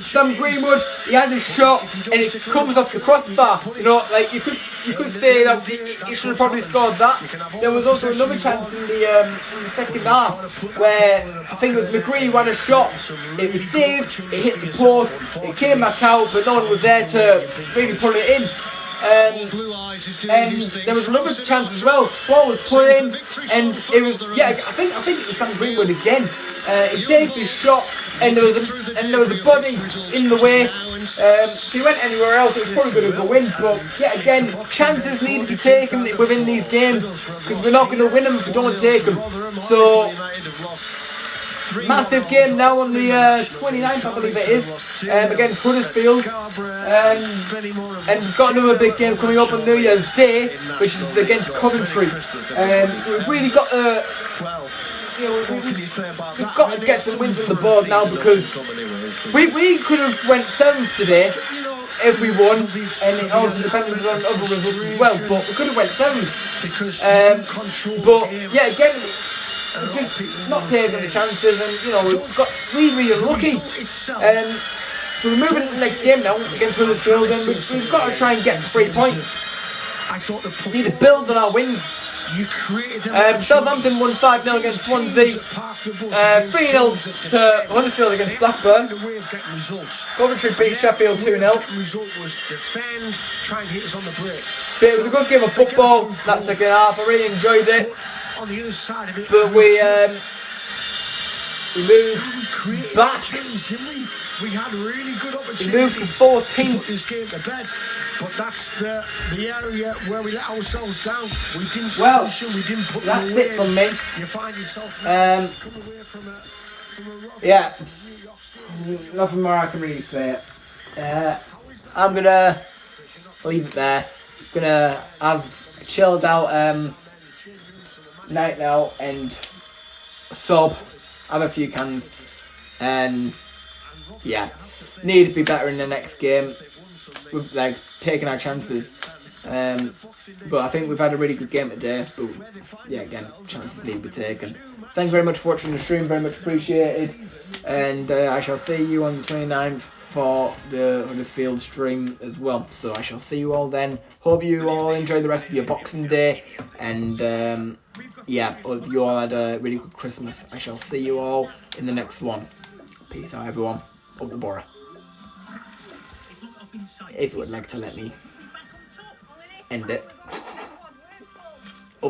Sam Greenwood, he had his shot and it comes off the crossbar. You know, like you could say that he should have probably scored that. There was also another chance in the second half where I think it was McGree who had a shot. It was saved, it hit the post, it came back out, but no one was there to really pull it in. And there was another chance as well. Ball was put in, and it was I think it was Sam Greenwood again. He takes his shot, and there was a body in the way. If he went anywhere else, it was probably going to go in. But yeah, again, chances need to be taken within these games because we're not going to win them if we don't take them. So massive game now on the 29th, I believe it is, against Huddersfield. And we've got another big game coming up on New Year's Day, which is against Coventry. So we've really got to. We've got to get some wins on the board now because we could have went 7th today if we won, and it also depended on other results as well. But we could have went 7th. But yeah, again, just not taking the chances, and we've got really unlucky. So we're moving to the next game now against Huddersfield, and we've got to try and get 3 points. Need to build on our wins. Southampton won 5-0 against Swansea, 3-0 to Huddersfield against Blackburn. Coventry beat Sheffield 2-0. But it was a good game of football that second half. I really enjoyed it. But we moved back. We moved to 14th. But that's the area where we let ourselves down. We didn't put that's it from me. You find yourself yeah, nothing more I can really say. I'm gonna leave it there. Gonna have a chilled out night now and sob, have a few cans, and yeah, need to be better in the next game. We've taking our chances. But I think we've had a really good game today. But yeah, again, chances need to be taken. Thank you very much for watching the stream, very much appreciated. And I shall see you on the 29th for the Huddersfield stream as well. So I shall see you all then. Hope you all enjoy the rest of your Boxing Day. And yeah, hope you all had a really good Christmas. I shall see you all in the next one. Peace out, everyone. Up the Borough. If you would like to let me end it.